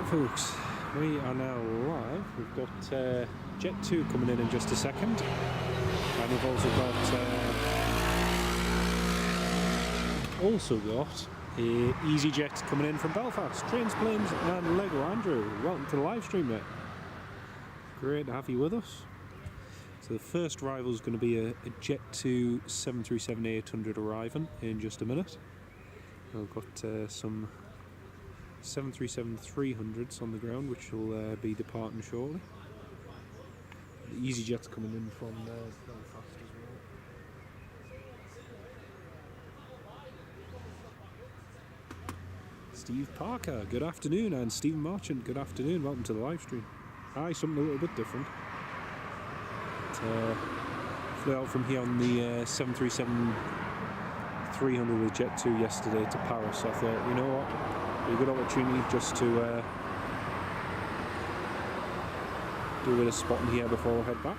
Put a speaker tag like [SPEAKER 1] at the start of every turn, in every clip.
[SPEAKER 1] Right folks, we are now live. We've got Jet2 coming in just a second, and we've also got EasyJet coming in from Belfast. Trains, planes and Lego. Andrew, welcome to the live stream, mate. Great to have you with us. So the first arrival is going to be a Jet2 737-800 arriving in just a minute. We've got some 737-300s on the ground, which will be departing shortly. The EasyJet's coming in from Belfast as well. Steve Parker, good afternoon, and Stephen Marchant, good afternoon. Welcome to the live stream. Aye, something a little bit different. Flew out from here on the 737-300 with Jet2 yesterday to Paris. I thought, you know what? A good opportunity just to do a bit of spotting here before we head back.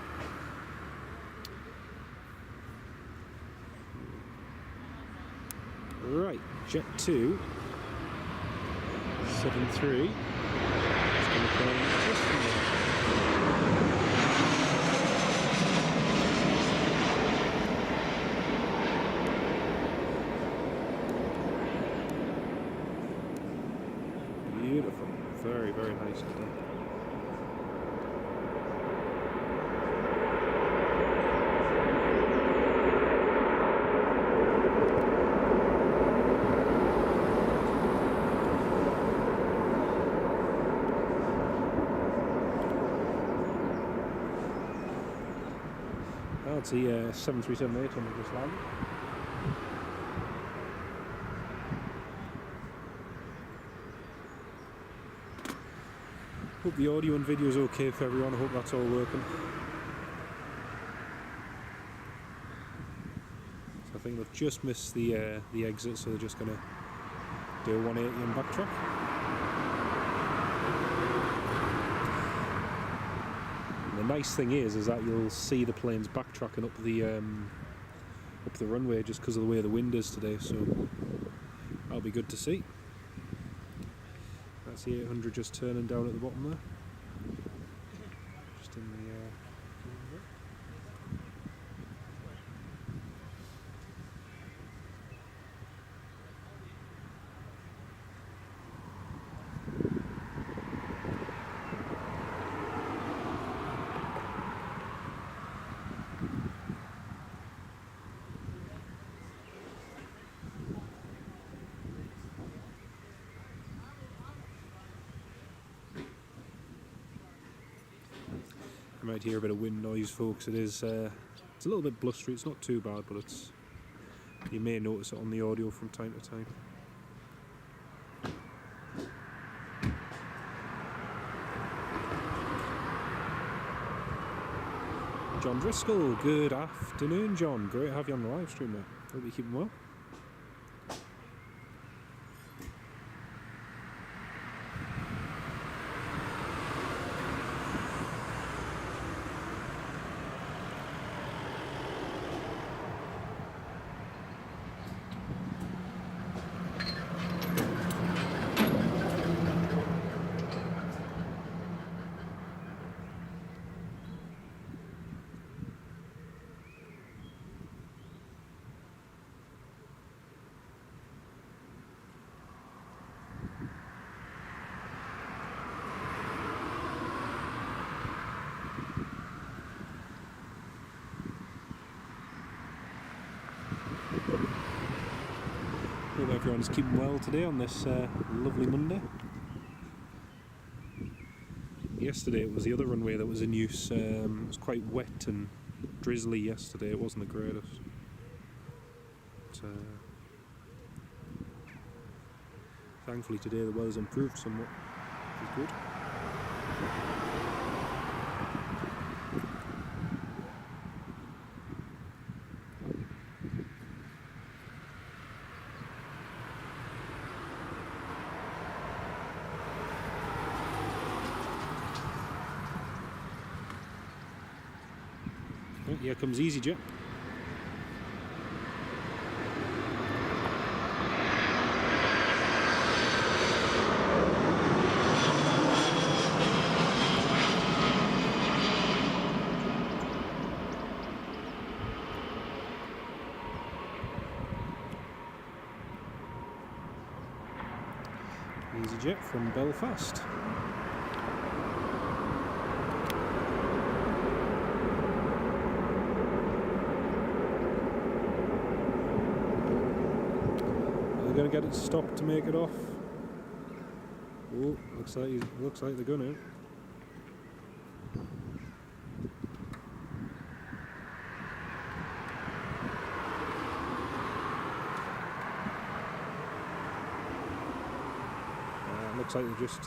[SPEAKER 1] Right, Jet2 73. It's going to play just from there. Beautiful, very, very nice today. That's the 737-800 just landed. Hope the audio and video is okay for everyone. I hope that's all working. So I think they've just missed the exit, so they're just going to do a 180 and backtrack. And the nice thing is that you'll see the planes backtracking up the runway just because of the way the wind is today. So that'll be good to see. That's the 800 just turning down at the bottom there. Just in the You might hear a bit of wind noise, folks. It's a little bit blustery. It's not too bad, but you may notice it on the audio from time to time. John Driscoll, good afternoon, John. Great to have you on the live stream, mate. Hope you're keeping well. Hope everyone's keeping well today on this lovely Monday. Yesterday it was the other runway that was in use. It was quite wet and drizzly yesterday. It wasn't the greatest. But, thankfully today the weather's improved somewhat, which is good. Here comes EasyJet. EasyJet from Belfast. Are they going to get it stopped to make it off? Oh, looks like they're going to. Looks like they just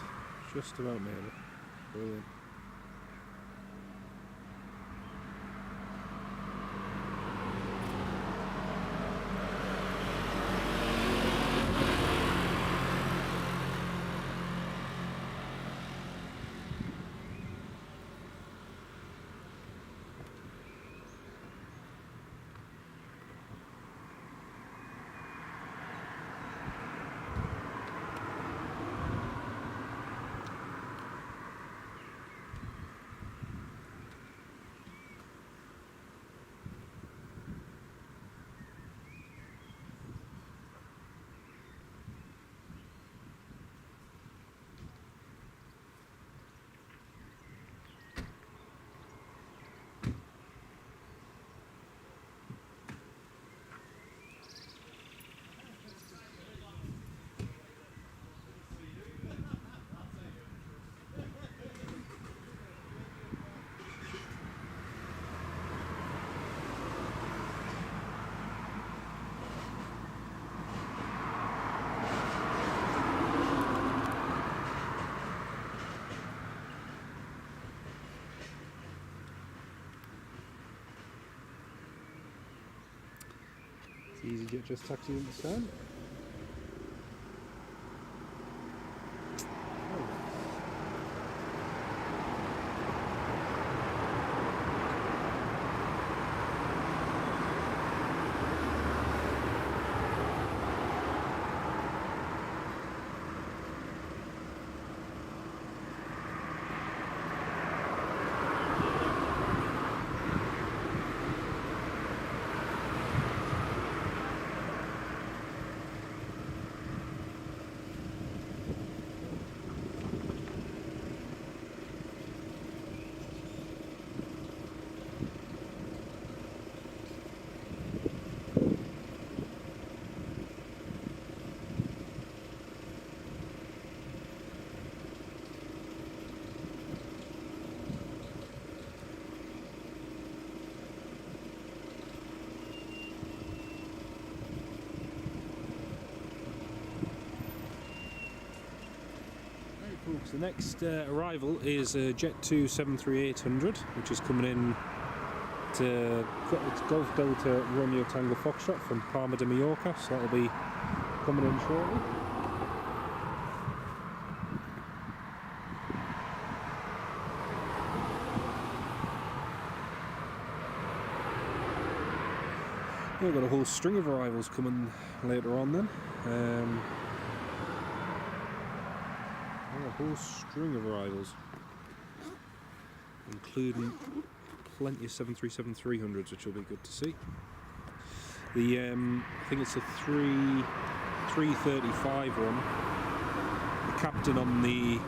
[SPEAKER 1] about made it. Brilliant. EasyJet just taxied into stand. Folks, the next arrival is a Jet2 73800, which is coming in to it's Golf Delta Romeo Tango Foxtrot from Palma de Mallorca, so that'll be coming in shortly. We've got a whole string of arrivals coming later on then. A whole string of arrivals, including plenty of 737-300s, which will be good to see. The I think it's a 335 one. The captain on the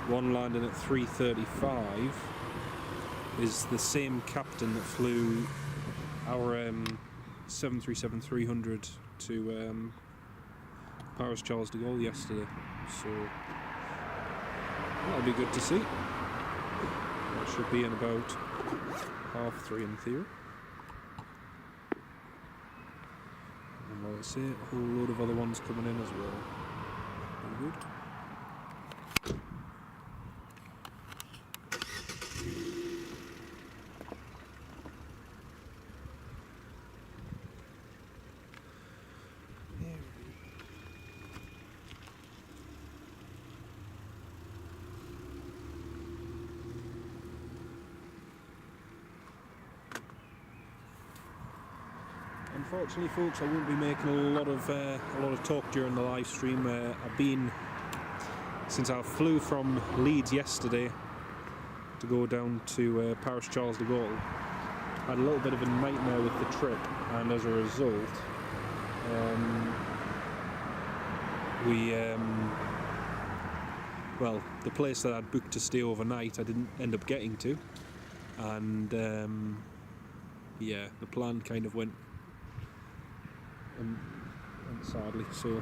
[SPEAKER 1] one landing at 335 is the same captain that flew our 737-300 to Paris Charles de Gaulle yesterday. So that'll be good to see. That should be in about 3:30 in theory. And like I say, a whole load of other ones coming in as well. Very good. Unfortunately, folks, I won't be making a lot of talk during the live stream. I've been, since I flew from Leeds yesterday to go down to Paris Charles de Gaulle, I had a little bit of a nightmare with the trip, and as a result, we well, the place that I'd booked to stay overnight I didn't end up getting to, and yeah, the plan kind of went sadly. So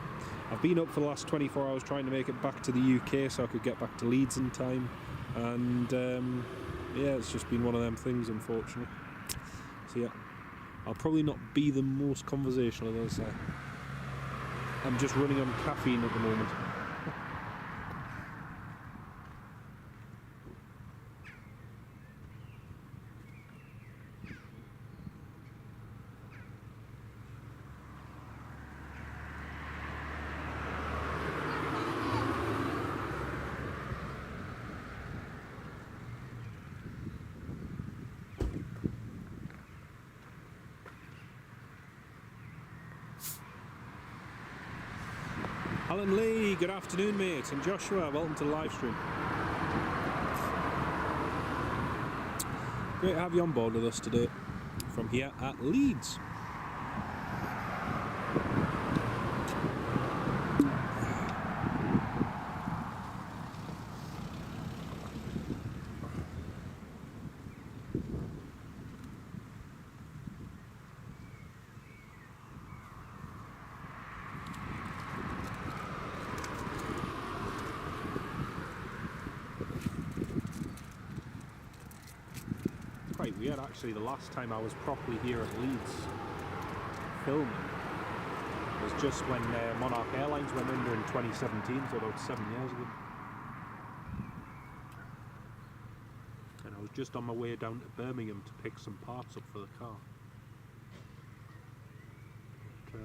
[SPEAKER 1] I've been up for the last 24 hours trying to make it back to the UK so I could get back to Leeds in time, and yeah, it's just been one of them things, unfortunately. So yeah, I'll probably not be the most conversational, as I'm just running on caffeine at the moment. Alan Lee, good afternoon mate, and Joshua, welcome to the live stream. Great to have you on board with us today from here at Leeds. Quite weird actually, the last time I was properly here at Leeds filming was just when Monarch Airlines went under in 2017, so about 7 years ago. And I was just on my way down to Birmingham to pick some parts up for the car. But,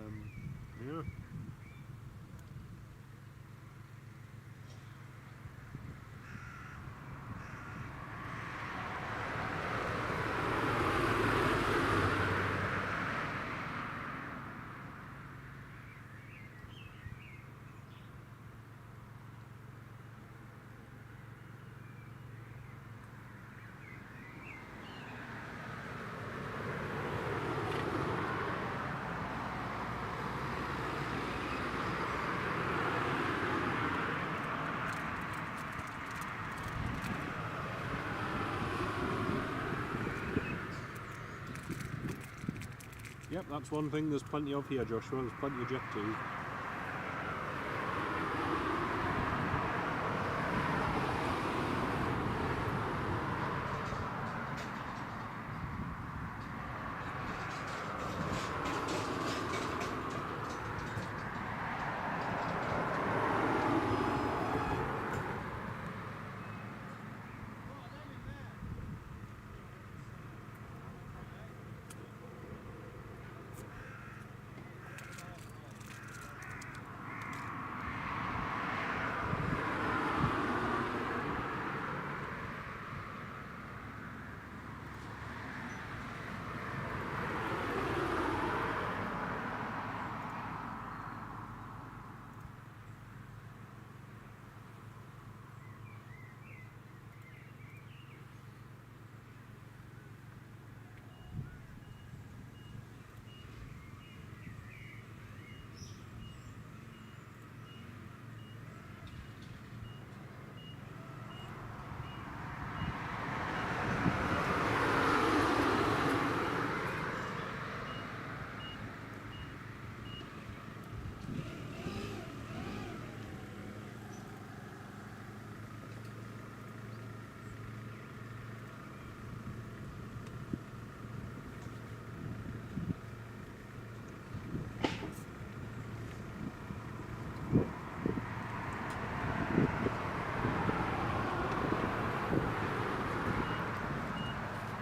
[SPEAKER 1] yeah. Yep, that's one thing there's plenty of here, Joshua. There's plenty of Jet2.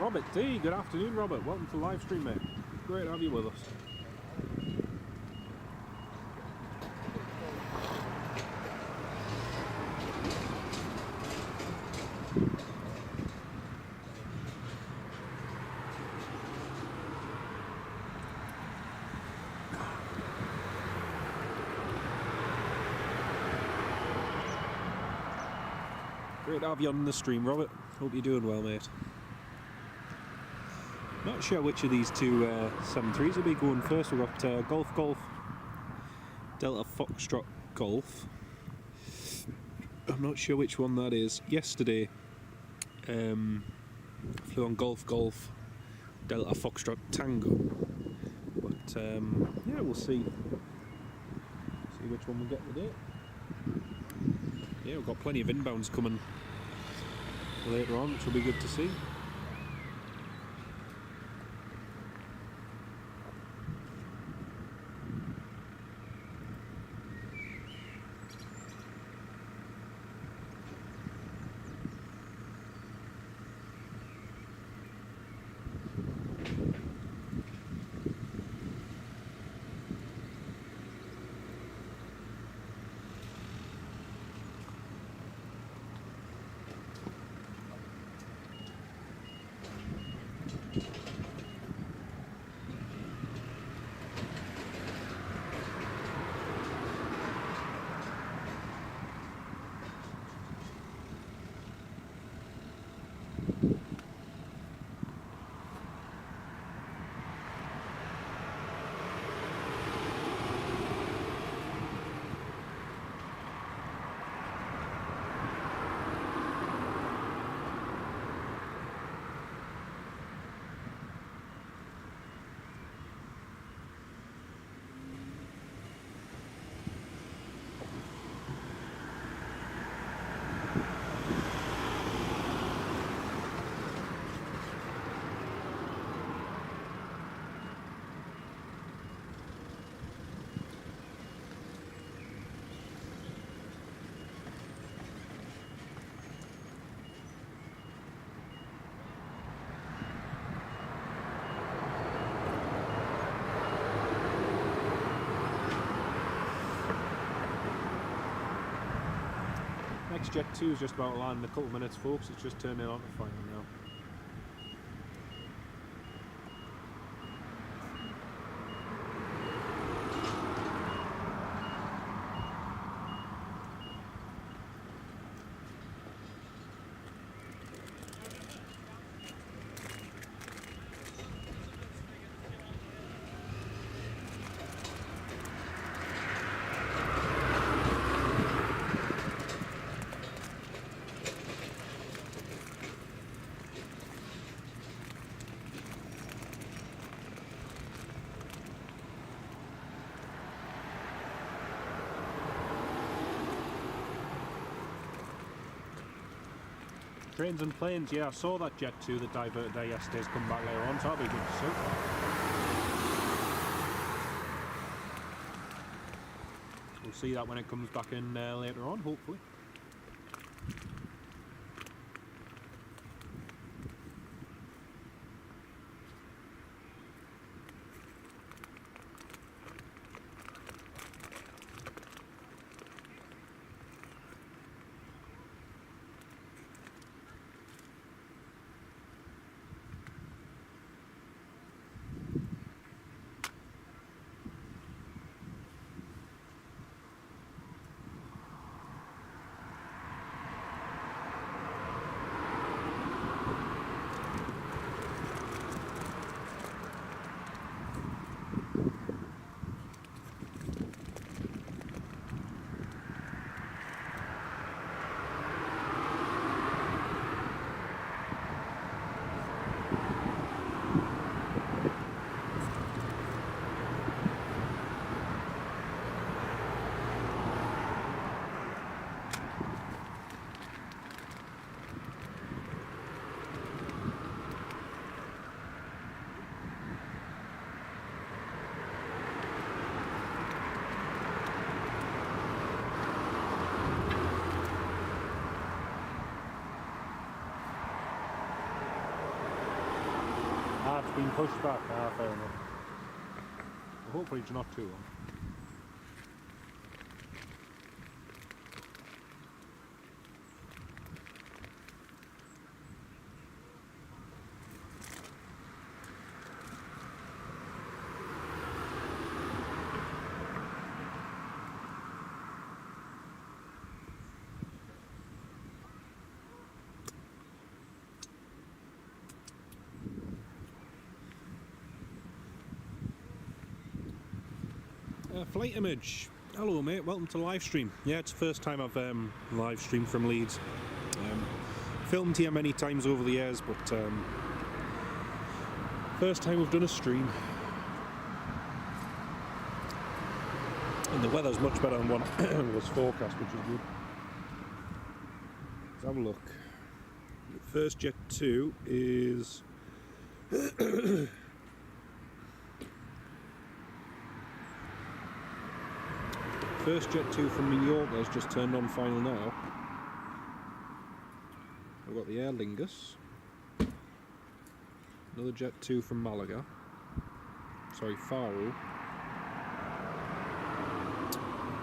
[SPEAKER 1] Robert D, good afternoon Robert, welcome to the live stream mate. Great to have you with us. Great to have you on the stream Robert, hope you're doing well mate. Not sure which of these two 73s will be going first. We've got Golf Golf, Delta Foxtrot Golf, I'm not sure which one that is. Yesterday, flew on Golf Golf Delta Foxtrot Tango, but yeah, we'll see which one we get today. Yeah, we've got plenty of inbounds coming later on, which will be good to see. Next Jet2 is just about to land in a couple of minutes, folks. It's just turning on to final now. Trains and planes, yeah, I saw that Jet2 that diverted there yesterday's come back later on, so that'll be good to see. We'll see that when it comes back in later on, hopefully. It's been pushed back, fair enough. Well, hopefully it's not too long. Flight image. Hello mate, welcome to Livestream. Yeah, it's the first time I've live streamed from Leeds. Filmed here many times over the years, but first time we've done a stream. And the weather's much better than what was forecast, which is good. Let's have a look. The first Jet2 is first Jet2 from New York has just turned on final now. I've got the Aer Lingus, another Jet2 from Malaga, sorry, Faro,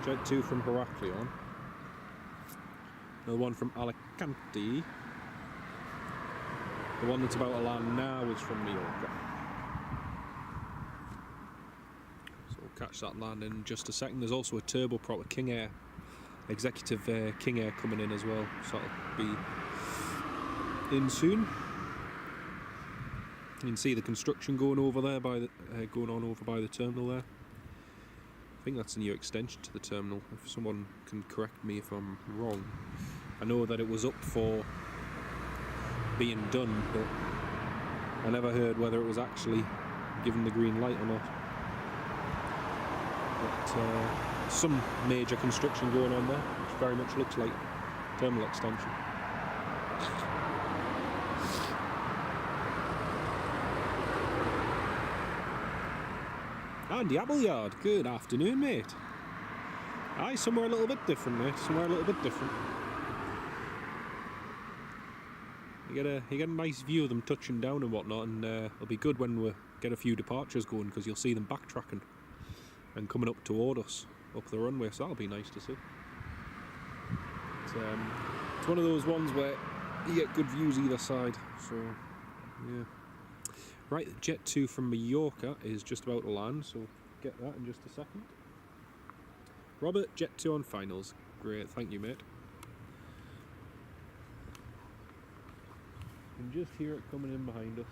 [SPEAKER 1] Jet2 from Heraklion, another one from Alicante, the one that's about to land now is from Mallorca. Catch that land in just a second. There's also a turboprop, a King Air, executive King Air coming in as well, so that'll be in soon. You can see the construction going over there by the going on over by the terminal there. I think that's a new extension to the terminal. If someone can correct me if I'm wrong. I know that it was up for being done, but I never heard whether it was actually given the green light or not. But some major construction going on there, which very much looks like terminal extension. Andy Appleyard, good afternoon mate. Aye, somewhere a little bit different mate, somewhere a little bit different. You get a nice view of them touching down and whatnot, and it'll be good when we get a few departures going, because you'll see them backtracking and coming up toward us, up the runway, so that'll be nice to see. It's one of those ones where you get good views either side, so yeah. Right, Jet2 from Mallorca is just about to land, so get that in just a second. Robert, Jet2 on finals. Great, thank you mate. You can just hear it coming in behind us.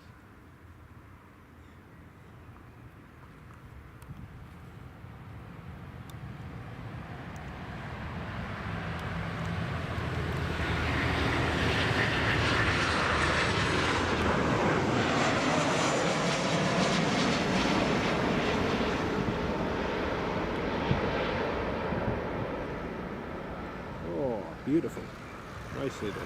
[SPEAKER 1] Beautiful. Nicely done.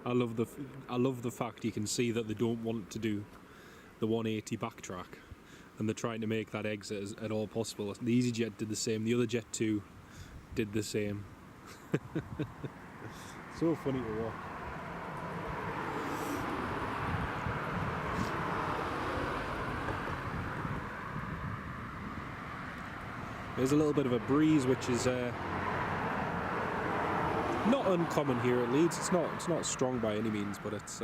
[SPEAKER 1] I love the fact you can see that they don't want to do the 180 backtrack, and they're trying to make that exit as at all possible. The EasyJet did the same, the other Jet2 did the same. So funny to watch. There's a little bit of a breeze, which is not uncommon here at Leeds. It's not strong by any means, but it's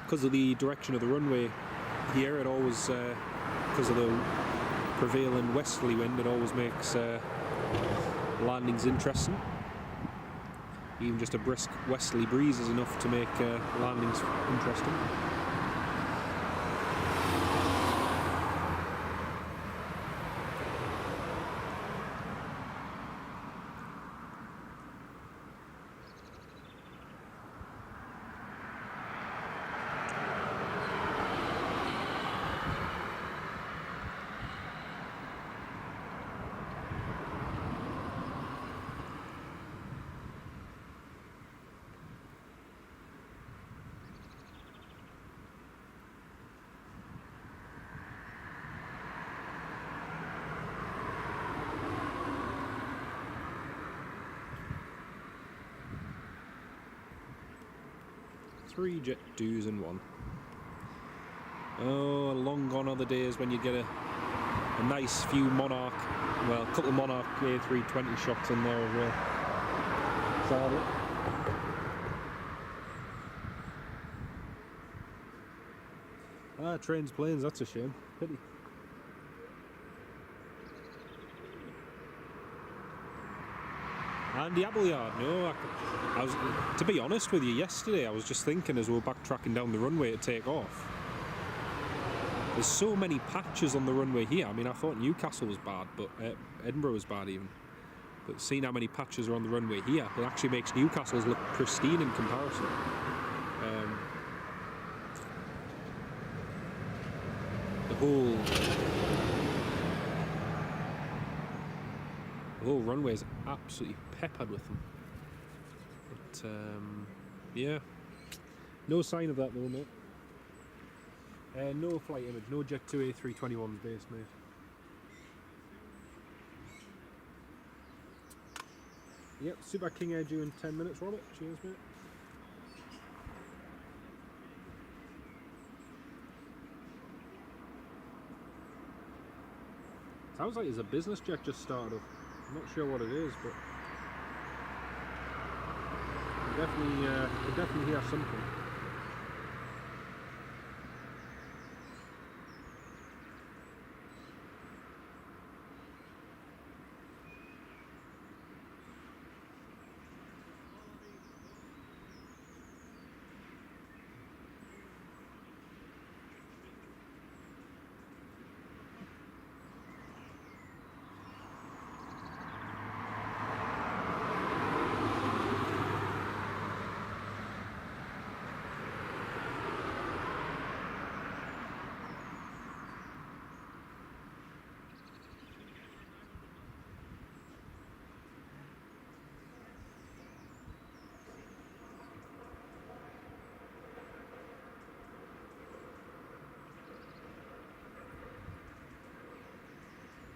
[SPEAKER 1] because of the direction of the runway here, it always, because of the prevailing westerly wind, it always makes landings interesting. Even just a brisk westerly breeze is enough to make landings interesting. Three Jet2s in one. Oh, long gone are the days when you get a nice few Monarch, well, a couple of Monarch A320 shots in there as well. Sadly. Ah, trains, planes, that's a shame. Pity. And the Appleyard, no, I was, to be honest with you, yesterday I was just thinking as we were backtracking down the runway to take off. There's so many patches on the runway here. I mean, I thought Newcastle was bad, but Edinburgh was bad even. But seeing how many patches are on the runway here, it actually makes Newcastle's look pristine in comparison. The whole runway is absolutely peppered with them. But yeah, no sign of that though, mate. No flight image, no Jet2 A321 base, mate. Yep, Super King Air due in 10 minutes, Robert. Cheers, mate. Sounds like there's a business jet just started up. I'm not sure what it is, but could definitely hear something.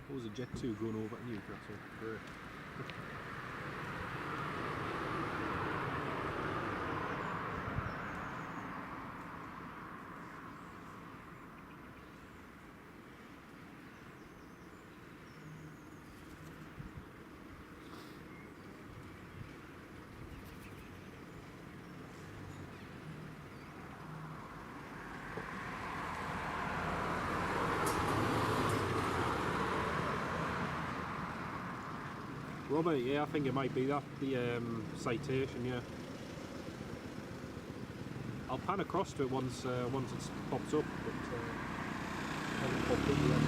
[SPEAKER 1] What was a Jet2 going over to Newcastle? Great. Robert, yeah, I think it might be that, the citation, yeah. I'll pan across to it once it's popped up, but it hasn't popped up yet.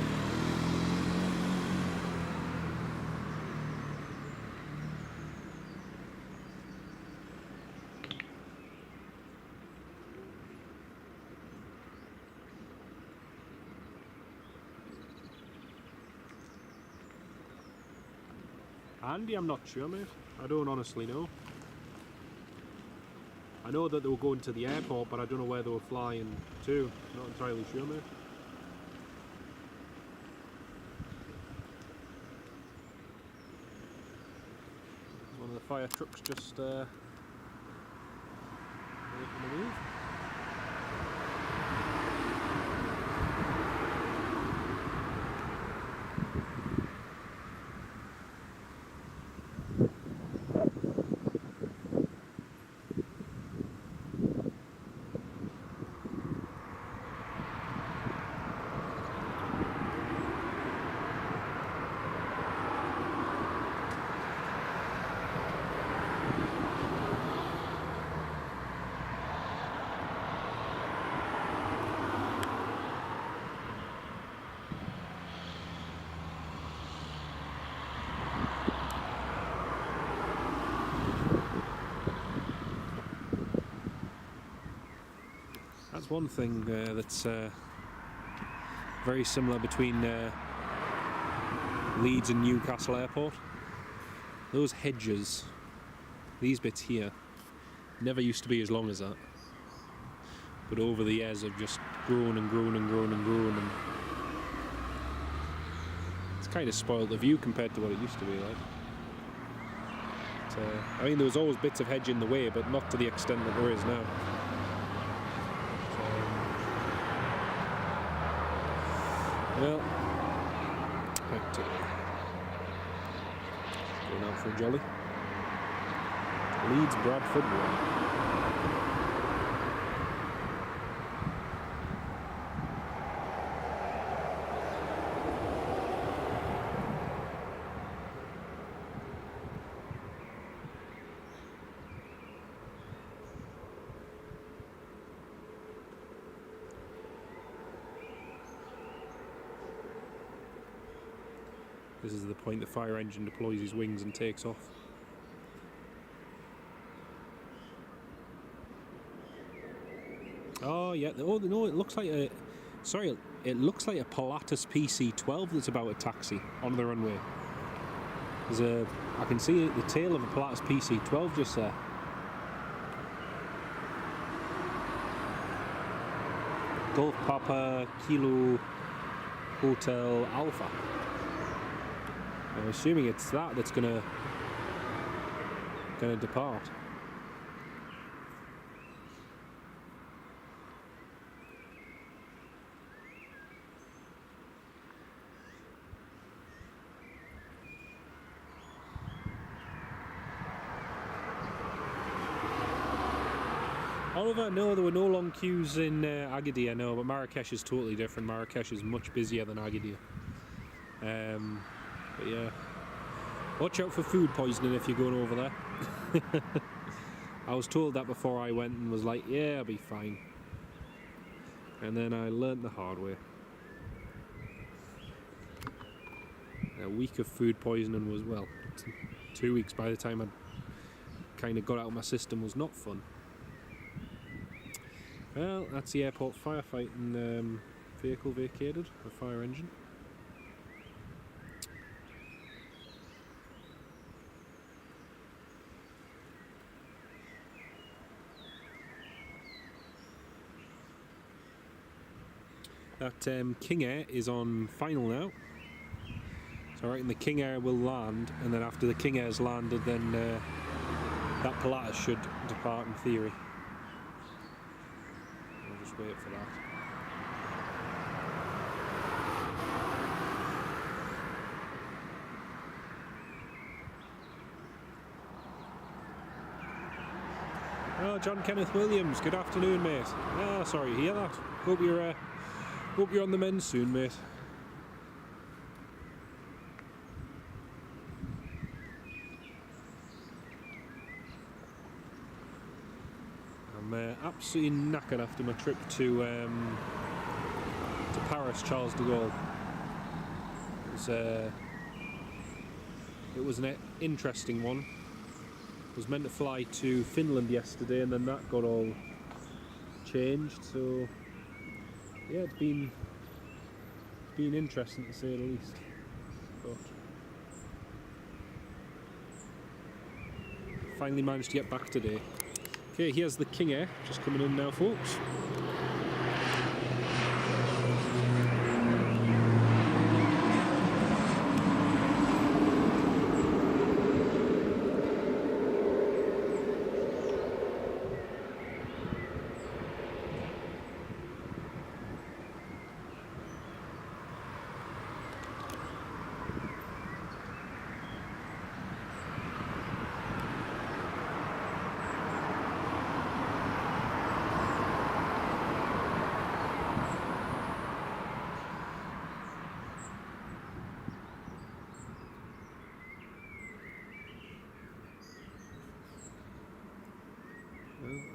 [SPEAKER 1] Andy, I'm not sure, mate. I don't honestly know. I know that they were going to the airport, but I don't know where they were flying to. Not entirely sure, mate. One of the fire trucks just making a move. That's one thing that's very similar between Leeds and Newcastle Airport. Those hedges, these bits here, never used to be as long as that. But over the years have just grown and grown and grown and grown, and it's kind of spoiled the view compared to what it used to be like. But, I mean, there was always bits of hedge in the way, but not to the extent that there is now. Well, going out for a jolly. Leeds Bradford 1. This is the point the fire engine deploys his wings and takes off. Oh yeah, oh no, it looks like a... Sorry, it looks like a Pilatus PC-12 that's about to taxi on the runway. There's a... I can see the tail of a Pilatus PC-12 just there. Golf Papa Kilo Hotel Alpha. I'm assuming it's that's gonna depart. Oliver, no, there were no long queues in Agadir, no, but Marrakesh is totally different. Marrakesh is much busier than Agadir. But yeah, watch out for food poisoning if you're going over there. I was told that before I went and was like, yeah, I'll be fine. And then I learnt the hard way. A week of food poisoning was, well, 2 weeks by the time I kind of got out of my system was not fun. Well, that's the airport firefighting vehicle vacated, the fire engine. That King Air is on final now. So I reckon the King Air will land, and then after the King Air's landed, then that Pilatus should depart in theory. I'll just wait for that. Oh, John Kenneth Williams, good afternoon, mate. Ah, sorry to hear that. Hope you're on the mend soon, mate. I'm absolutely knackered after my trip to Paris, Charles de Gaulle. It was an interesting one. I was meant to fly to Finland yesterday, and then that got all changed. So yeah, it's been interesting to say the least. But finally managed to get back today. Okay, here's the King Air just coming in now, folks.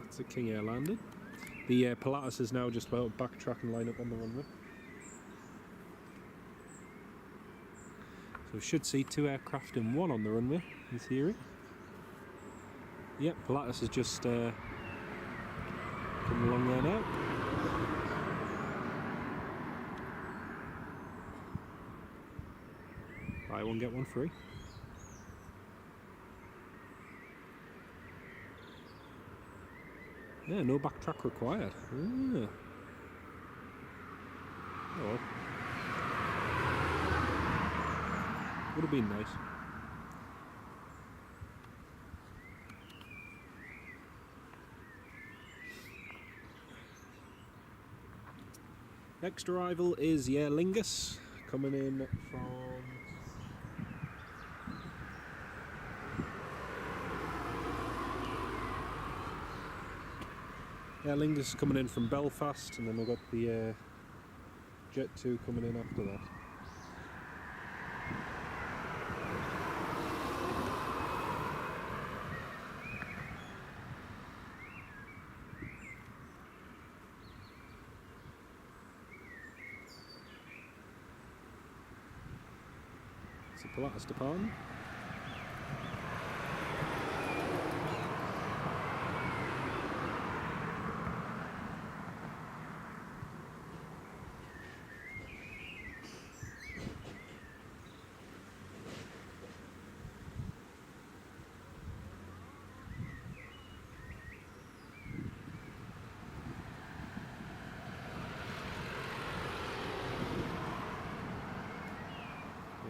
[SPEAKER 1] That's the King Air landed. The Pilatus is now just about to backtrack and line up on the runway. So we should see 2 aircraft in 1 on the runway, in theory. Yep, Pilatus is just coming along there now. Buy one, get one free. Yeah, no backtrack required. Ah. Oh well. Would have been nice. Next arrival is Aer Lingus, coming in from... Aer Lingus is coming in from Belfast, and then we've got the Jet2 coming in after that. It's the Pilates department.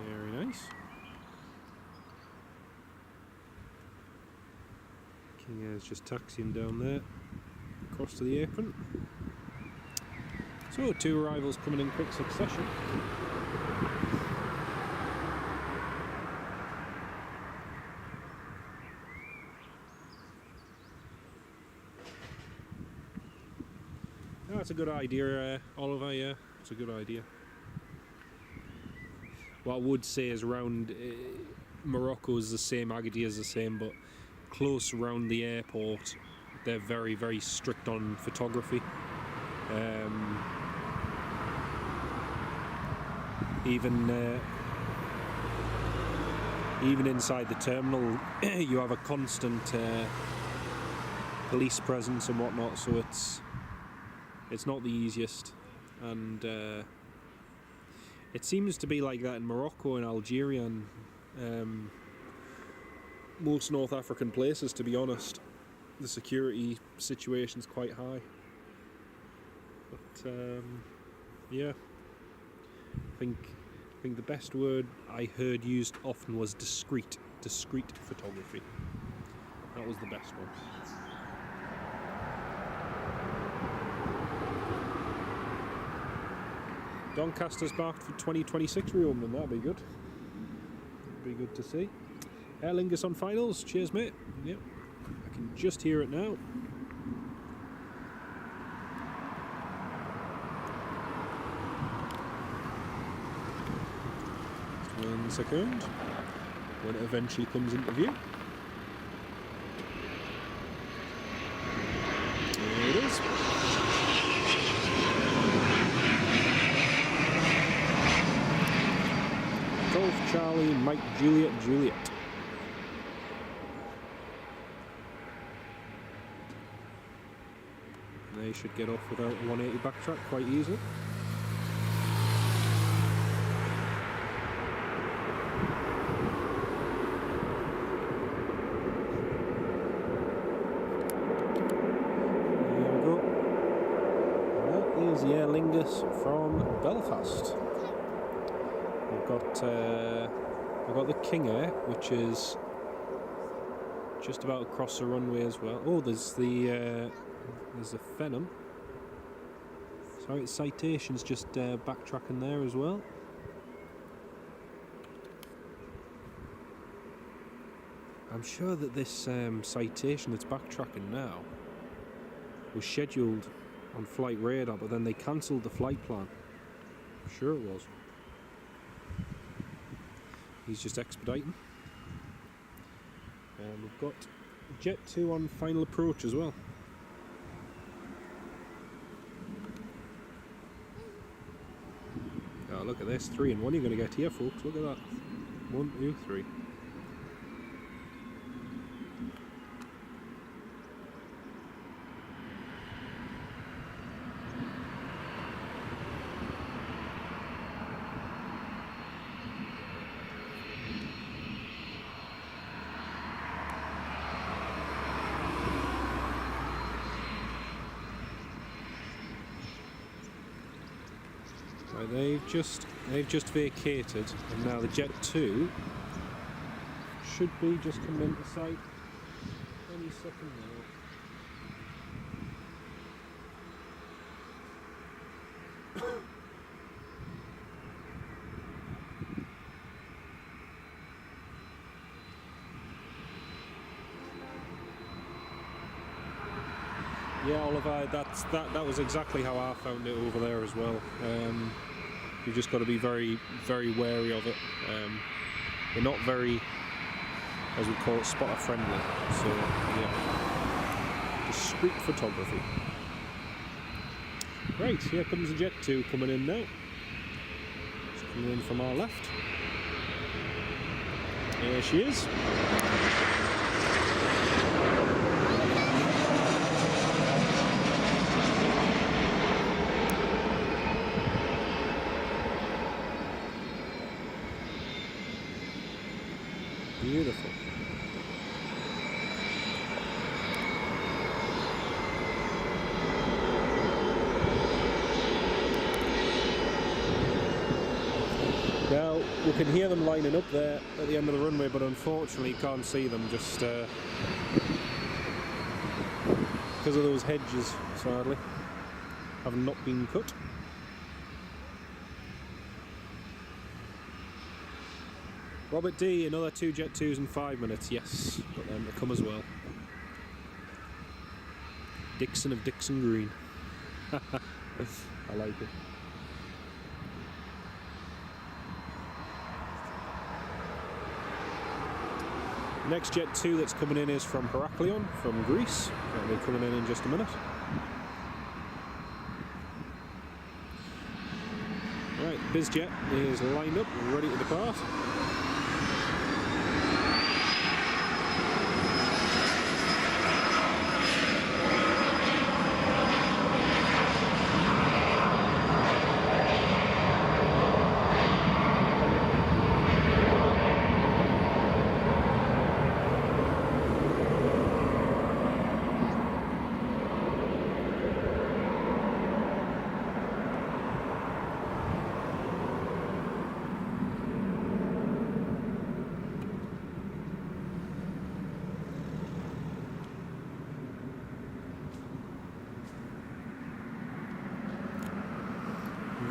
[SPEAKER 1] Very nice. King Air's just taxiing down there, across to the apron. So 2 arrivals coming in quick succession. Oh, that's a good idea, Oliver, yeah, it's a good idea. What I would say is around Morocco is the same, Agadir is the same, but close around the airport they're very, very strict on photography. Even inside the terminal you have a constant police presence and whatnot, so it's not the easiest, and it seems to be like that in Morocco and Algeria and most North African places, to be honest. The security situation's quite high, but yeah, I think the best word I heard used often was discreet photography. That was the best one. Doncaster's marked for 2026 reopening, that'd be good. That'd be good to see. Aer Lingus on finals, cheers mate. Yep, I can just hear it now. Just 1 second, when it eventually comes into view. There it is. Golf Charlie, Mike Juliet, Juliet. They should get off without a 180 backtrack quite easily. There we go. And that is the Aer Lingus from Belfast. We've got the King Air, which is just about across the runway as well. Oh, there's the Phenom. Sorry, Citation's just backtracking there as well. I'm sure that this Citation that's backtracking now was scheduled on Flight Radar, but then they cancelled the flight plan. I'm sure it was. He's just expediting. And we've got Jet2 on final approach as well. Oh, look at this, 3 in 1 you're going to get here, folks. Look at that. 1, 2, 3. They've just vacated, and now the Jet2 should be just coming into sight any second now. Yeah, Oliver, that was exactly how I found it over there as well. You've just got to be very, very wary of it. They're not very, as we call it, spotter friendly. So yeah, discreet photography. Right, here comes the Jet2 coming in now. It's coming in from our left. Here she is. Beautiful. Now, we can hear them lining up there at the end of the runway, but unfortunately can't see them just because of those hedges, sadly, have not been cut. Robert D, another 2 Jet2s in 5 minutes. Yes, got them to come as well. Dixon of Dixon Green. I like it. Next Jet2 that's coming in is from Heraklion, from Greece. That'll be coming in just a minute. Right, BizJet is lined up, ready to depart.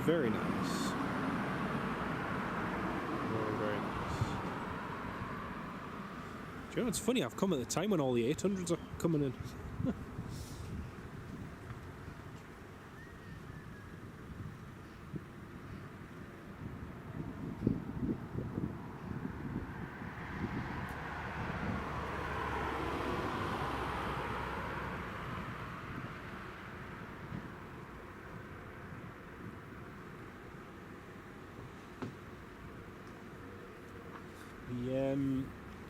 [SPEAKER 1] Very nice. Very, very nice. Do you know, it's funny, I've come at the time when all the 800s are coming in.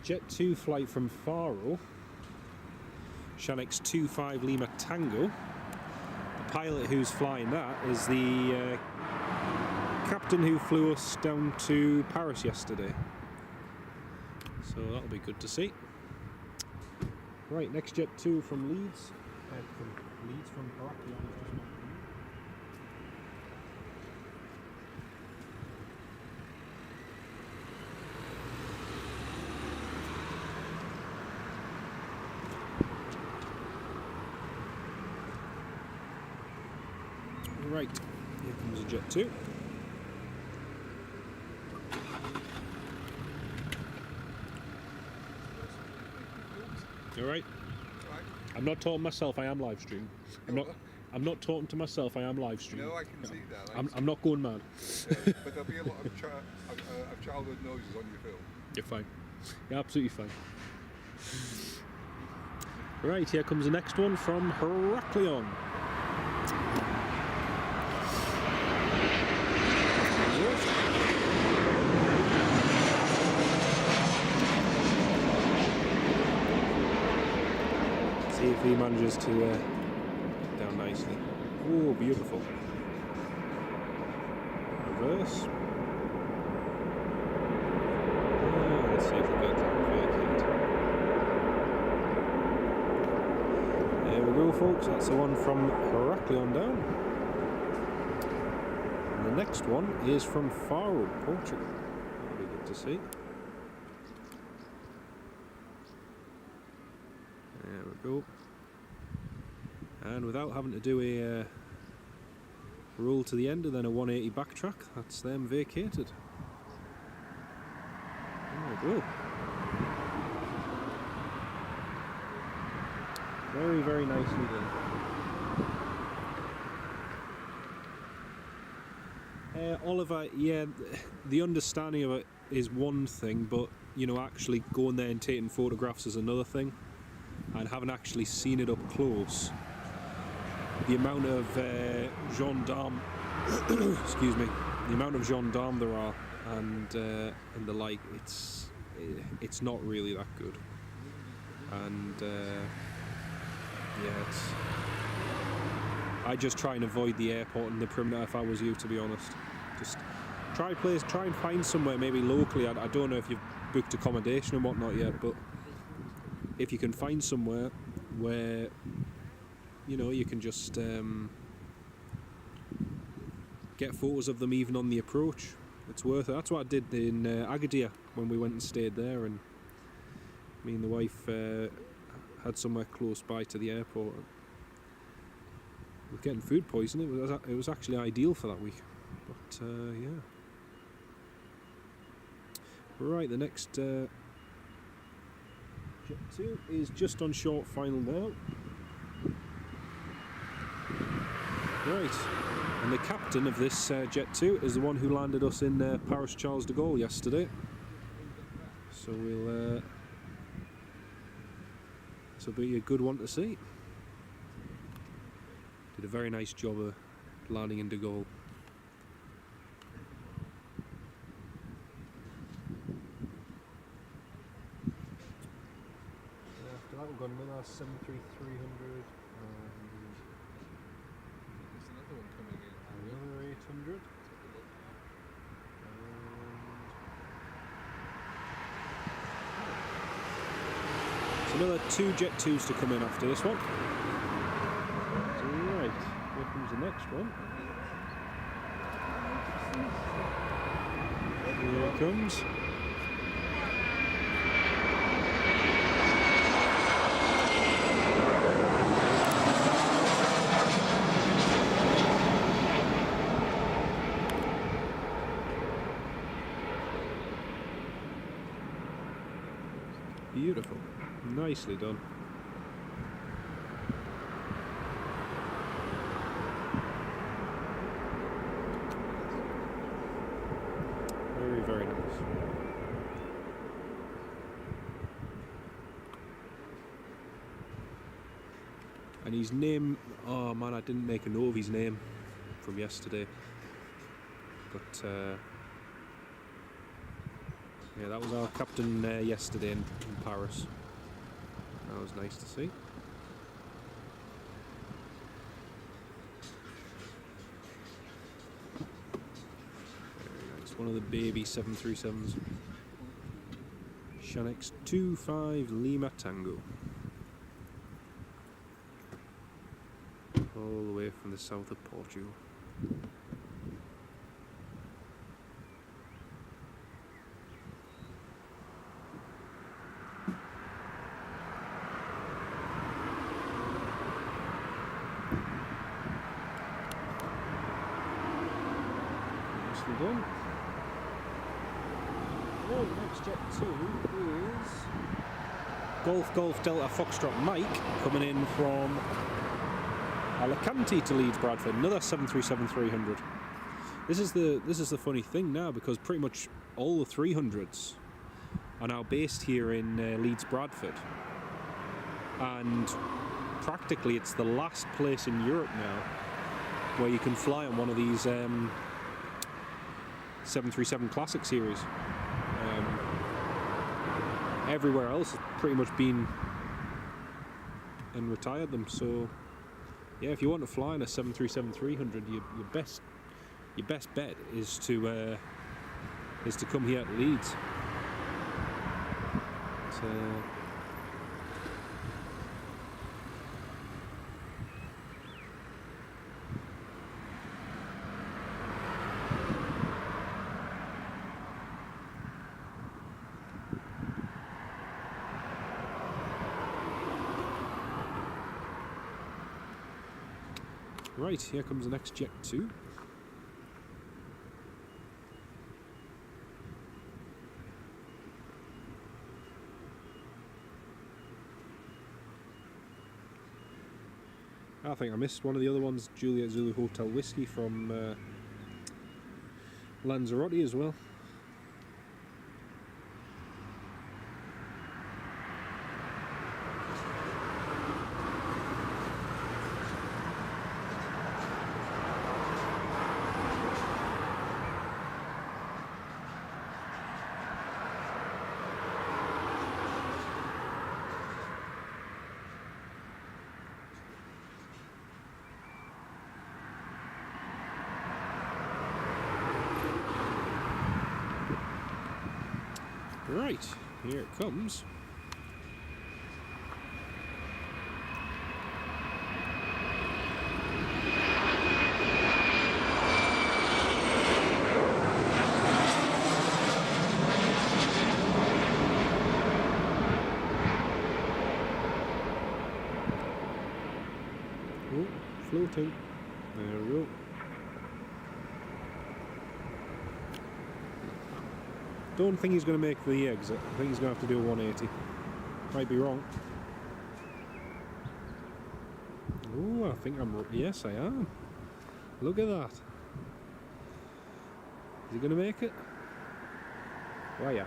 [SPEAKER 1] The Jet2 flight from Faro, Shanix 25 Lima Tango. The pilot who's flying that is the captain who flew us down to Paris yesterday. So that'll be good to see. Right, next Jet2 from Leeds. From Heraklion. Right, here comes a Jet2. You alright? I'm not talking to myself, I am live streaming. I'm not talking to myself, I am live streaming.
[SPEAKER 2] No, I can see that.
[SPEAKER 1] I'm not going mad.
[SPEAKER 2] But there'll be a lot of childhood noises on your film.
[SPEAKER 1] You're fine. You're absolutely fine. Right, here comes the next one from Heraklion. See if he manages to get down nicely. Oh, beautiful. Reverse. Let's see if we get that vacant. There we go, folks. That's the one from Heraklion down. And the next one is from Faro, Portugal. That'll be good to see. There we go. And without having to do a roll to the end and then a 180 backtrack, that's them vacated. There we go. Very, very nicely done. Oliver, yeah, the understanding of it is one thing, but you know, actually going there and taking photographs is another thing. And haven't actually seen it up close. The amount of gendarme, excuse me, the amount of gendarme there are, and the like, it's not really that good. And yeah, I just try and avoid the airport and the perimeter if I was you, to be honest. Just try and find somewhere maybe locally. I don't know if you've booked accommodation and whatnot yet, but if you can find somewhere where you can just get photos of them even on the approach, it's worth it. That's what I did in Agadir when we went and stayed there, and me and the wife had somewhere close by to the airport. We were getting food poisoning. It was actually ideal for that week, but yeah. Right, the next Jet2 is just on short final now. Right, and the captain of this Jet2 is the one who landed us in Paris Charles de Gaulle yesterday. So this will be a good one to see. Did a very nice job of landing in de Gaulle. After that we've got another 737-300.
[SPEAKER 2] There's another one coming in.
[SPEAKER 1] Another 800. So another 2 Jet2s to come in after this one. So right, here comes the next one. Here it comes. Beautiful. Nicely done. Very, very nice. And his name, oh man, I didn't make a note of his name from yesterday. But yeah, that was our captain yesterday in Paris. That was nice to see. Very nice. One of the baby 737s. Shanix 25 Lima Tango. All the way from the south of Portugal. Done. Oh, the next Jet2 is Golf Delta Foxtrot Mike coming in from Alicante to Leeds Bradford. Another 737-300. This is the funny thing now, because pretty much all the 300s are now based here in Leeds Bradford, and practically it's the last place in Europe now where you can fly on one of these 737 Classic series. Everywhere else has pretty much been and retired them. So yeah, if you want to fly in a 737-300, your best bet is to come here to Leeds. Right, here comes the next Jet2. I think I missed one of the other ones, Juliet Zulu Hotel Whiskey from Lanzarote as well. Right, here it comes. Oh, floating. There we go. Don't think he's going to make the exit. I think he's going to have to do a 180. Might be wrong. Oh, I think I'm... Yes, I am. Look at that. Is he going to make it? Why, yeah.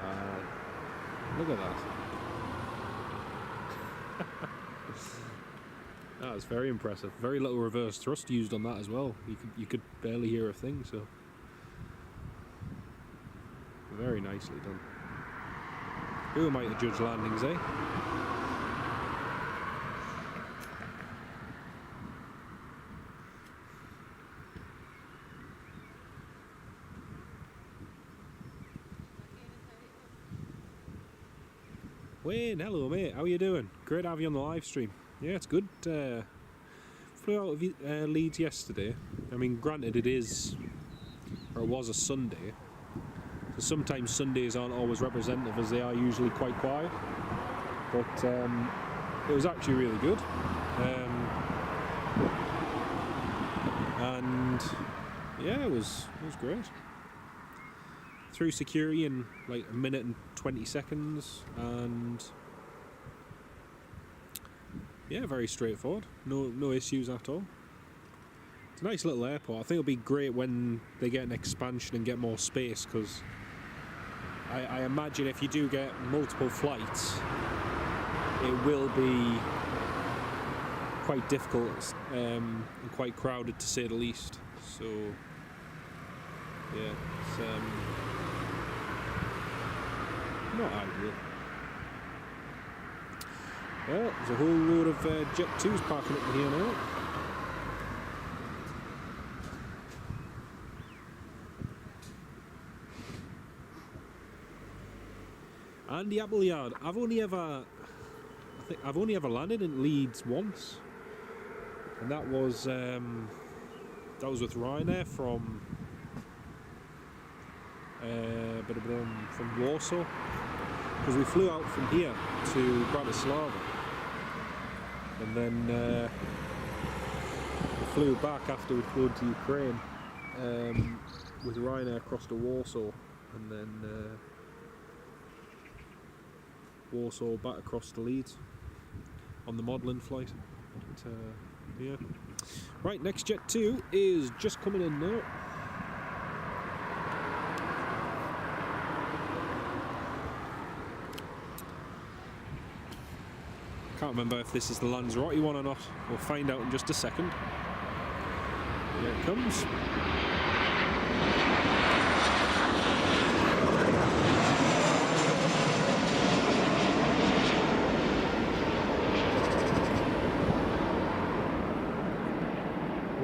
[SPEAKER 1] Look at that. That was very impressive. Very little reverse thrust used on that as well. You could barely hear a thing, so... Very nicely done. Who am I to judge landings, eh? Wayne, hello mate, how are you doing? Great to have you on the live stream. Yeah, it's good. Flew out of Leeds yesterday. I mean, granted it is, or it was a Sunday. So sometimes Sundays aren't always representative, as they are usually quite quiet. But it was actually really good. And yeah, it was great. Through security in like 1 minute and 20 seconds, and yeah, very straightforward. No issues at all. It's a nice little airport. I think it'll be great when they get an expansion and get more space, because I imagine if you do get multiple flights, it will be quite difficult and quite crowded, to say the least. So yeah, it's not ideal. Well, there's a whole load of Jet2s parking up here now. And the Appleyard. I've only ever landed in Leeds once, and that was with Ryanair from Warsaw, because we flew out from here to Bratislava, and then we flew back after we flew to Ukraine with Ryanair across to Warsaw, and then Warsaw back across to Leeds on the modelling flight. But, yeah. Right, next Jet2 is just coming in now. Can't remember if this is the Lanzarote one or not. We'll find out in just a second. Here it comes.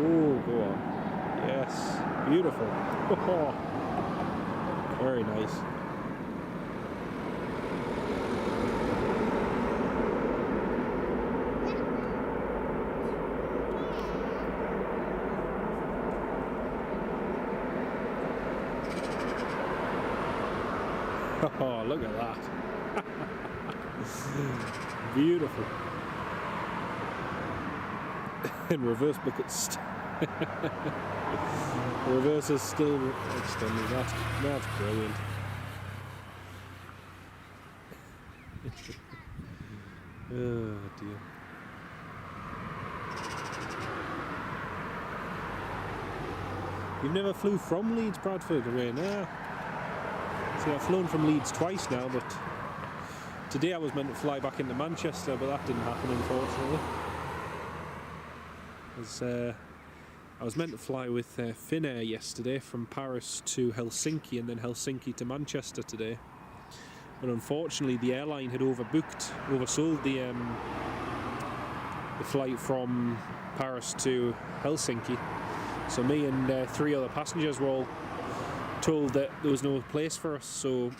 [SPEAKER 1] Oh, go on. Yes, beautiful. Oh, very nice. Oh, look at that. Beautiful. In reverse buckets. Reverse is still extending. That's brilliant. Oh dear. You've never flew from Leeds Bradford away now? See, I've flown from Leeds twice now, but today I was meant to fly back into Manchester, but that didn't happen, unfortunately. I was meant to fly with Finnair yesterday from Paris to Helsinki, and then Helsinki to Manchester today. But unfortunately, the airline had oversold the flight from Paris to Helsinki. So me and 3 other passengers were all told that there was no place for us. So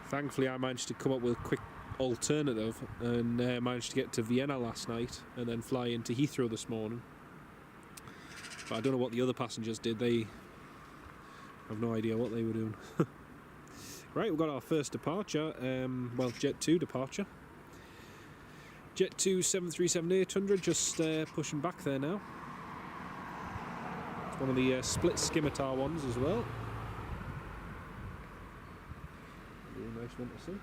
[SPEAKER 1] Thankfully, I managed to come up with a quick alternative and managed to get to Vienna last night and then fly into Heathrow this morning. But I don't know what the other passengers did. They have no idea what they were doing. Right, we've got our first departure. Well, Jet2 departure. Jet2 737-800 just pushing back there now. It's one of the split scimitar ones as well. Really nice one to see.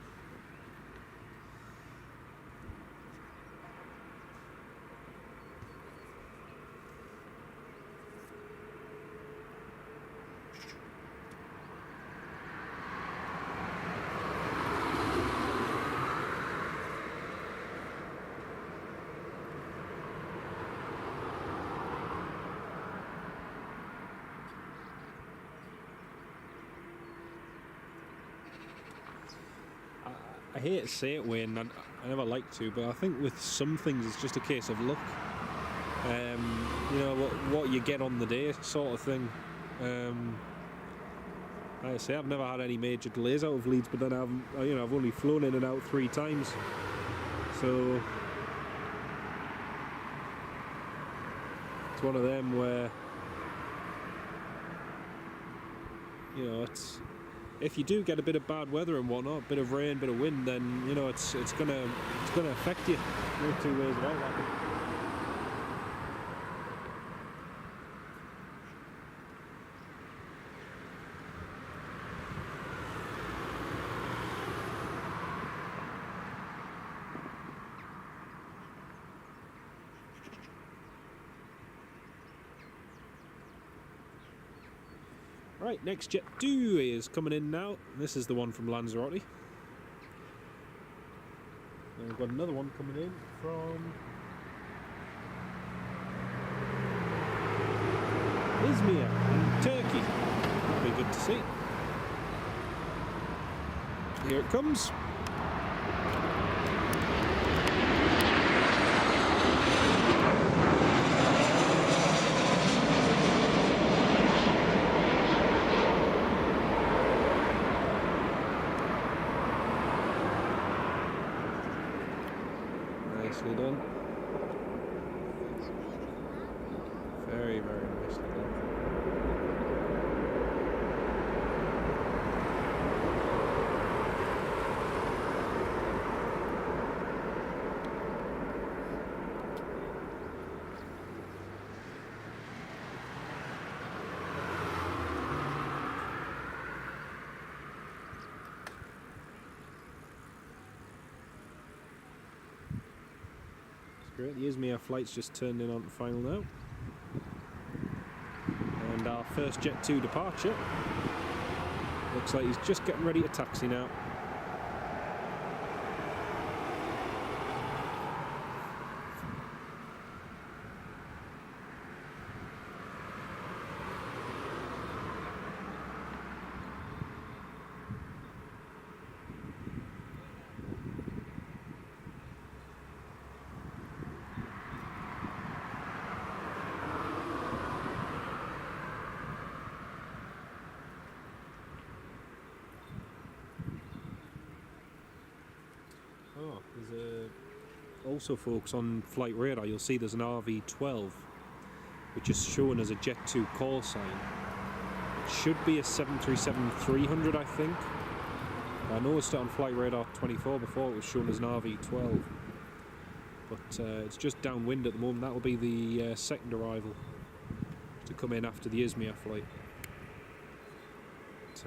[SPEAKER 1] I hate to say it, Wayne, I never like to, but I think with some things it's just a case of luck. You know, what you get on the day sort of thing. Like I say, I've never had any major delays out of Leeds, but then I've only flown in and out 3 times. So it's one of them where, you know, it's, if you do get a bit of bad weather and whatnot, a bit of rain, a bit of wind, then you know it's gonna affect you. No 2 ways about that. Right, next Jet2 is coming in now. This is the one from Lanzarote. And we've got another one coming in from Izmir in Turkey. That'll be good to see. Here it comes. Nicely done. Very, very nicely done. Great, the Izmir flight's just turned in onto final now. And our first Jet2 departure. Looks like he's just getting ready to taxi now. Oh, there's also, folks, on flight radar you'll see there's an RV12 which is shown as a Jet2 call sign. It should be a 737-300, I think. I noticed it on flight radar 24 before, it was shown as an RV12. But it's just downwind at the moment. That will be the second arrival to come in after the Izmir flight. But,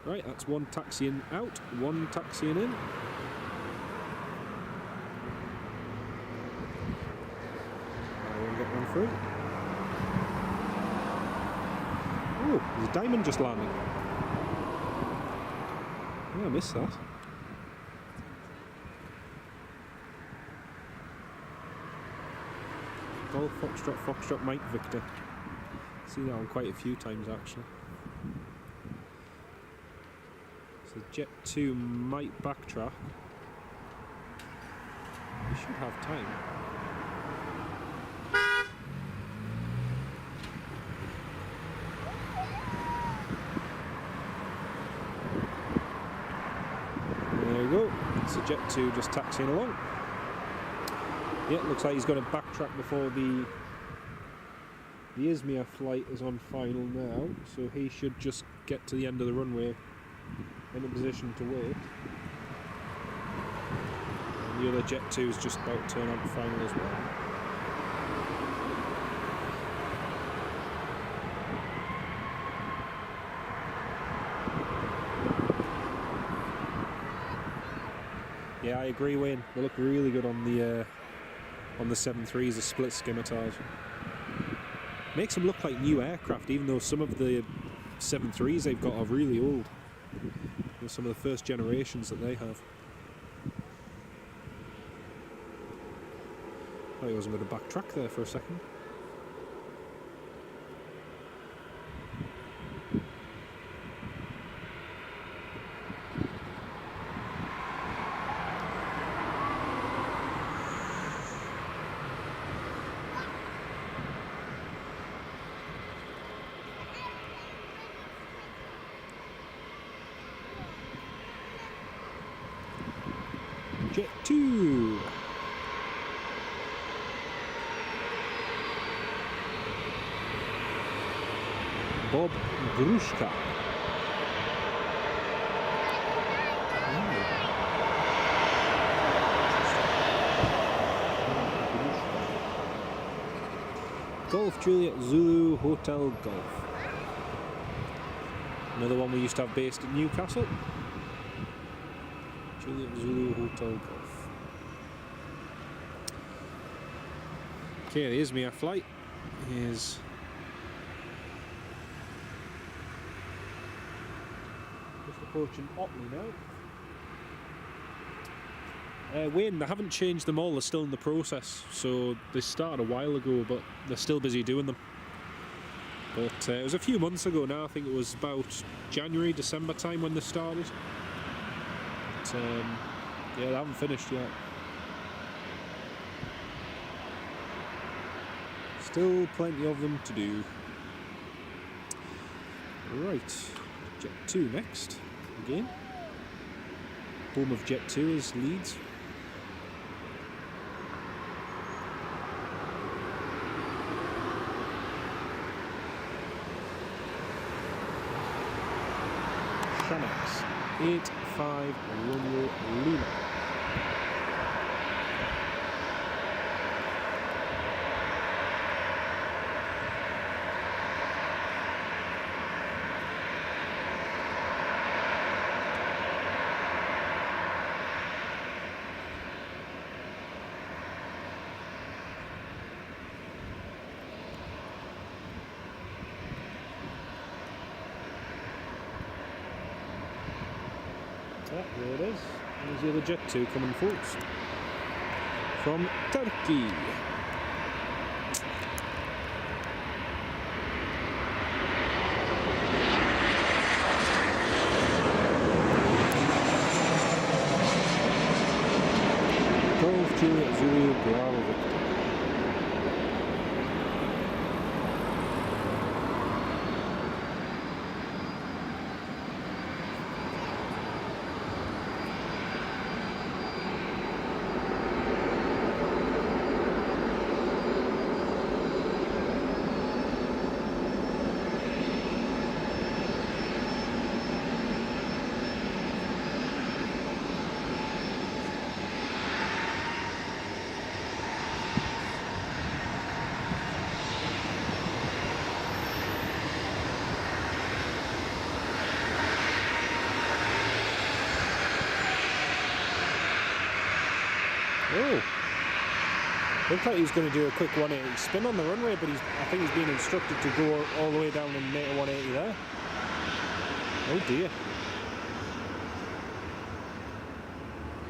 [SPEAKER 1] right, that's one taxiing out, one taxiing in. We'll get one through. Oh, there's a diamond just landing. Oh, I missed that. Golf, Foxtrot, Foxtrot, Mike, Victor. See that one quite a few times actually. So Jet2 might backtrack. We should have time. Jet2 just taxiing along. Yeah, looks like he's going to backtrack before the Izmir flight is on final now, so he should just get to the end of the runway in a position to wait. And the other Jet2 is just about to turn on to final as well. Yeah, I agree, Wayne. They look really good on the 7.3s, the split scimitars. Makes them look like new aircraft, even though some of the 7.3s they've got are really old. They're some of the first generations that they have. I thought he wasn't going to backtrack there for a second. Jet2. Bob Gruszka. Golf Juliet Zulu Hotel Golf. Another one we used to have based in Newcastle. Juliet Zulu Hotel Golf. Okay, the Izmir flight is just approaching Otley now. Wayne, they haven't changed them all, they're still in the process. So they started a while ago, but they're still busy doing them. But it was a few months ago now, I think it was about January, December time when they started. But, yeah, they haven't finished yet. Still plenty of them to do. Right, Jet2 next, again. Home of Jet2 is Leeds. Shanax 85 Romeo Lima. Yeah, there it is. There's the other Jet2 coming folks. From Turkey. Golf Juliet Zulu Bravo Victor. Oh, looked like he was going to do a quick 180 spin on the runway, but I think he's been instructed to go all the way down and make a 180 there. Oh dear.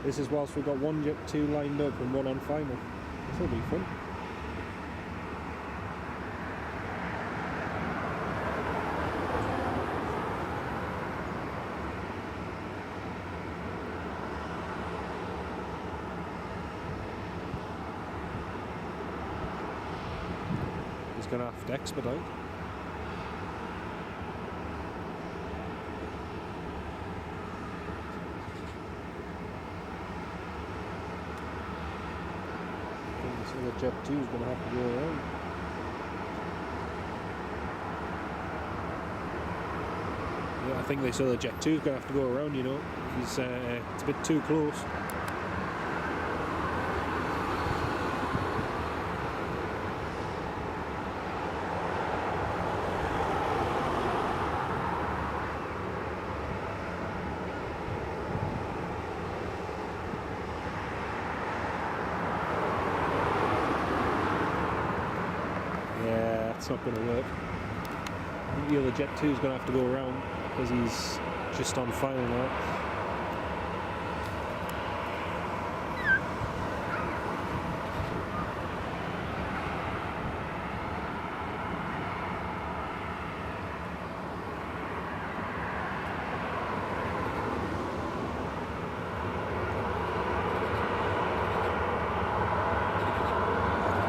[SPEAKER 1] This is whilst we've got one Jet2 lined up and one on final. This will be fun. Going to have to expedite. So the Jet2 is going to have to go around. Yeah, I think they saw the Jet2 is going to have to go around, you know. It's a bit too close. Yeah, it's not going to work. I think the other Jet2 is going to have to go around because he's just on final now.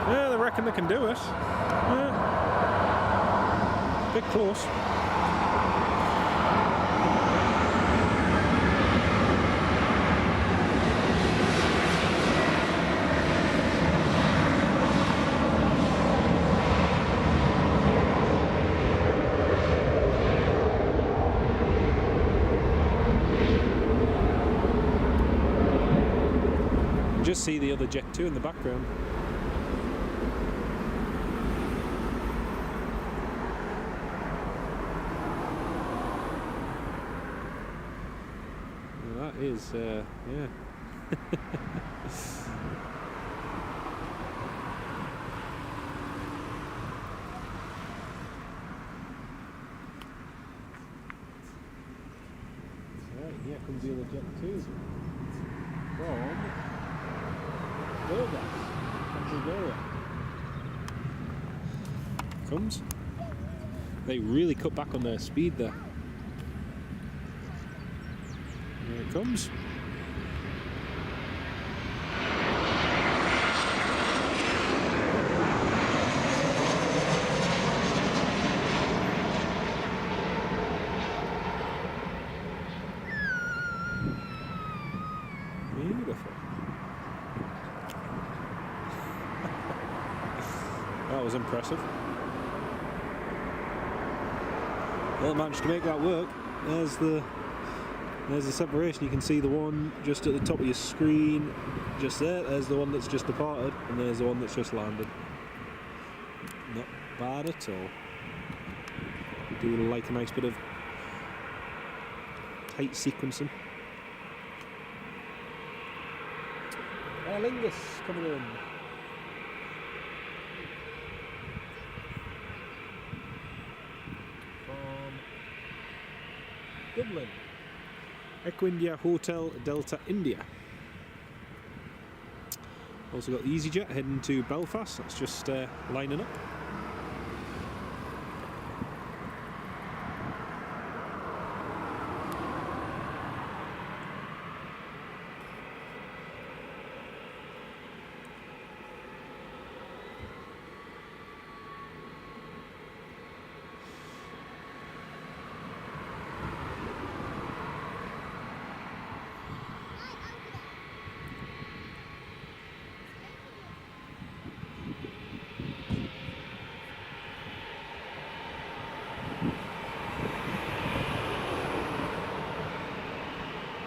[SPEAKER 1] Yeah, they reckon they can do it. Yeah. Bit close. You just see the other Jet2 in the background. Is yeah. Right, here comes the other Jet2 from Bulgaria. Comes. They really cut back on their speed there. Here it comes. Beautiful. That was impressive. Well, managed to make that work. There's the separation. You can see the one just at the top of your screen, just there. There's the one that's just departed, and there's the one that's just landed. Not bad at all. Do like a nice bit of tight sequencing. Aer Lingus coming in. From Dublin. Echo India Hotel Delta India. Also got the EasyJet heading to Belfast. That's just lining up.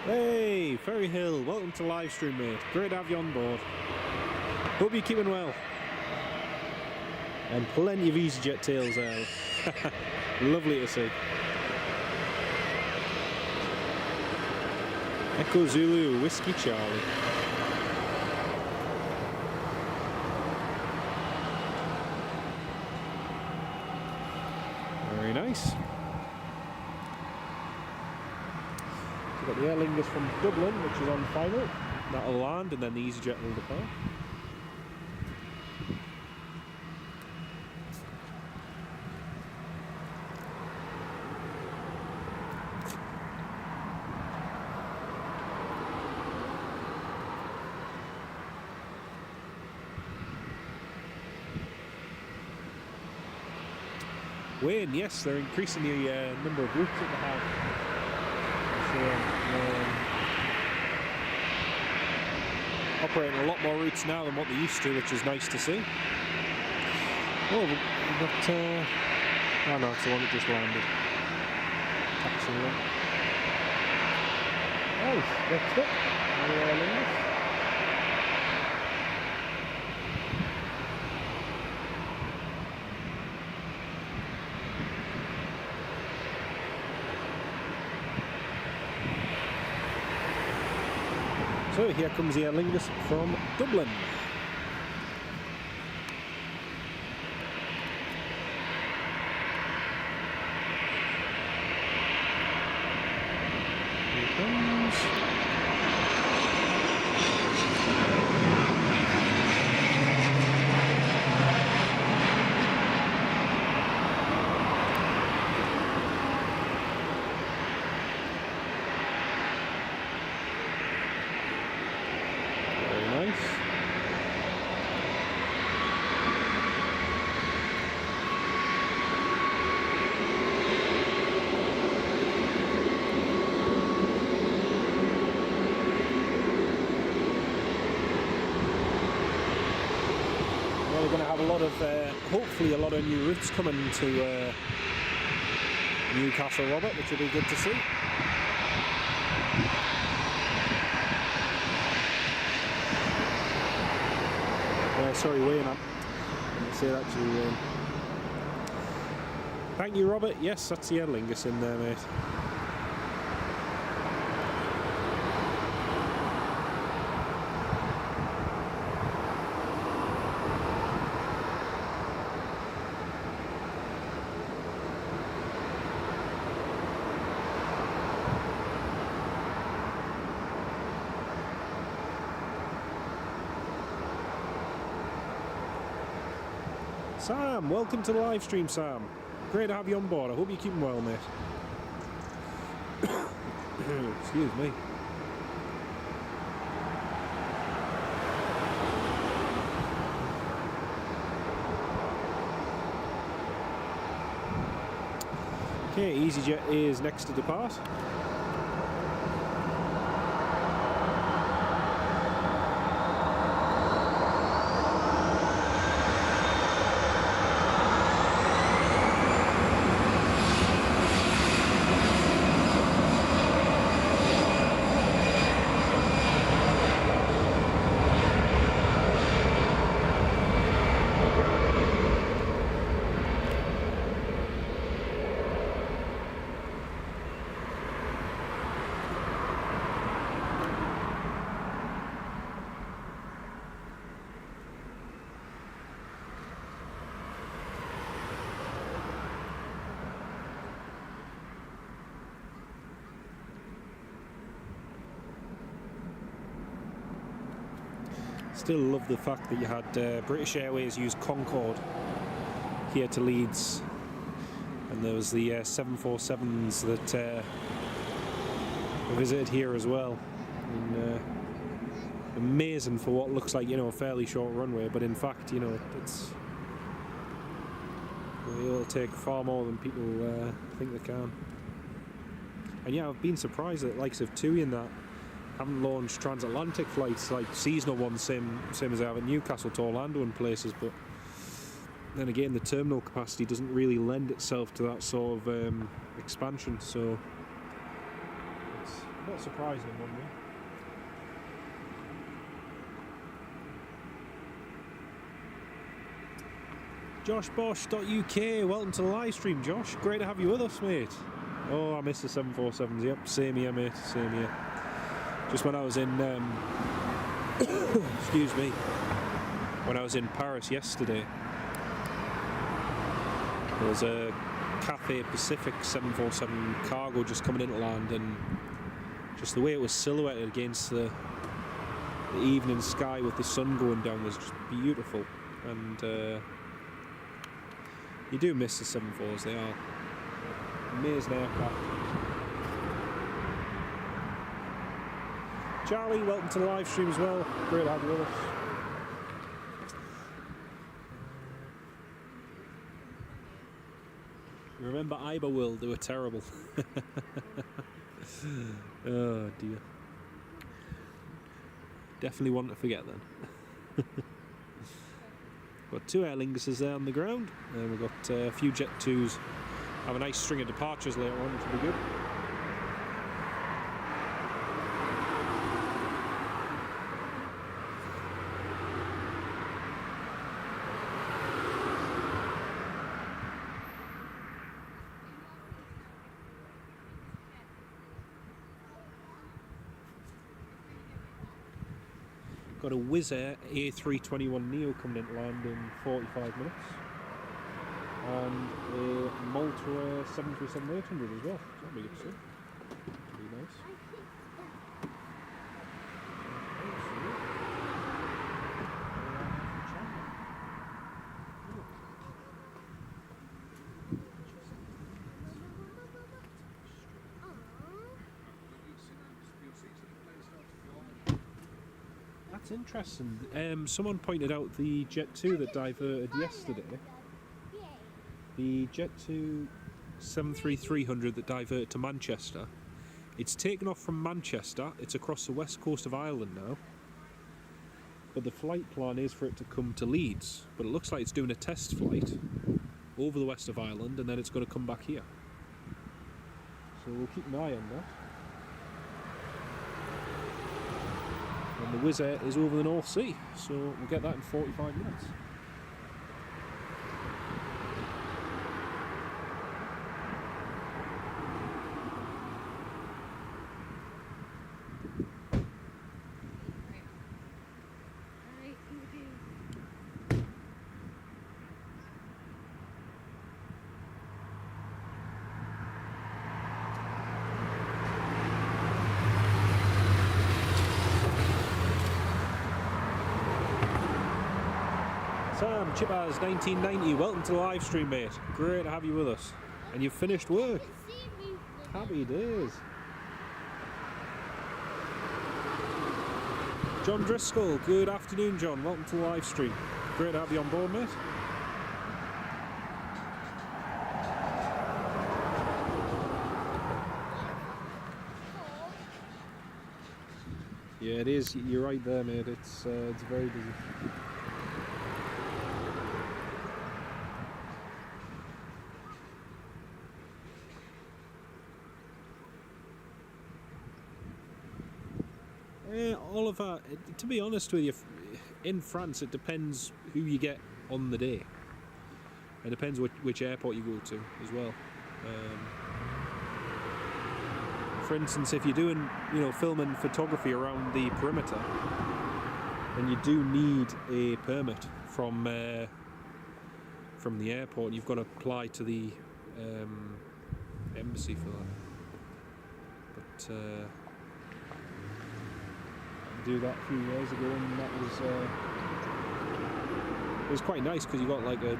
[SPEAKER 1] Hey, Ferry Hill, welcome to Livestream, mate. Great to have you on board. Hope you're keeping well. And plenty of EasyJet tails there. Lovely to see. Echo Zulu, Whiskey Charlie. Very nice. We've got the Aer Lingus from Dublin, which is on final. That'll land, and then the EasyJet will depart. Wayne, yes, they're increasing the number of routes that they have. operating a lot more routes now than what they used to, which is nice to see. Oh, we've got... oh no, it's the one that just landed. Actually, oh, next up, Aer Lingus. So here comes the Aer Lingus from Dublin. Here it comes. We're going to have a lot of, hopefully a lot of new routes coming to Newcastle, Robert, which will be good to see. Sorry, Wayne, I didn't say that to you, Wayne. Thank you, Robert. Yes, that's the Aer Lingus in there, mate. Sam, welcome to the live stream, Sam. Great to have you on board. I hope you're keeping well, mate. Excuse me. Okay, EasyJet is next to depart. Still love the fact that you had British Airways use Concorde here to Leeds, and there was the 747s that visited here as well. And, amazing for what looks like, you know, a fairly short runway, but in fact, you know, it'll take far more than people think they can. And yeah, I've been surprised that the likes of TUI and that haven't launched transatlantic flights, like seasonal ones, same as they have in Newcastle to Orlando and places, but then again the terminal capacity doesn't really lend itself to that sort of expansion, so it's not surprising in one way. JoshBosch.uk, welcome to the live stream, Josh. Great to have you with us, mate. Oh, I missed the 747s. Yep, same here, mate. Same here. Just when I was in, excuse me, when I was in Paris yesterday, there was a Cathay Pacific 747 cargo just coming into land, and just the way it was silhouetted against the evening sky with the sun going down was just beautiful. And you do miss the 74s, they are amazing aircraft. Charlie, welcome to the live stream as well. Great to have you with us. You remember Iberworld? They were terrible. Oh dear. Definitely one to forget then. Got 2 Aer Linguses there on the ground, and we've got a few Jet2s. Have a nice string of departures later on, which will be good. Got a Wizz Air A321neo coming in land in 45 minutes. And a Malta 737-800 as well. So that'll be good to see. Be nice. That's interesting. Someone pointed out the Jet2 that diverted yesterday. The Jet2 73300 that diverted to Manchester. It's taken off from Manchester. It's across the west coast of Ireland now. But the flight plan is for it to come to Leeds. But it looks like it's doing a test flight over the west of Ireland, and then it's going to come back here. So we'll keep an eye on that. And the Wizz Air is over the North Sea, so we'll get that in 45 minutes. Sam, Chippaz 1990, welcome to the live stream, mate. Great to have you with us. And you've finished work. Happy days. John Driscoll, good afternoon, John. Welcome to the live stream. Great to have you on board, mate. Yeah, it is. You're right there, mate. It's very busy. Oliver, to be honest with you, in France it depends who you get on the day. It depends which airport you go to as well. For instance, if you're doing, filming photography around the perimeter, then you do need a permit from the airport. You've got to apply to the embassy for that. But do that a few years ago, and that was it was quite nice because you got like it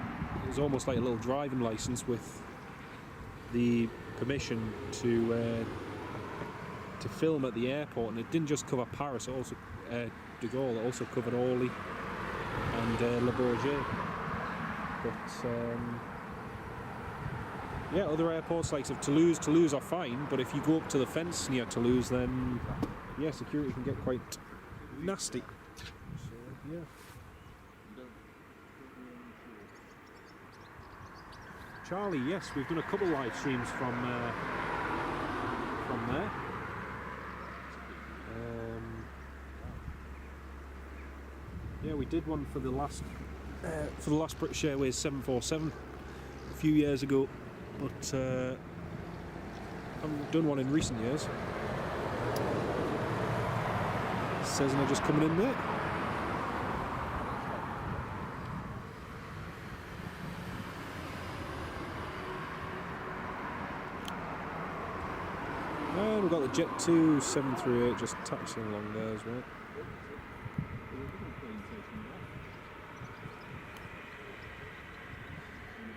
[SPEAKER 1] was almost like a little driving license with the permission to film at the airport, and it didn't just cover Paris, it also de Gaulle, it also covered Orly and Le Bourget. But yeah, other airports like Toulouse are fine, but if you go up to the fence near Toulouse, then yeah, security can get quite nasty. So yeah. Charlie, yes, we've done a couple live streams from there. Yeah, we did one for the last British Airways 747 a few years ago, but haven't done one in recent years. Cessna just coming in there. And we've got the Jet2 738 just taxiing along there as well.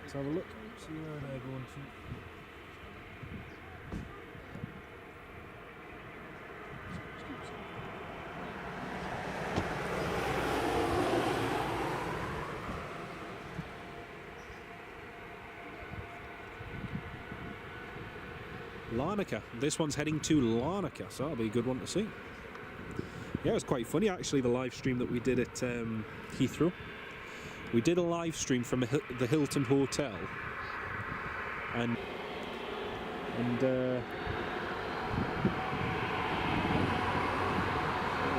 [SPEAKER 1] Let's have a look, see where they're going to. Larnaca. This one's heading to Larnaca, so that'll be a good one to see. Yeah, it was quite funny actually, the live stream that we did at Heathrow. We did a live stream from the Hilton Hotel, and we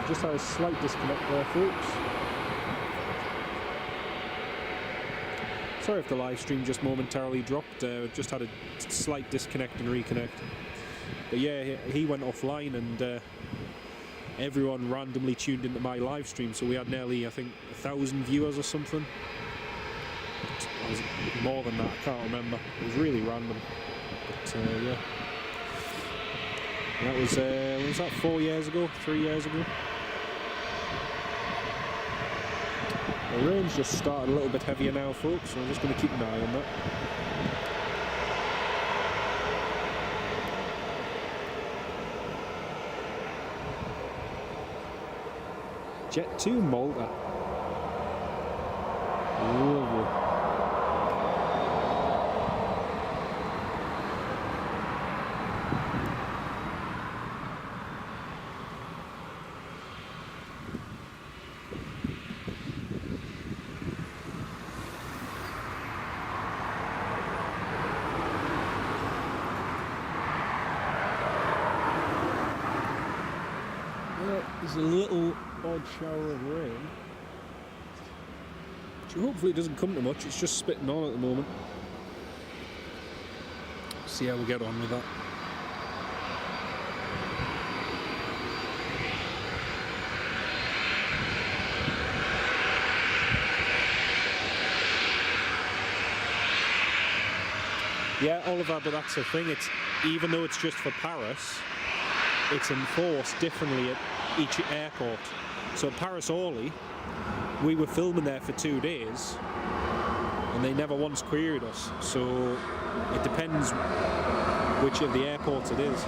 [SPEAKER 1] just had a slight disconnect there, folks. Sorry if the live stream just momentarily dropped. Just had a slight disconnect and reconnect. But yeah, he went offline, and everyone randomly tuned into my live stream, so we had nearly, I think, 1,000 viewers or something. It was more than that, I can't remember. It was really random. But yeah. That was, when was that, 4 years ago? 3 years ago? The rain's just started a little bit heavier now, folks, so I'm just going to keep an eye on that. Jet2 Malta. Lovely. There's a little odd shower of rain, which hopefully doesn't come to much. It's just spitting on at the moment. See how we get on with that. Yeah, Oliver, but that's the thing. It's, even though it's just for Paris, it's enforced differently at each airport. So at Paris Orly, we were filming there for 2 days and they never once queried us. So it depends which of the airports it is.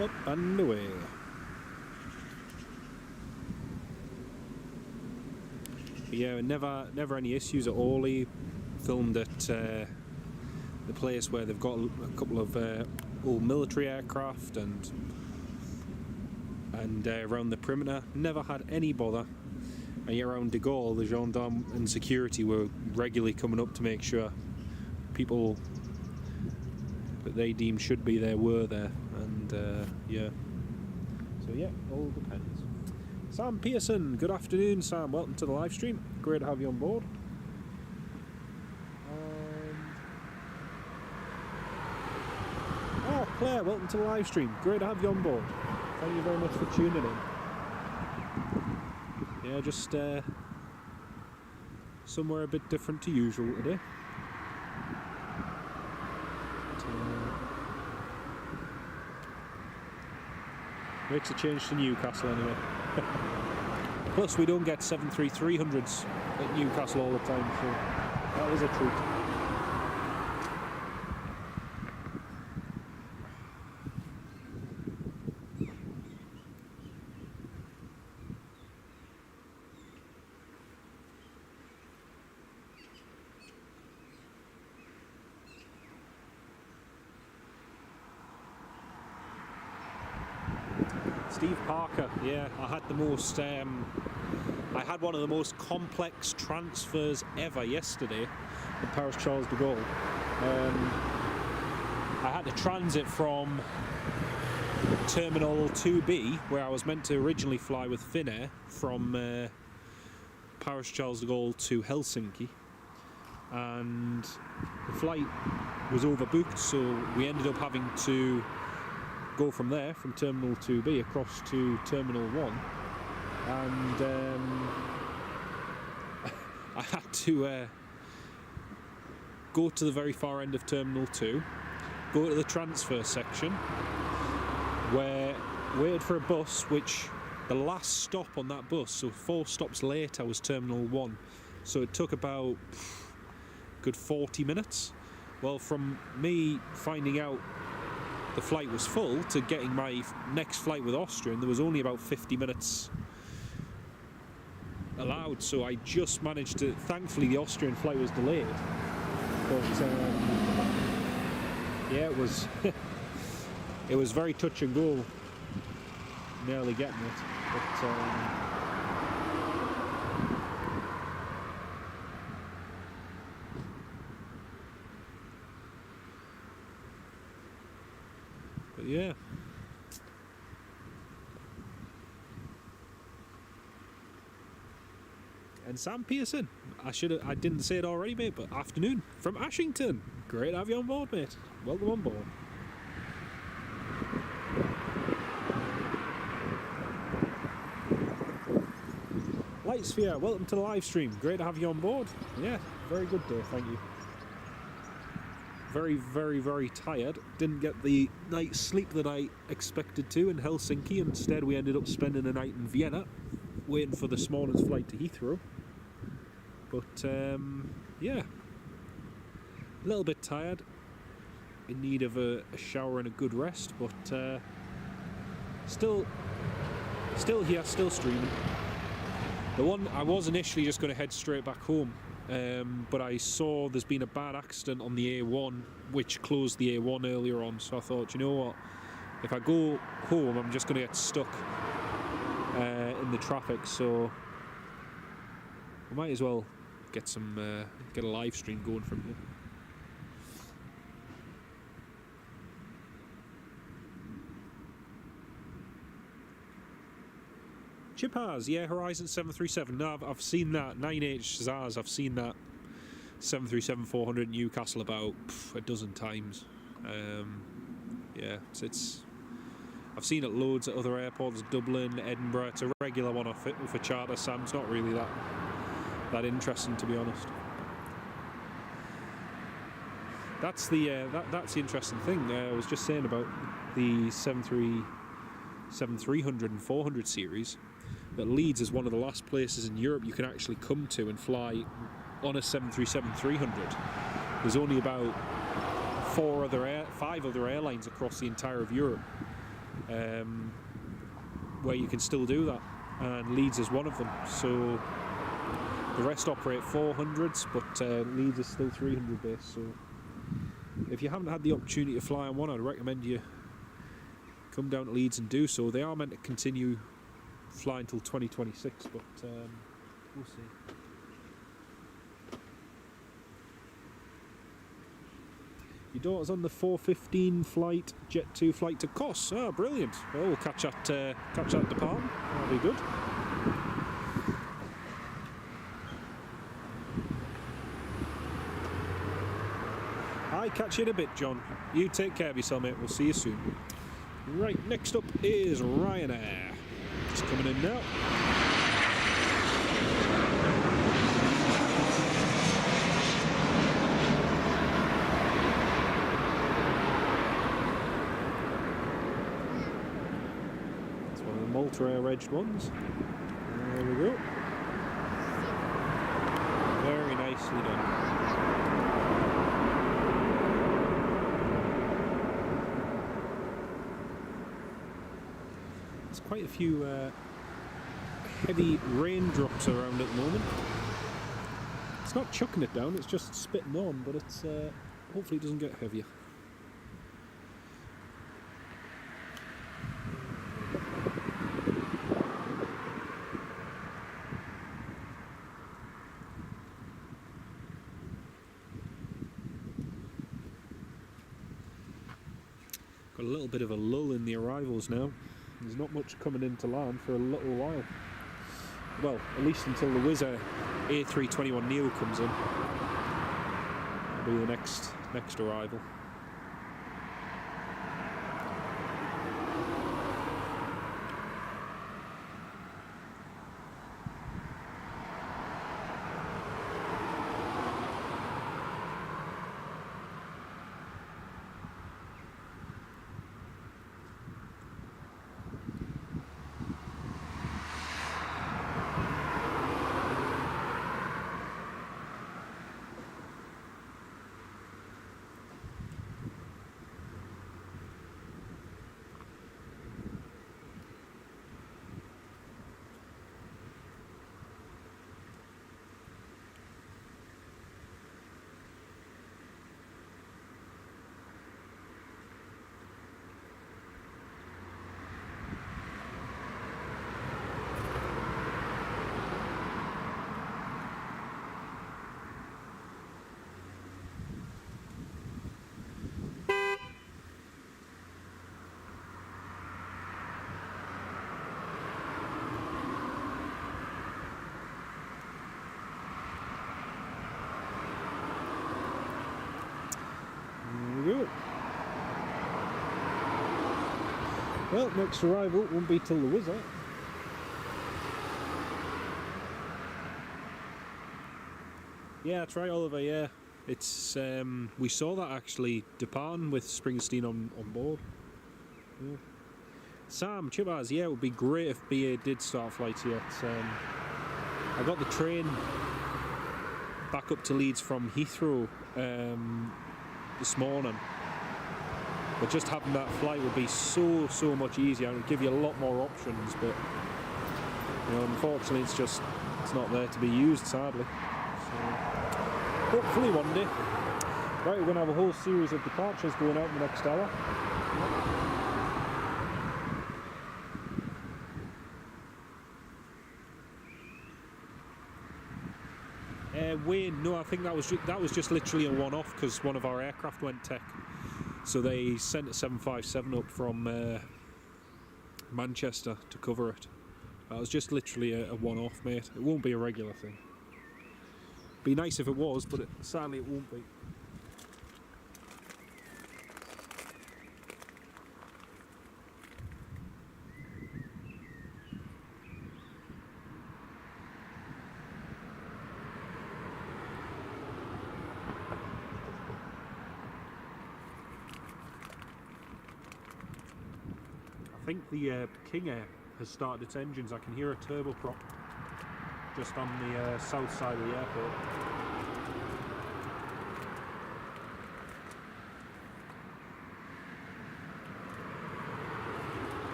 [SPEAKER 1] Up and away. But yeah, never any issues at Orly. Filmed at the place where they've got a couple of old military aircraft and around the perimeter. Never had any bother. And yet around de Gaulle, the gendarmes and security were regularly coming up to make sure people that they deemed should be there were there. And yeah, so yeah, all depends. Sam Pearson, good afternoon, Sam. Welcome to the live stream. Great to have you on board. Oh, Claire, welcome to the live stream. Great to have you on board. Thank you very much for tuning in. Yeah, just somewhere a bit different to usual today. Makes a change to Newcastle anyway. Plus we don't get 737-300s at Newcastle all the time, so that is a treat. Steve Parker, yeah, I had one of the most complex transfers ever yesterday at Paris Charles de Gaulle. I had to transit from Terminal 2B, where I was meant to originally fly with Finnair, from Paris Charles de Gaulle to Helsinki, and the flight was overbooked, so we ended up having to go from there, from Terminal 2B across to Terminal 1, and I had to go to the very far end of Terminal 2, go to the transfer section, where waited for a bus, which the last stop on that bus, so 4 stops later, was Terminal 1. So it took about good 40 minutes. Well, from me finding out the flight was full to getting my next flight with Austrian, there was only about 50 minutes allowed, so I just managed to, thankfully the Austrian flight was delayed, but yeah, it was it was very touch and go, nearly getting it, but yeah. And Sam Pearson, I didn't say it already, mate, but afternoon from Ashington. Great to have you on board, mate. Welcome on board. Lightsphere, welcome to the live stream. Great to have you on board. Yeah, very good day, thank you. Very, very, very tired. Didn't get the night's sleep that I expected to in Helsinki. Instead, we ended up spending a night in Vienna, waiting for this morning's flight to Heathrow. But yeah, a little bit tired, in need of a shower and a good rest, but still here, still streaming. The one I was initially just going to head straight back home, but I saw there's been a bad accident on the A1, which closed the A1 earlier on, so I thought, you know what, if I go home I'm just going to get stuck in the traffic, so I might as well get a live stream going from here. Chipaz, yeah, Horizon 737. No, I've seen that 9H Zars. I've seen that 737-400 Newcastle about a dozen times. Yeah, it's I've seen it loads at other airports, Dublin, Edinburgh. It's a regular one off for charter. Sam's not really that interesting, to be honest. That's the that's the interesting thing. I was just saying about the 737-300 and 400 series, that Leeds is one of the last places in Europe you can actually come to and fly on a 737-300. There's only about 5 other airlines across the entire of Europe where you can still do that, and Leeds is one of them. So the rest operate 400s, but Leeds is still 300 based. So if you haven't had the opportunity to fly on one, I'd recommend you come down to Leeds and do so. They are meant to continue flying until 2026, but we'll see. Your daughter's on the 4:15 flight, Jet2 flight to Kos. Oh, brilliant! Well, we'll catch that departing. That'll be good. I'll catch you in a bit, John. You take care of yourself, mate. We'll see you soon. Right, next up is Ryanair. Just coming in now. It's one of the Malta Air-edged ones. There we go. Very nicely done. Quite a few heavy raindrops around at the moment. It's not chucking it down, it's just spitting on, but it's hopefully it doesn't get heavier. Got a little bit of a lull in the arrivals now. There's not much coming into land for a little while. Well, at least until the Wizz Air A321neo comes in. That'll be the next arrival. Well, next arrival won't be till the Wizz Air. Yeah, that's right, Oliver, yeah. It's, we saw that actually, departing with Springsteen on board. Yeah. Sam, Chippers, yeah, it would be great if BA did start flights yet. I got the train back up to Leeds from Heathrow this morning. But just having that flight would be so much easier and it would give you a lot more options, but you know, unfortunately it's not there to be used, sadly. So, hopefully one day. Right, we're going to have a whole series of departures going out in the next hour. Wayne, no, I think that was just literally a one-off because one of our aircraft went tech. So they sent a 757 up from Manchester to cover it. That was just literally a one-off, mate. It won't be a regular thing. Be nice if it was, but sadly it won't be. I think the King Air has started its engines. I can hear a turboprop just on the south side of the airport.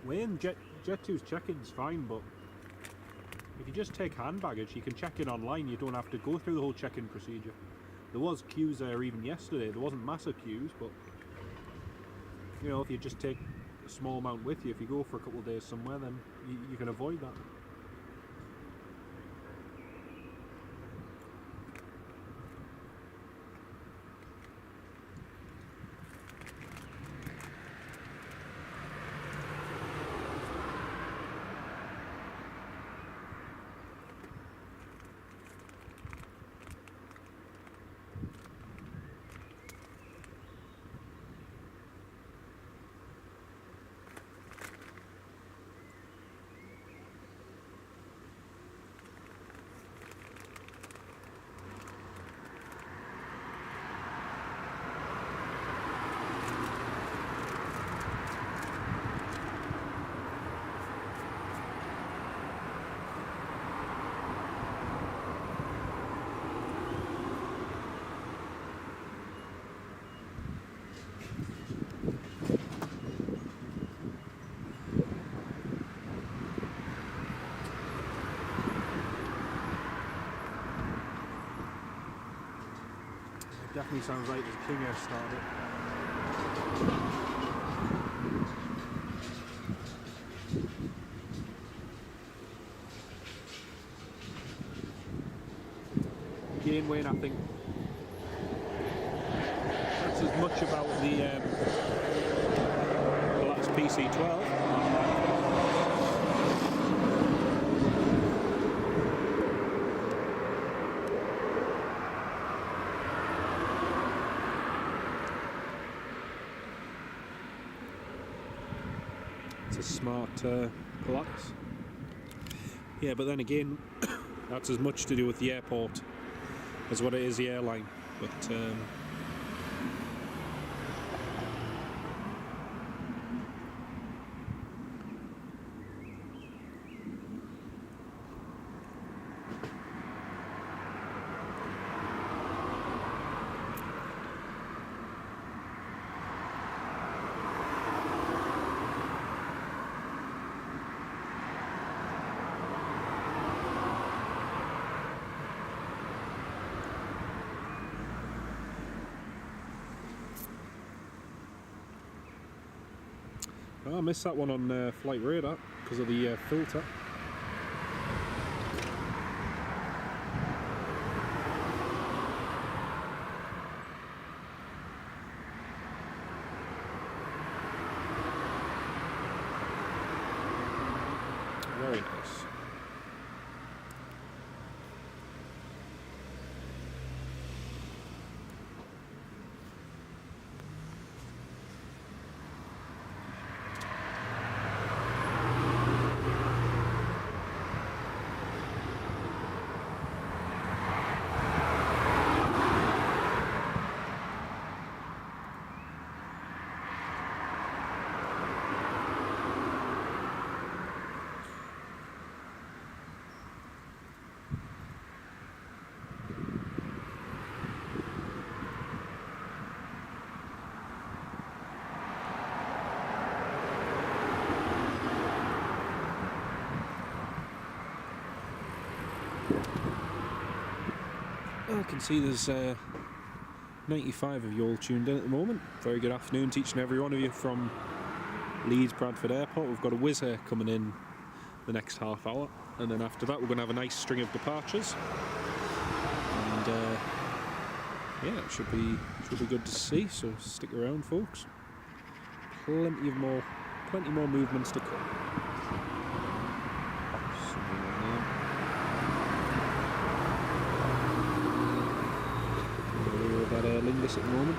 [SPEAKER 1] Wayne, Jet2's check-in's fine, but if you just take hand baggage, you can check in online. You don't have to go through the whole check-in procedure. There was queues there even yesterday. There wasn't massive queues, but you know, if you just take a small amount with you, if you go for a couple of days somewhere, then you can avoid that. Definitely sounds like there's a King Air started. Again, Wayne, I think that's as much about the well, that's PC-12. Smart Pilates. Yeah, but then again, that's as much to do with the airport as what it is the airline. But Oh, I missed that one on flight radar because of the filter. Very nice. I can see there's 95 of you all tuned in at the moment. Very good afternoon to each and every one of you from Leeds Bradford Airport. We've got a Wizz Air coming in the next half hour, and then after that we're going to have a nice string of departures. And yeah, it should be good to see. So stick around, folks. Plenty more movements to come. At Aer Lingus at the moment.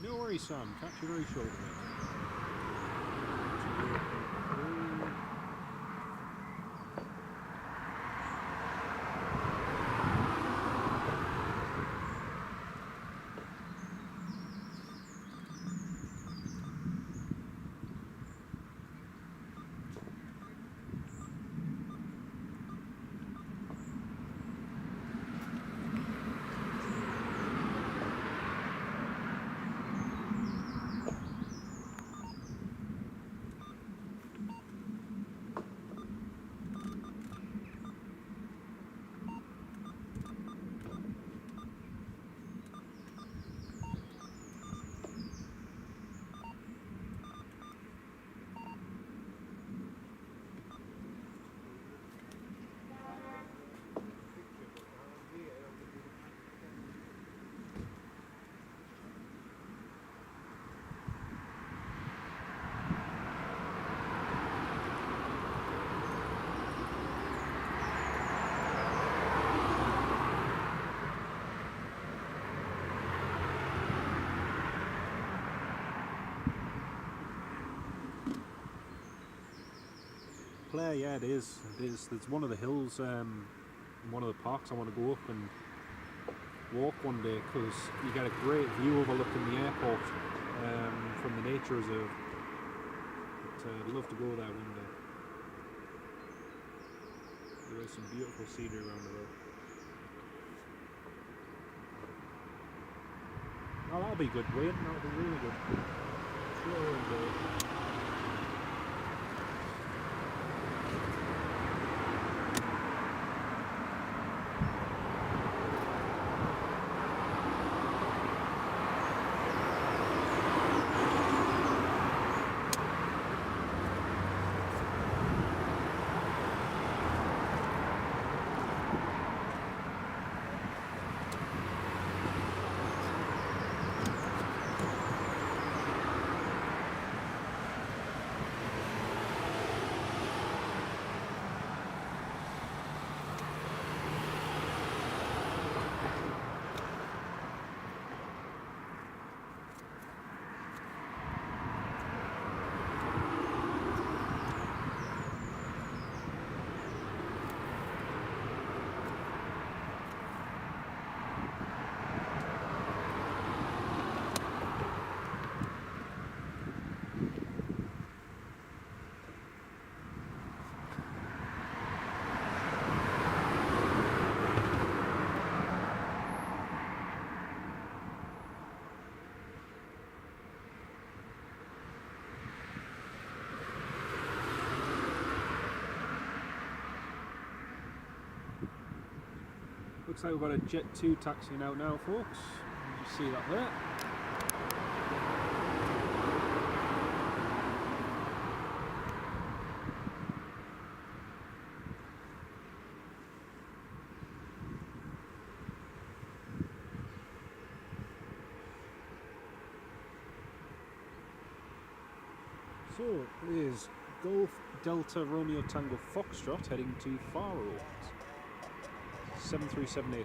[SPEAKER 1] No worries, Sam. Catch you very shortly. Yeah, it is. There's one of the hills, one of the parks I want to go up and walk one day because you get a great view overlooking the airport from the nature reserve. But I'd love to go there one day. There is some beautiful scenery around the road. Oh, that'll be good, Wayne. That'll be really good. Sure will do. Looks like we've got a Jet2 taxiing out now, folks. You just see that there. So, there's Golf Delta Romeo Tango Foxtrot heading to Faroe. 737-800.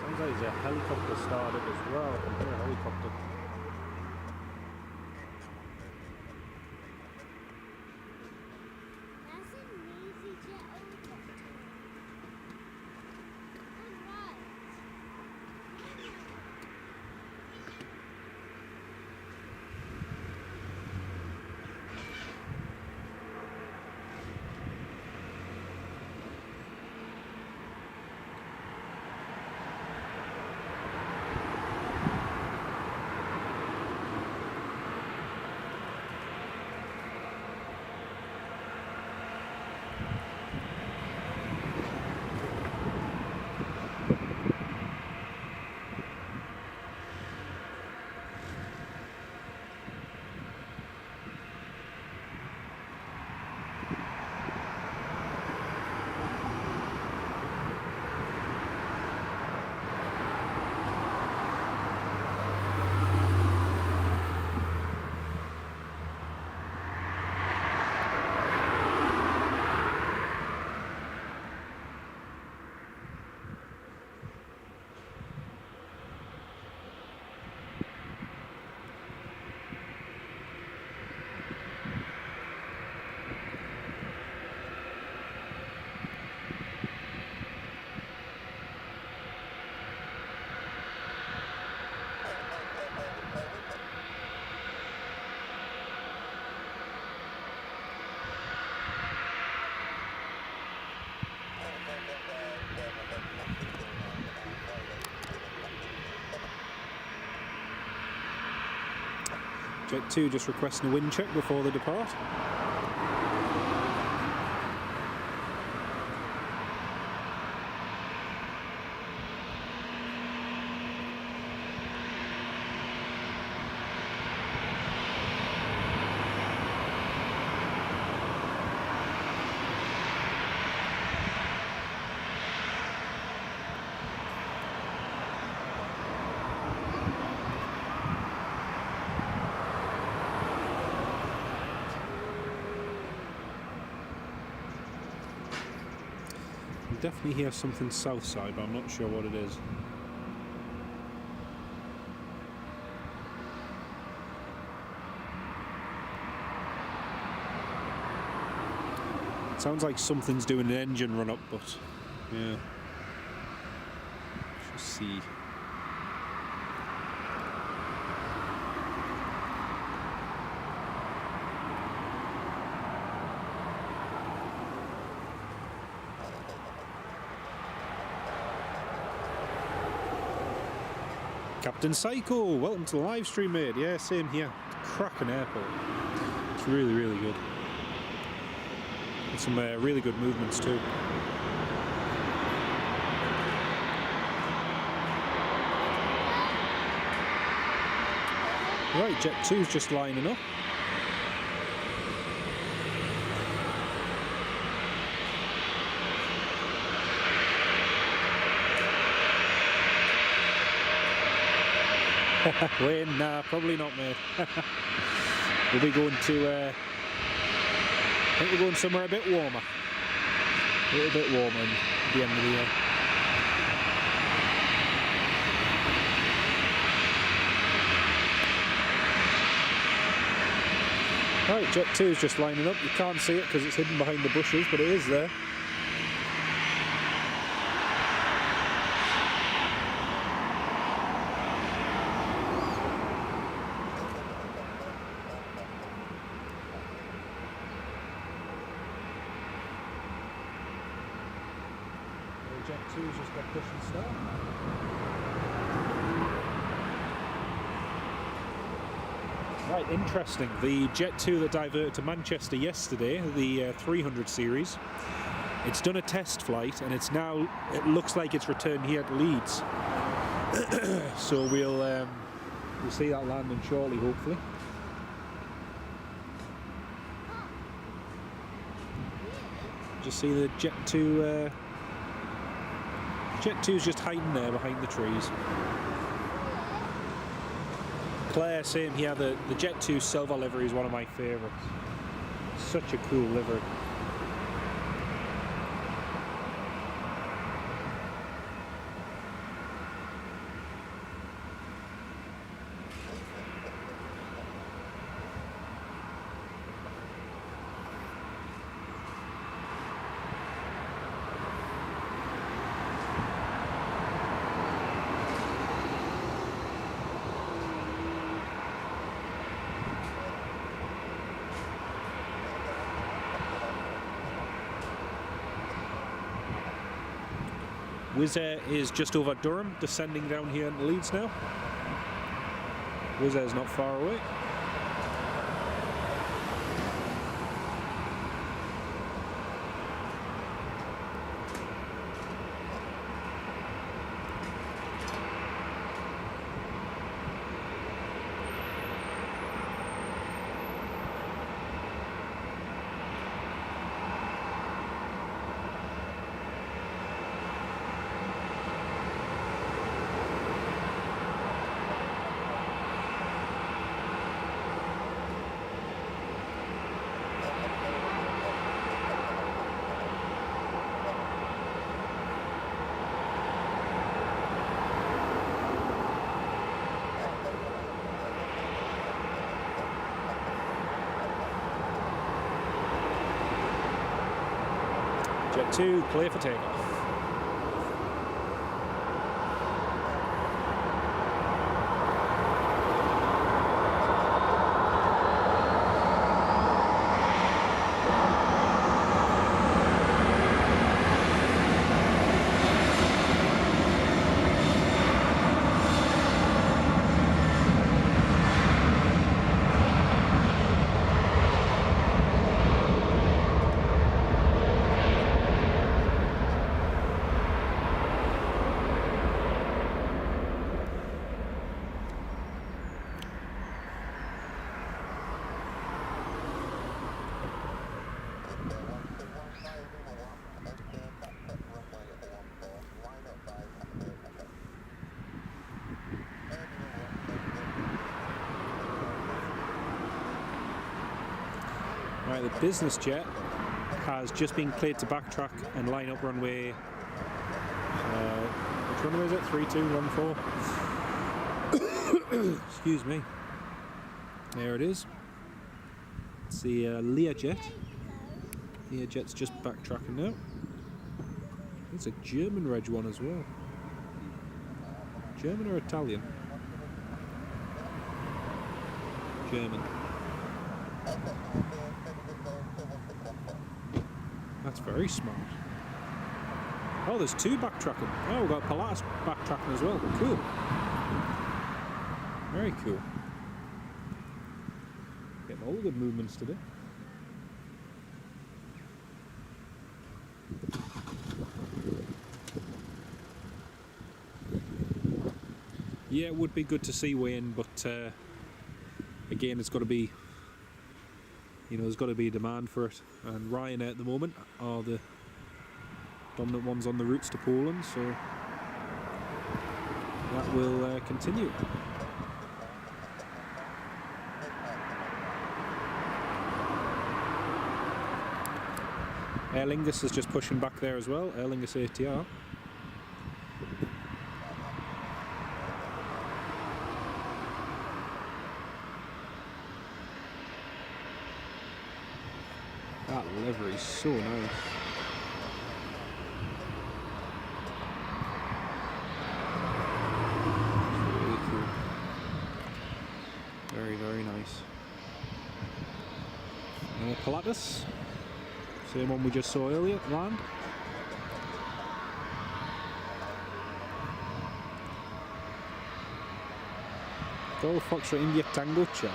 [SPEAKER 1] Sounds like there's a helicopter started as well. I can hear a helicopter.
[SPEAKER 3] That's an EasyJet helicopter. Alright.
[SPEAKER 1] Jet2 just requesting a wind check before they depart. Definitely hear something south side, but I'm not sure what it is. It sounds like something's doing an engine run up, but yeah. Let's see. Captain Psycho, welcome to the live stream, mate. Yeah, same here. Cracking airport. It's really, really good. And some really good movements too. Right, Jet2's just lining up. Wayne, nah, probably not, mate. We'll be going to, I think we're going somewhere a bit warmer. A little bit warmer at the end of the year. Right, Jet2 is just lining up. You can't see it because it's hidden behind the bushes, but it is there. Jet2's just got push and start. Right, interesting. The Jet2 that diverted to Manchester yesterday, the 300 series, it's done a test flight and it's now, it looks like it's returned here to Leeds. So we'll see that landing shortly, hopefully. Just see the Jet2. Jet2's just hiding there behind the trees. Claire, same here. The Jet2 silver livery is one of my favourites. Such a cool livery. Wizz Air is just over Durham, descending down here in Leeds now. Wizz Air is not far away. Jet2, clear for takeoff. Right, the business jet has just been cleared to backtrack and line up runway. Which runway is it? 3214. Excuse me. There it is. It's the Learjet. Learjet's just backtracking now. It's a German reg one as well. German or Italian? German. That's very smart. Oh, there's two backtracking. Oh, we've got Pilatus backtracking as well. Cool. Very cool. Getting all the good movements today. Yeah, it would be good to see Wayne, but again, it's got to be, you know, there's got to be a demand for it. And Ryanair at the moment are the dominant ones on the routes to Poland, so that will continue. Aer Lingus is just pushing back there as well, Aer Lingus ATR. That livery is so nice. Really cool. Very, very nice. Pilatus. Same one we just saw earlier, land. Golf Foxtrot India Tango Charlie.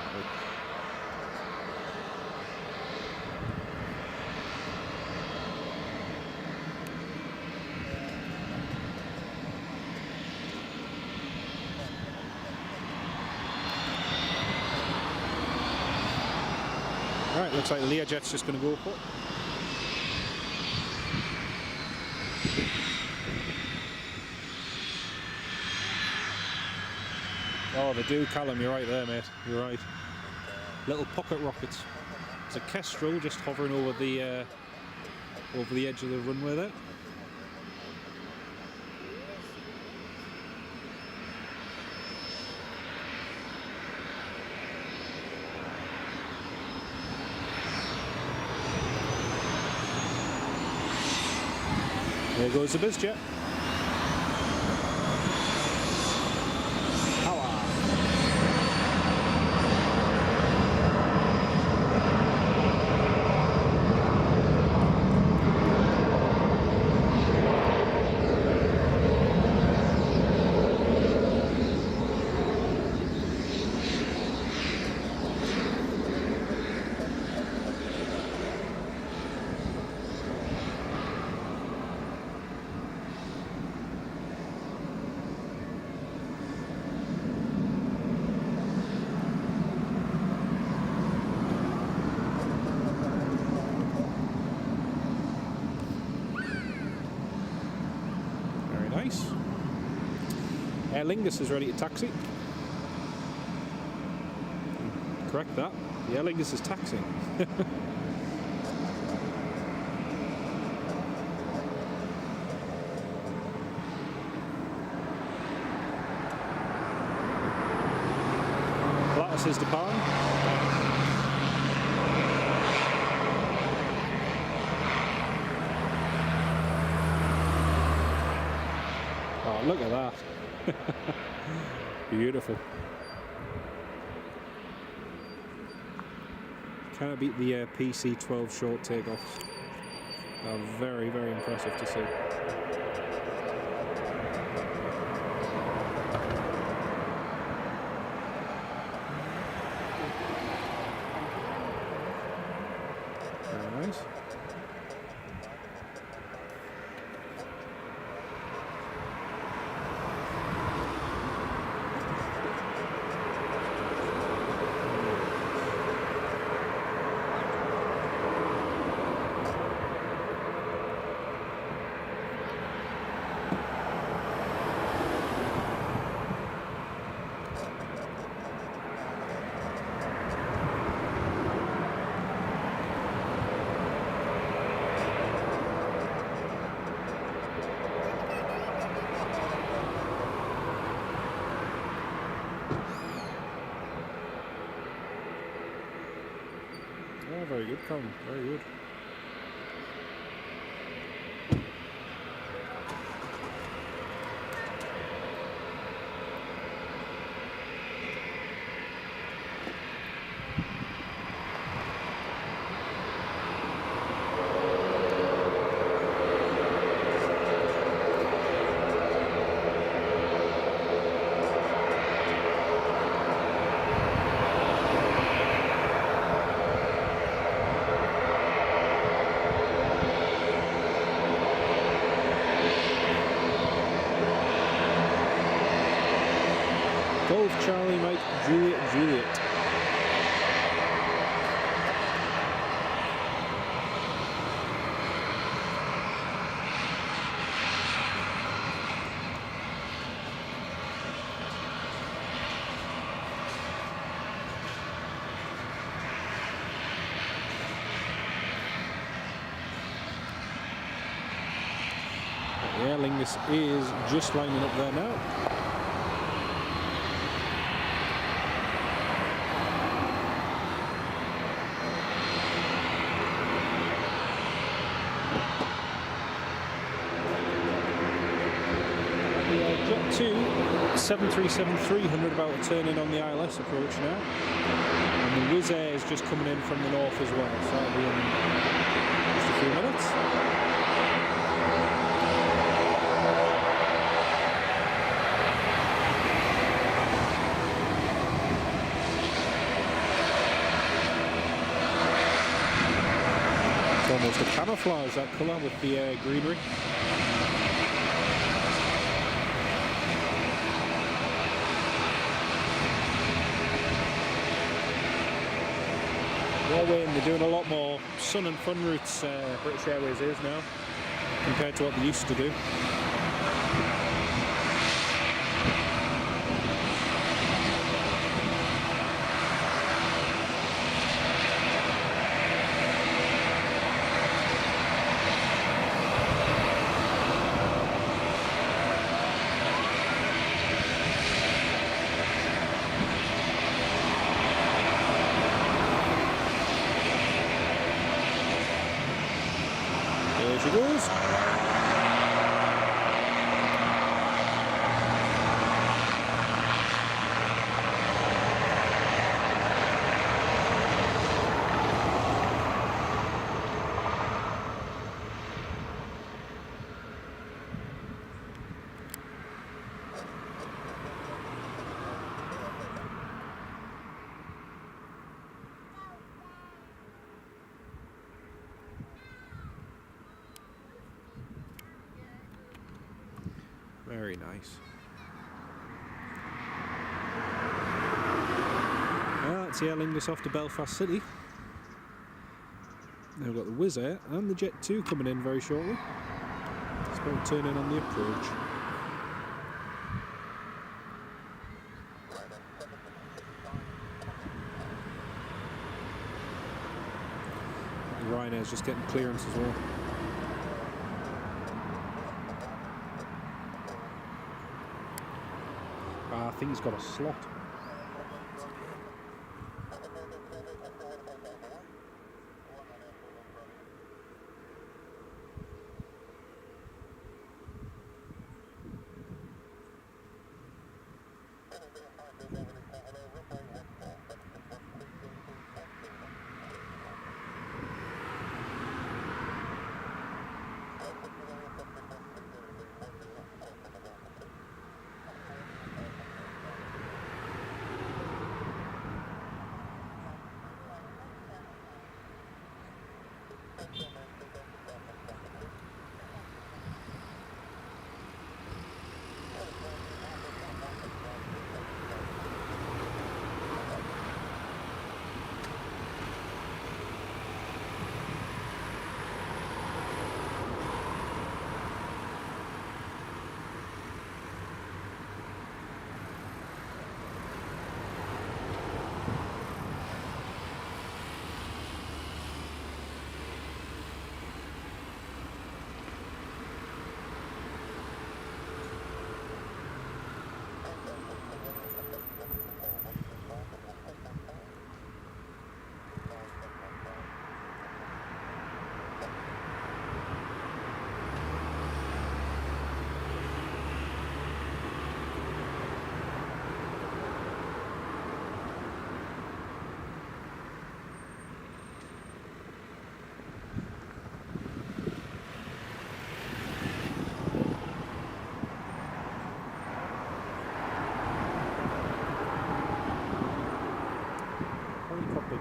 [SPEAKER 1] Right, looks like Learjet's just going to go for it. Oh, they do, Callum, you're right there, mate. You're right. Little pocket rockets. It's a Kestrel just hovering over the edge of the runway there. There goes the BizJet. Nice. Aer Lingus is ready to taxi. Correct that. The Aer Lingus is taxiing. Lattice is departing. Look at that. Beautiful. Can't beat the PC-12 short takeoffs. They're very, very impressive to see. Very nice. Oh, very good, Colin. Very good. Golf Charlie Mike Juliet Juliet. The Aer Lingus is just lining up there now. Jet2 737-300 about to turn in on the ILS approach now, and the Wizz Air is just coming in from the north as well, so that'll be in just a few minutes. It's almost a camouflage, that colour, with the greenery. Norway, they're doing a lot more sun and fun routes, British Airways is now, compared to what they used to do. There she goes. Very nice. That's the Aer Lingus off to Belfast City. Now we've got the Wizz Air and the Jet2 coming in very shortly. It's going to turn in on the approach. Ryanair's just getting clearance as well. I think he's got a slot.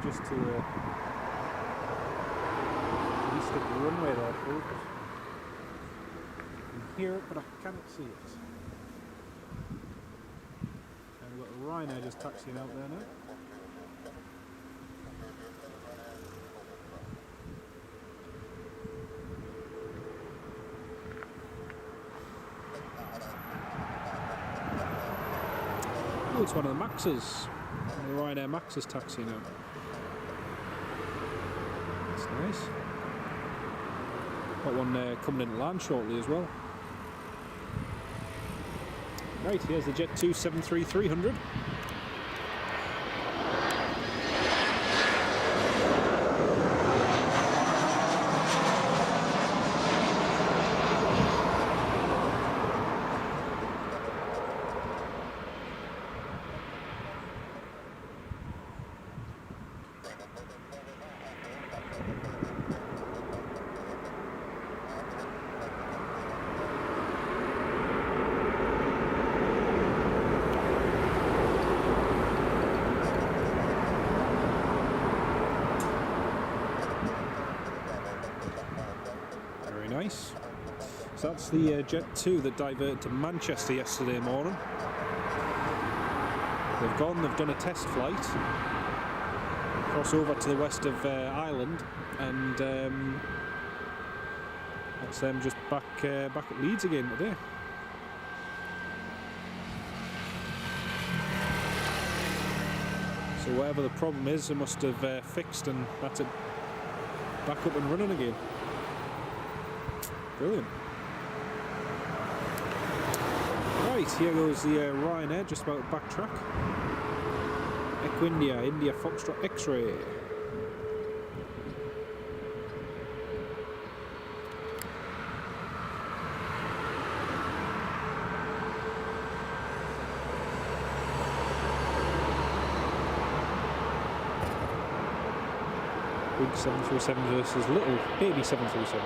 [SPEAKER 1] Just to east of the runway there, folks. I can hear it, but I cannot see it. And we've got the Ryanair just taxiing out there now. Oh, it's one of the Maxes. The Ryanair Maxes taxiing out. Nice. Got one coming in to land shortly as well. Right, here's the Jet2 733-300. So that's the Jet2 that diverted to Manchester yesterday morning. They've done a test flight, cross over to the west of Ireland, and that's them just back at Leeds again today. So whatever the problem is, they must have fixed, and that's it, back up and running again. Brilliant. Right, here goes the Ryanair, just about to backtrack. Equindia, India Foxtrot X-ray. Big 737 versus little baby 737.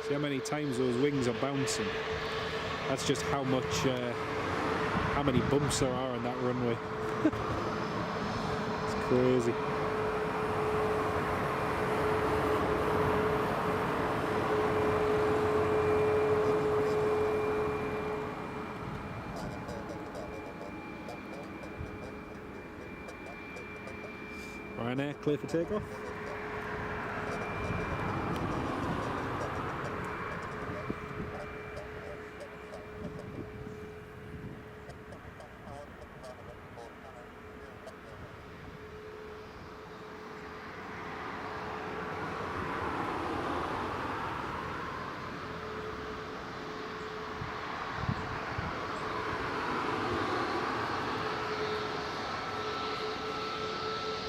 [SPEAKER 1] See how many times those wings are bouncing. That's just how many bumps there are on that runway. It's crazy. Ryanair clear for takeoff.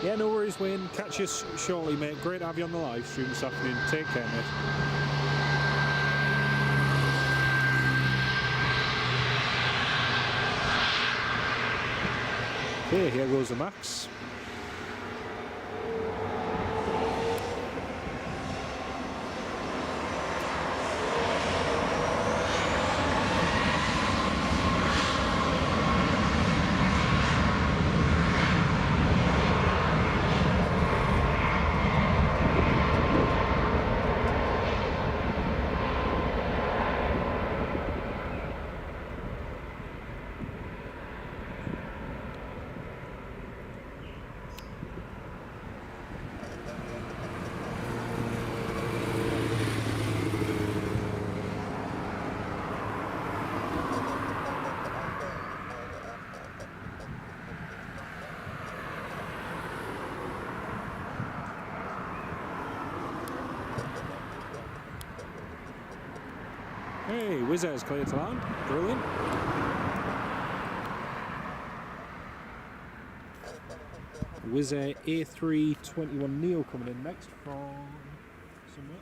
[SPEAKER 1] Yeah, no worries, Wayne. Catch you shortly, mate. Great to have you on the live stream this afternoon. Take care, mate. Okay, here goes the Max. Hey, Wizz Air's clear to land. Brilliant. Wizz Air A321neo coming in next from somewhere.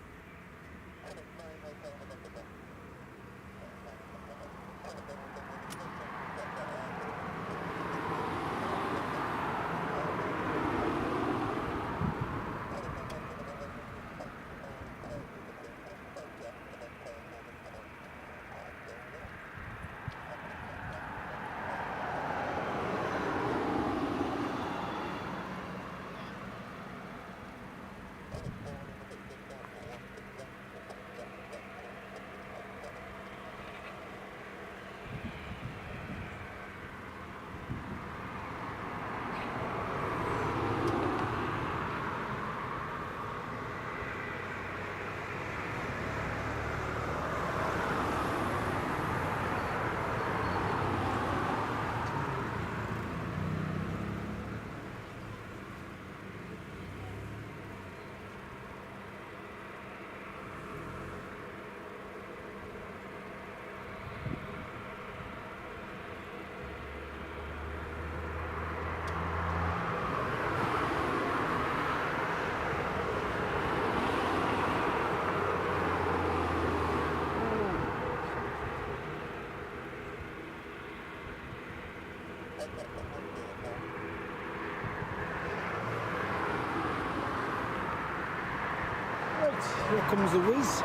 [SPEAKER 1] Here comes the Wizz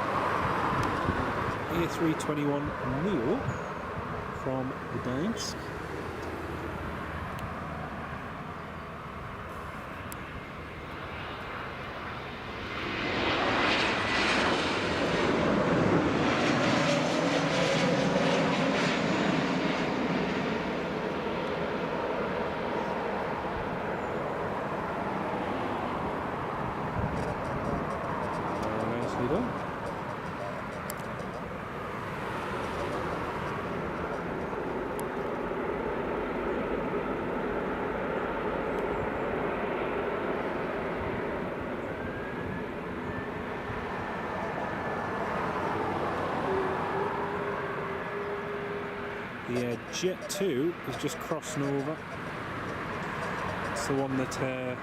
[SPEAKER 1] A321 Neo from Gdańsk. Nicely done. The Jet2 is just crossing over. It's the one that had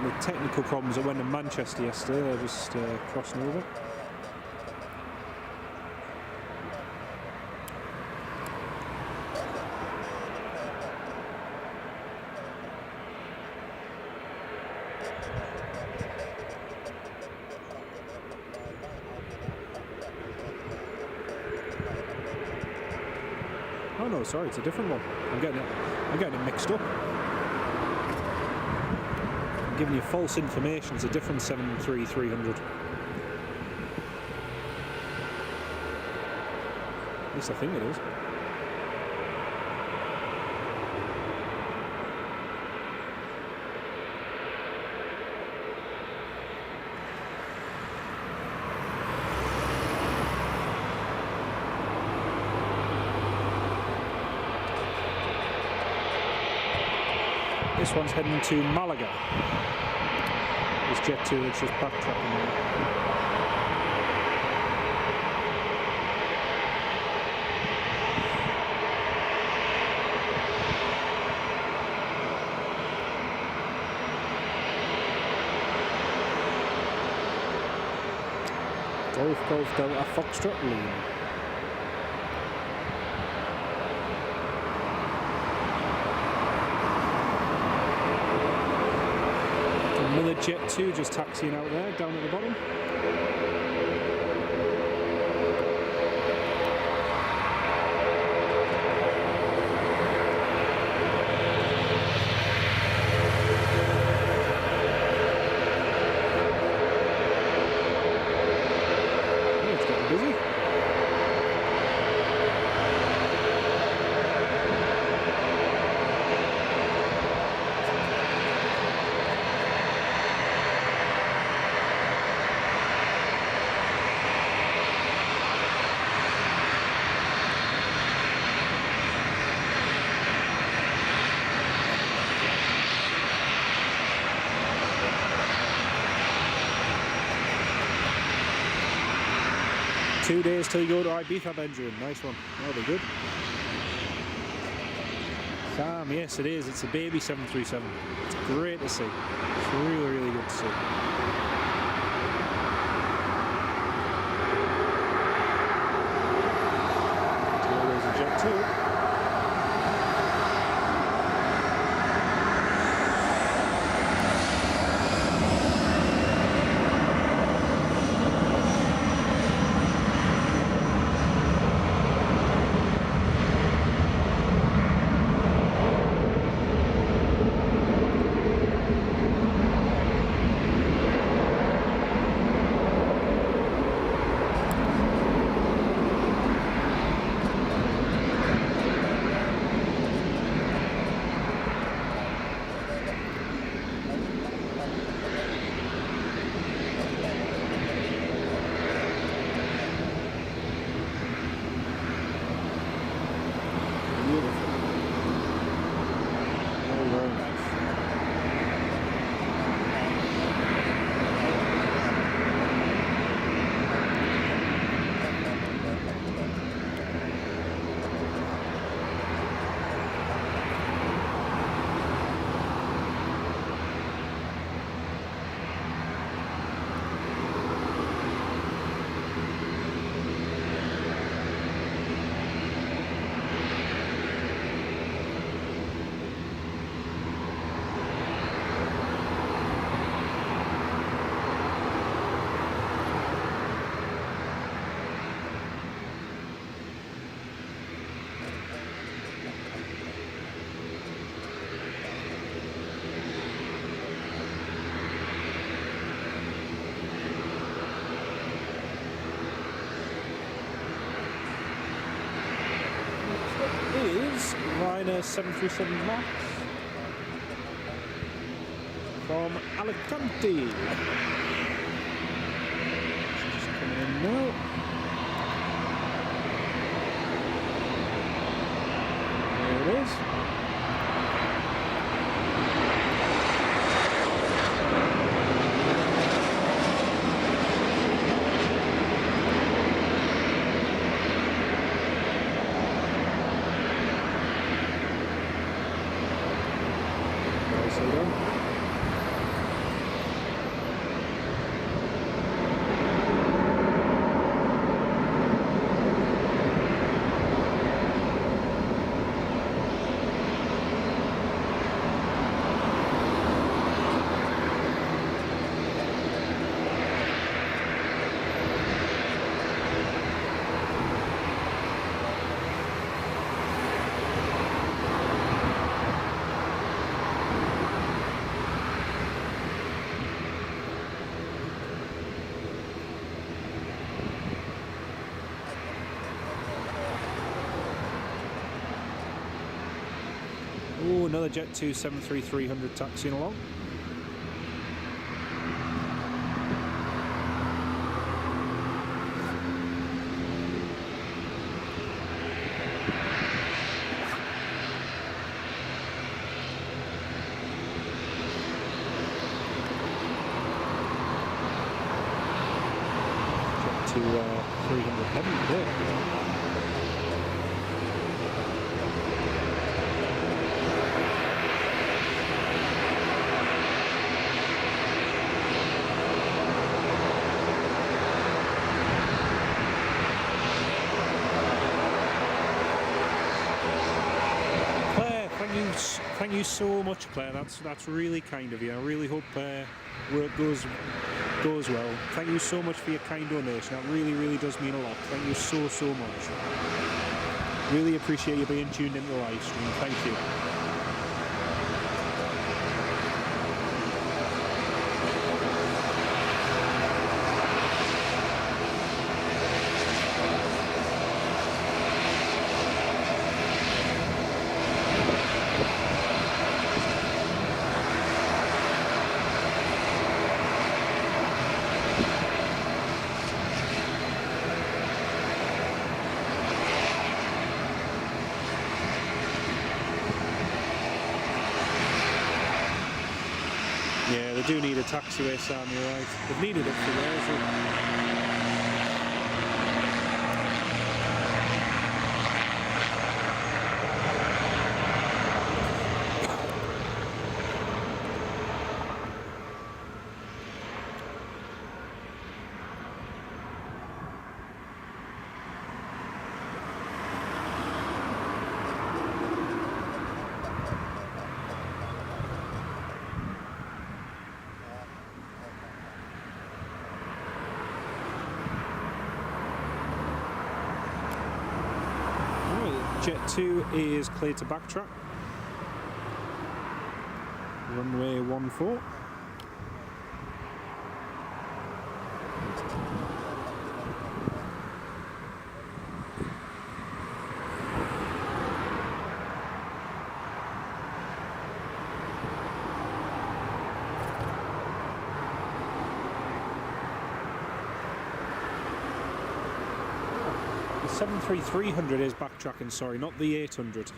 [SPEAKER 1] the technical problems that went to Manchester yesterday. They're just crossing over. Oh no, sorry, it's a different one. I'm getting it mixed up. I'm giving you false information. It's a different 73300. At least I think it is. This one's heading to Malaga. This Jet2 is just backtracking now. Golf Delta Foxtrot Lima. Another Jet2 just taxiing out there, down at the bottom. Yeah, it's getting busy. Two days till you go to Ibiza, Benjamin. Nice one. That'll be good. Sam, yes it is. It's a baby 737. It's great to see. It's really, really good to see. There's a Jet2. Ryanair 737 MAX from Alicante. Just coming in now. There it is. Nicely done. Oh, another Jet2 73300 taxiing along. Jet2 300 heavy there. Thank you so much, Claire. That's really kind of you. I really hope work goes well. Thank you so much for your kind donation. That really does mean a lot. Thank you so much. Really appreciate you being tuned into the live stream. Thank you. Yeah, they do need a taxiway, Sam, you're right. They've needed it for years. Jet2 is cleared to backtrack. Runway 14. The 73300 is backtracking, sorry, not the 800.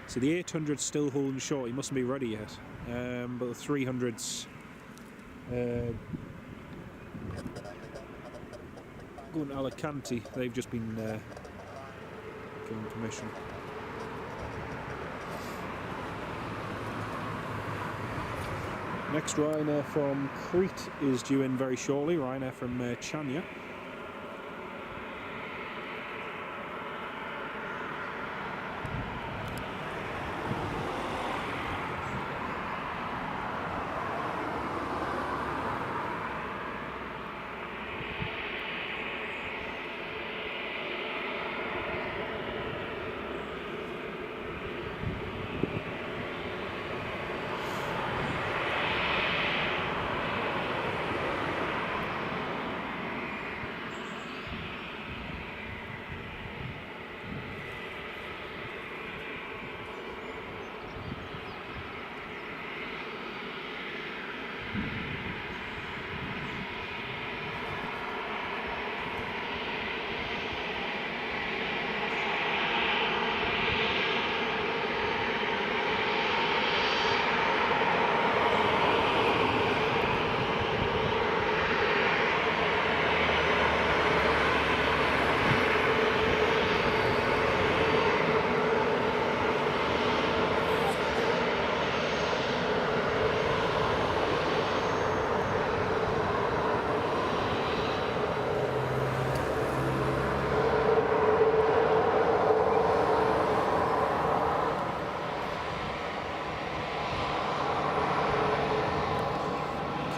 [SPEAKER 1] So the 800's still holding short, he mustn't be ready yet. But the 300's going to Alicante. They've just been given permission. Next Ryanair from Crete is due in very shortly. Ryanair from Chania.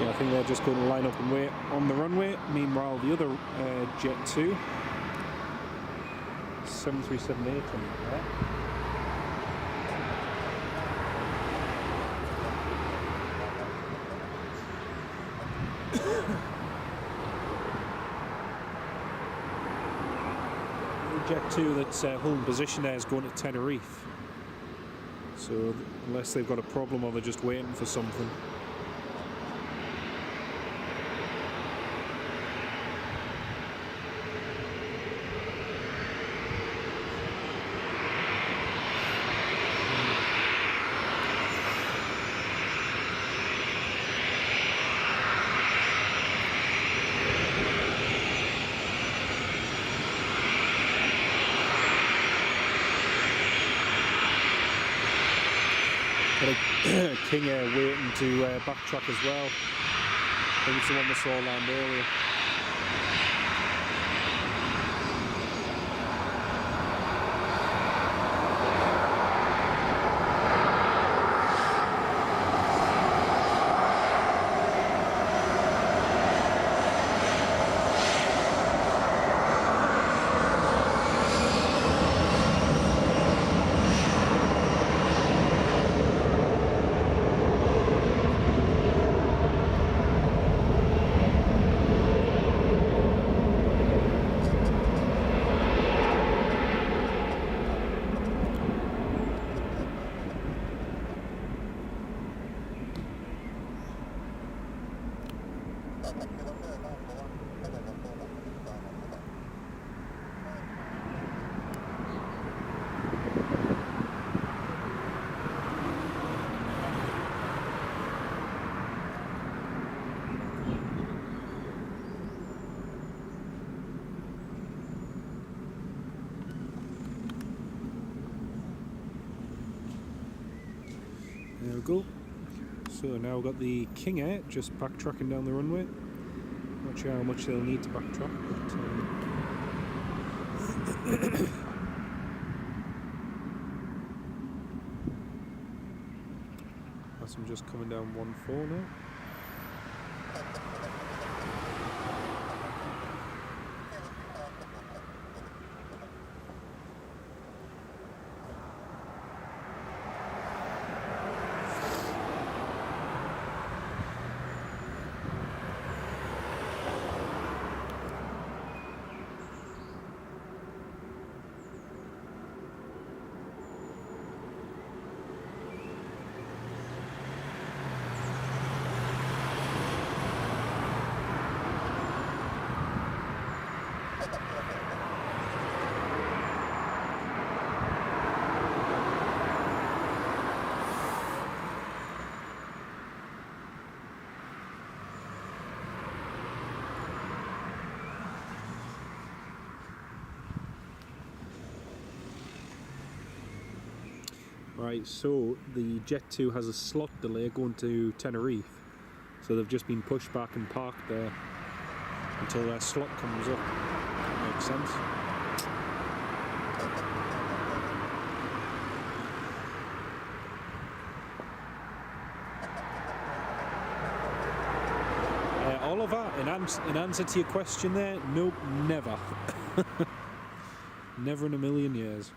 [SPEAKER 1] So I think they're just going to line up and wait on the runway. Meanwhile, the other Jet2, 737 800 there. The Jet2 that's holding position there is going to Tenerife. So unless they've got a problem or they're just waiting for something. Got a King Air waiting to backtrack as well. I think it's the one we saw land earlier. There we go. So now we've got the King Air just backtracking down the runway. Not sure how much they'll need to backtrack, but that's them just coming down 1-4 now. Right, so the Jet2 has a slot delay going to Tenerife, so they've just been pushed back and parked there until their slot comes up. That makes sense. Oliver, in answer to your question there, nope, never. Never in a million years.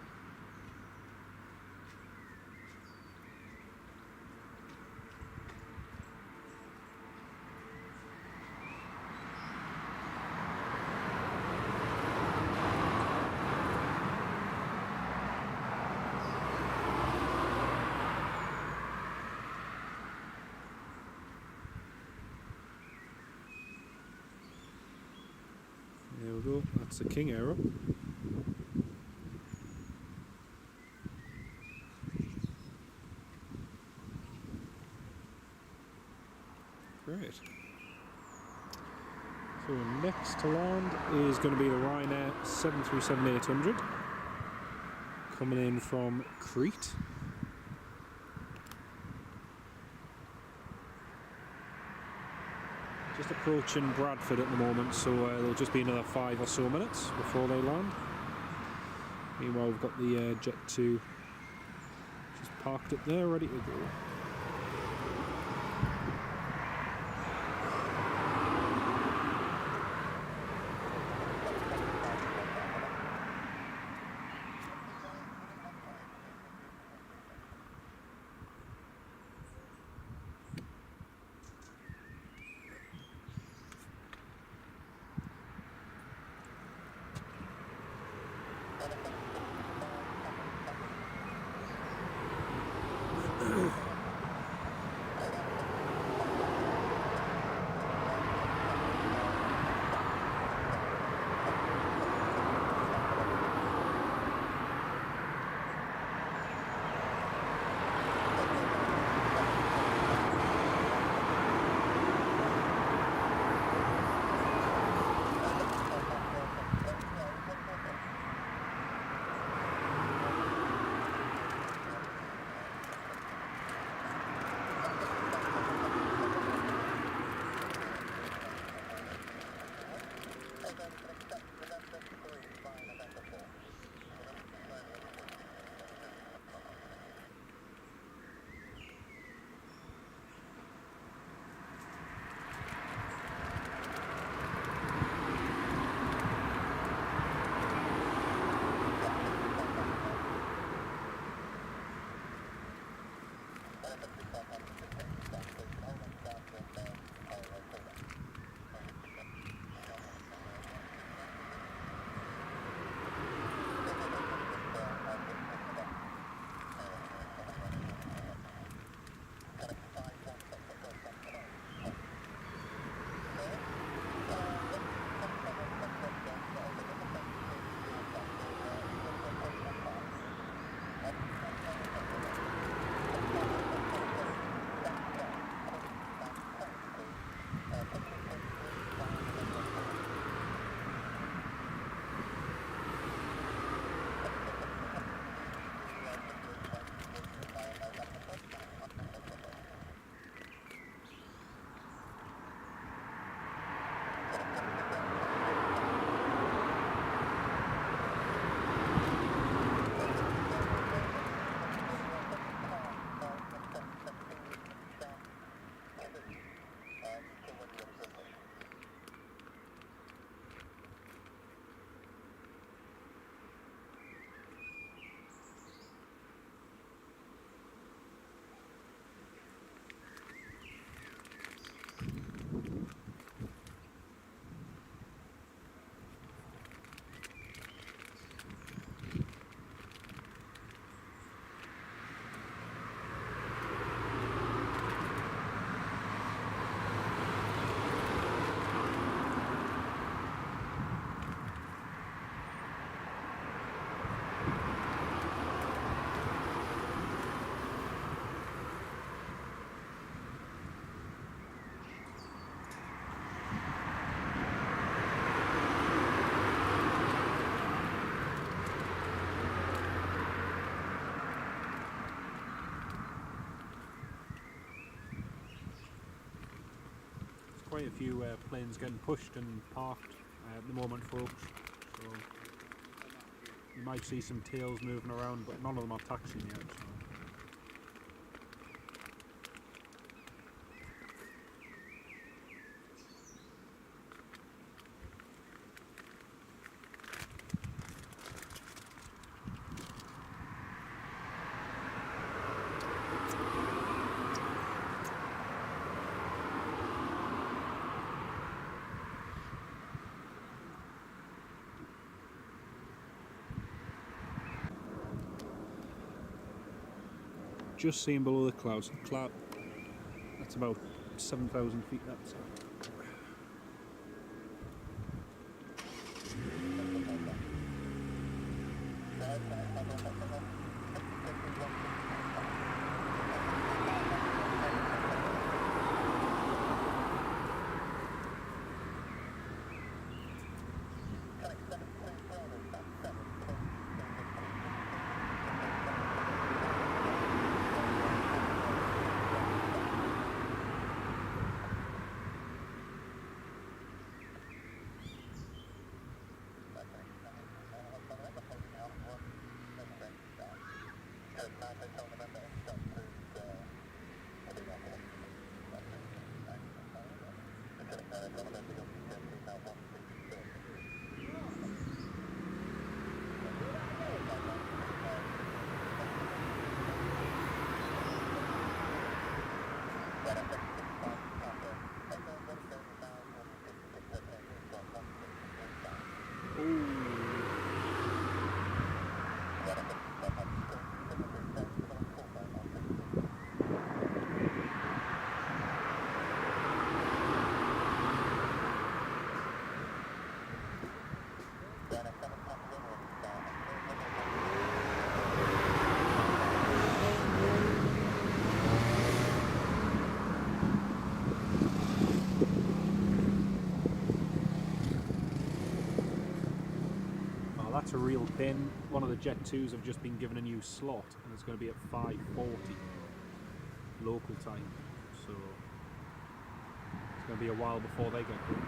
[SPEAKER 1] There we go, that's the King Air up. Great. So next to land is going to be the Ryanair 737-800 coming in from Crete. Just approaching Bradford at the moment, so there'll just be another 5 or so minutes before they land. Meanwhile, we've got the Jet2 just parked up there, ready to go. Quite a few planes getting pushed and parked at the moment, folks. So you might see some tails moving around, but none of them are taxiing yet. So. Just seeing below the clouds. That's about 7,000 feet. That's That's a real pain. One of the Jet2s have just been given a new slot, and it's going to be at 5:40 local time. So it's going to be a while before they get going.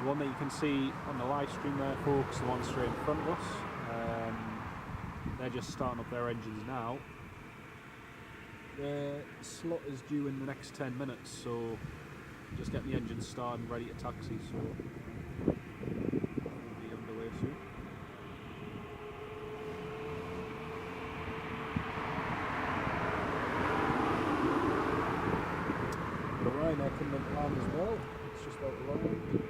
[SPEAKER 1] The one that you can see on the live stream there, folks, the one straight in front of us, they're just starting up their engines now. The slot is due in the next 10 minutes, so just getting the engine started and ready to taxi, so we'll be underway soon. The Ryanair coming into land as well, it's just out the line.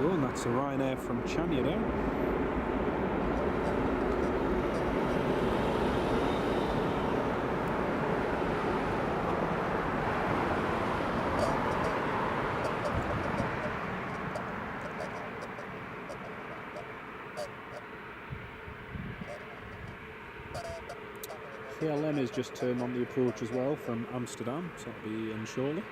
[SPEAKER 1] And that's a Ryanair from Chania down. KLM is just turned on the approach as well from Amsterdam, so that'll be in shortly.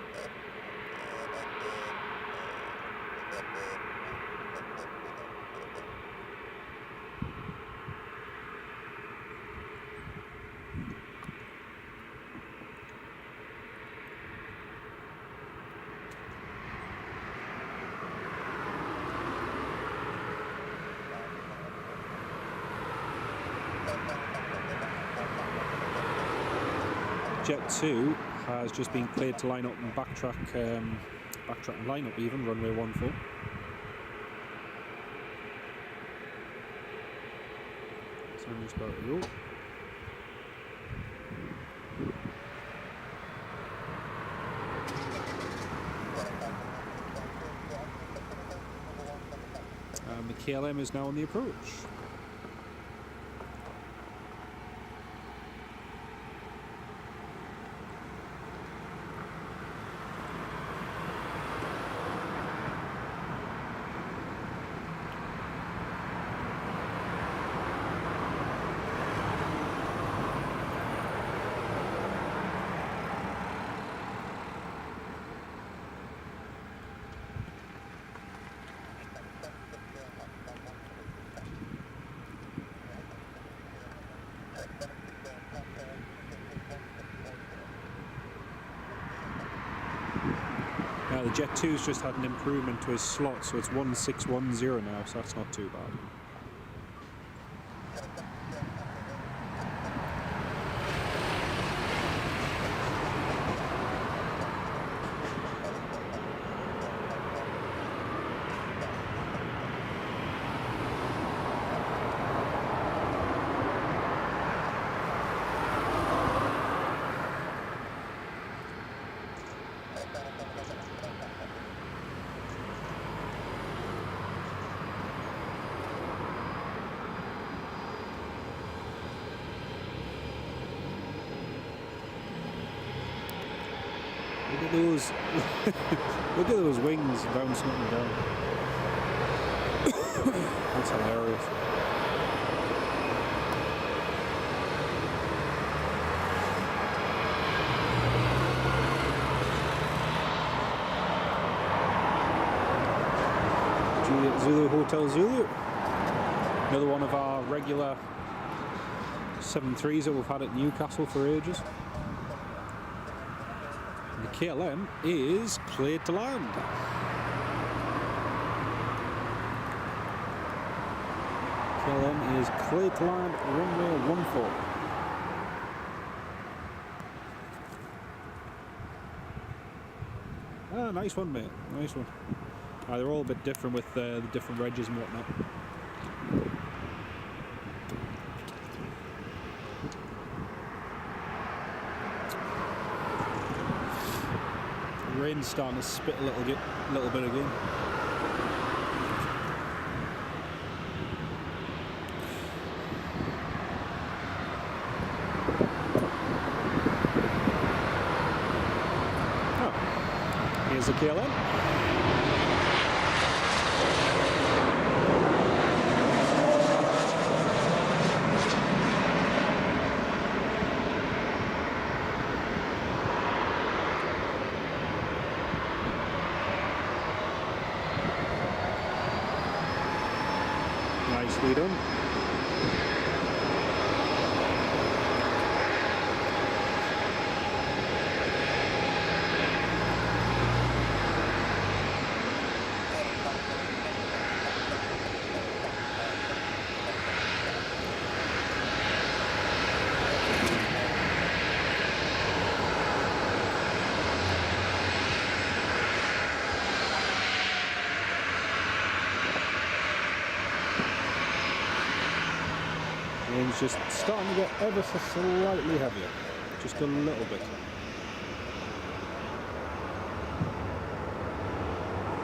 [SPEAKER 1] Jet2 has just been cleared to line up and backtrack and line up even, runway 14. So I'm just about to roll. And the KLM is now on the approach. Now the Jet2's just had an improvement to his slot, so it's 1610 now, so that's not too bad. Look at those, look at those wings bouncing up and down. That's hilarious. Zulu Hotel Zulu. Another one of our regular 737s that we've had at Newcastle for ages. And the KLM is cleared to land. KLM is cleared to land, runway 14. Ah, nice one, mate. Nice one. They're all a bit different with the different regs and whatnot. The rain's starting to spit a little bit again. Oh, here's the KLM. Nicely done. It's just starting to get ever so slightly heavier, just a little bit.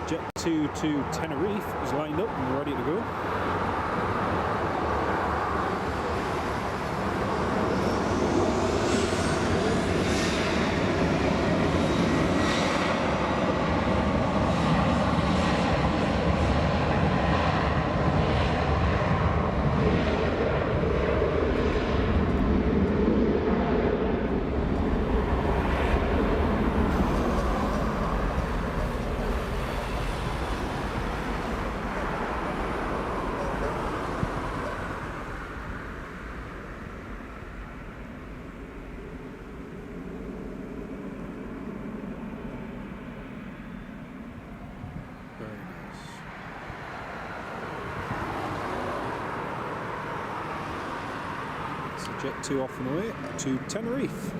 [SPEAKER 1] Jet2 to Tenerife is lined up and ready to go. Jet2 off and away to Tenerife.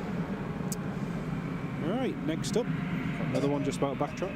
[SPEAKER 1] Alright, next up, got another one just about backtrack.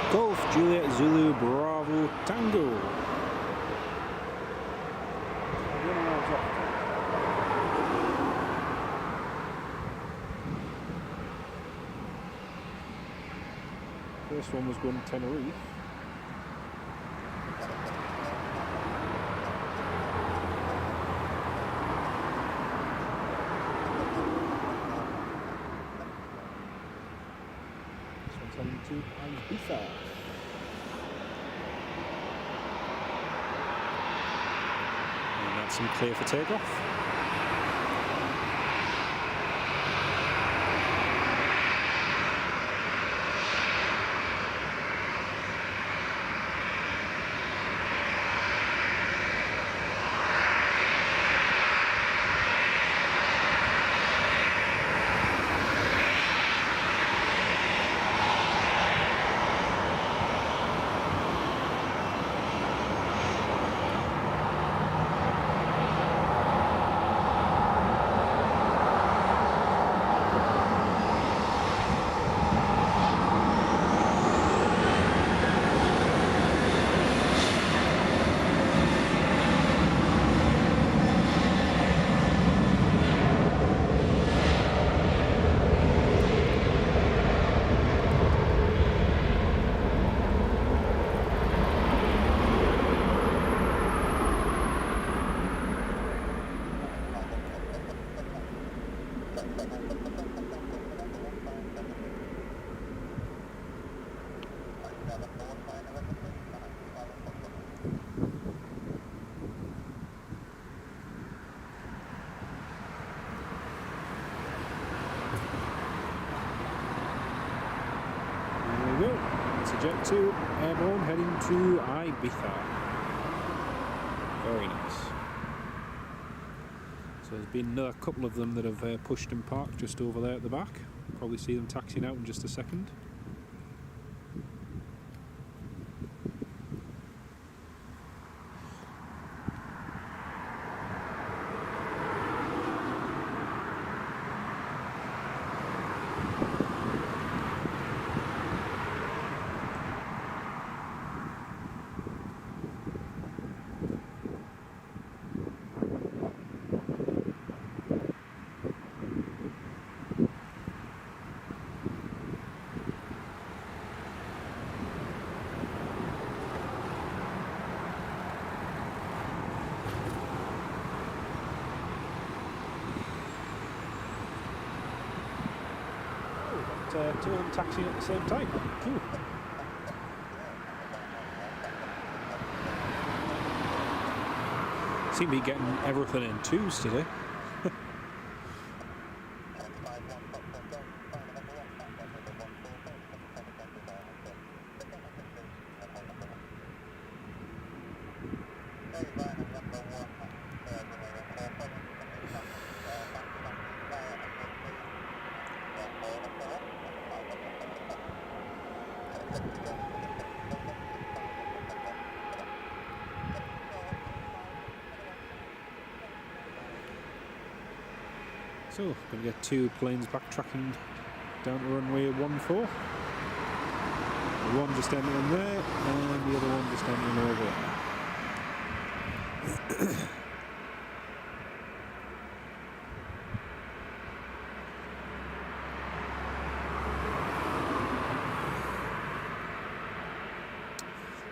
[SPEAKER 1] Golf Juliet Zulu Bravo Tango. First one was going to Tenerife. This one's heading to Ibiza. And that's some clear for takeoff. Jet2 airborne heading to Ibiza. Very nice. So there's been another couple of them that have pushed and parked just over there at the back. Probably see them taxiing out in just a second. Two of them taxiing at the same time. Cool. Seem to be getting everything in twos today. So, going to get two planes backtracking down to runway 14. The one just entering there, and the other one just entering over there.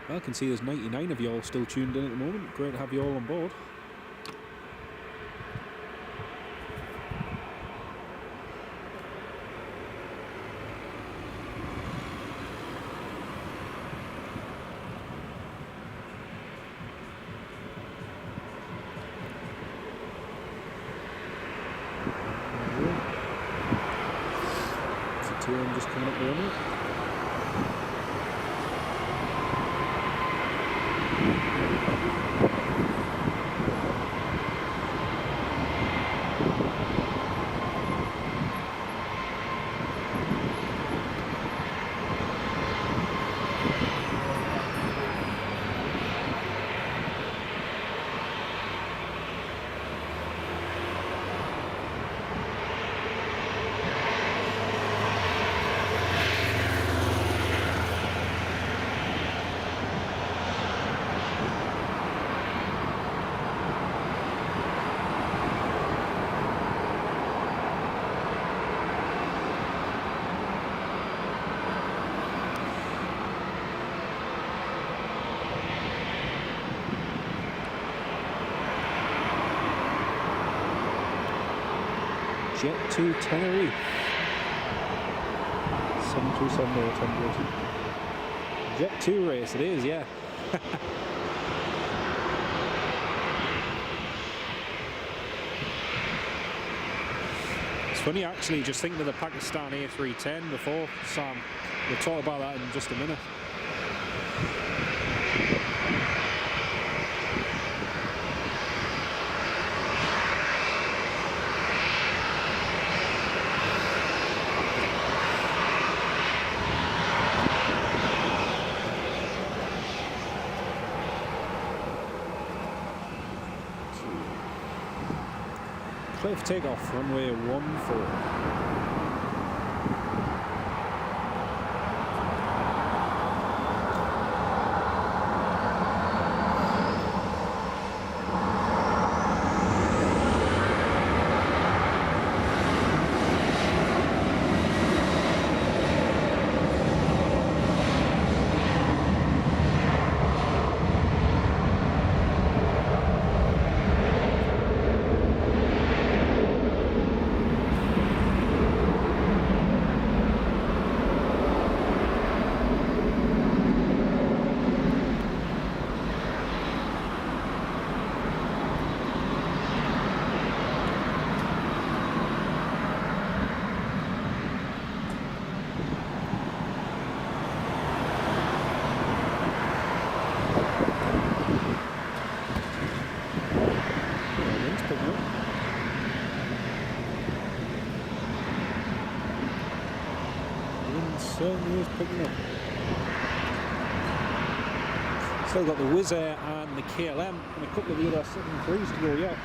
[SPEAKER 1] Well, I can see there's 99 of you all still tuned in at the moment. Great to have you all on board. Two of them just coming up the runway. Jet2 Tenerife. 737 or 10 Jet2 race it is, yeah. It's funny actually, just thinking of the Pakistan A310 before, Sam. We'll talk about that in just a minute. Clear for takeoff, runway 14. picking up. Still got the Wizz Air and the KLM and a couple of the other 73s to go yet.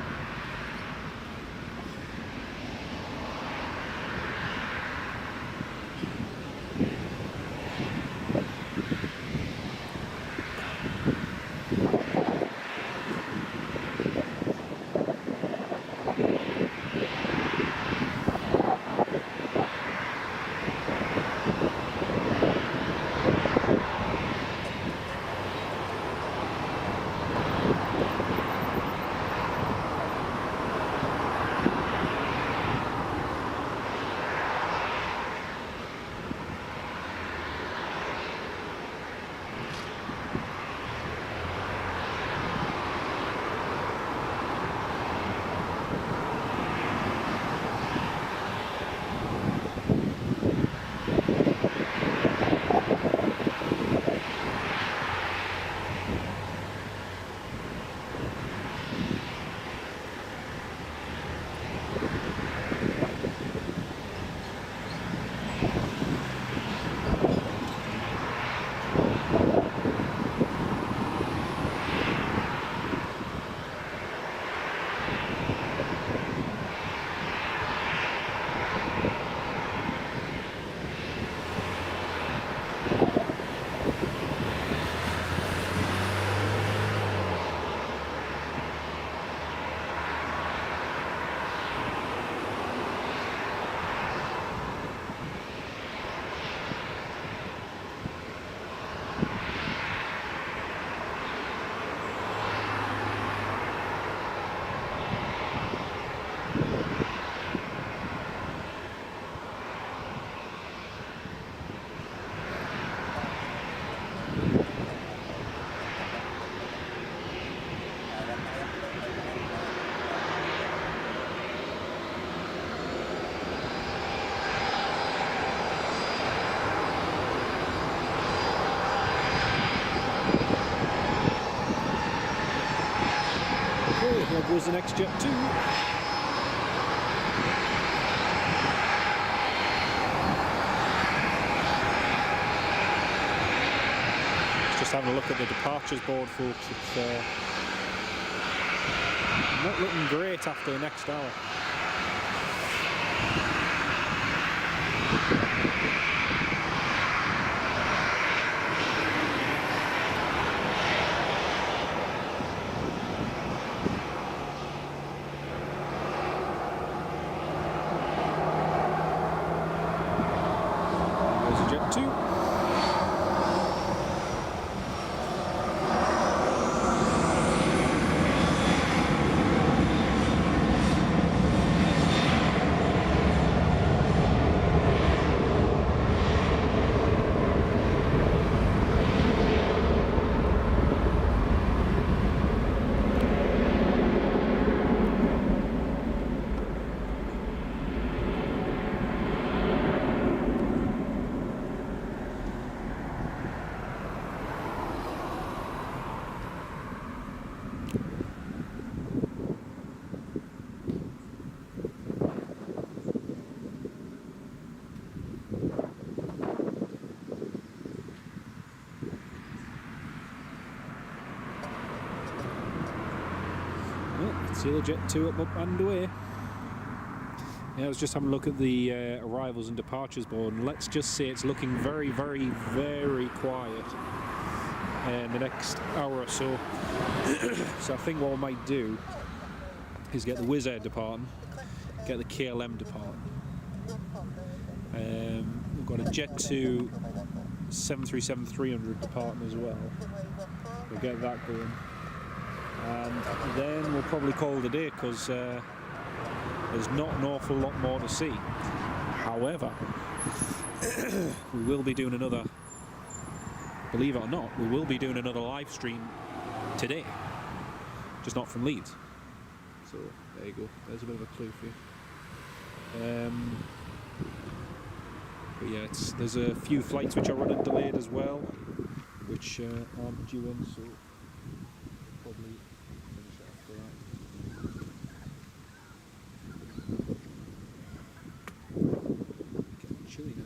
[SPEAKER 1] Here goes the next Jet2. Just having a look at the departures board, folks. It's not looking great after the next hour. See the Jet2 up and away. Yeah, I was just having a look at the arrivals and departures board, and let's just say it's looking very, very, very quiet in the next hour or so. So I think what I might do is get the Wizz Air departing, get the KLM departing. We've got a Jet2 737-300 departing as well. We'll get that going. And then we'll probably call it a day, because there's not an awful lot more to see. However, we will be doing another, believe it or not, we will be doing another live stream today, just not from Leeds. So there you go, there's a bit of a clue for you. But yeah, there's a few flights which are running delayed as well, which aren't due in, so probably finish it after that. Getting chilly now.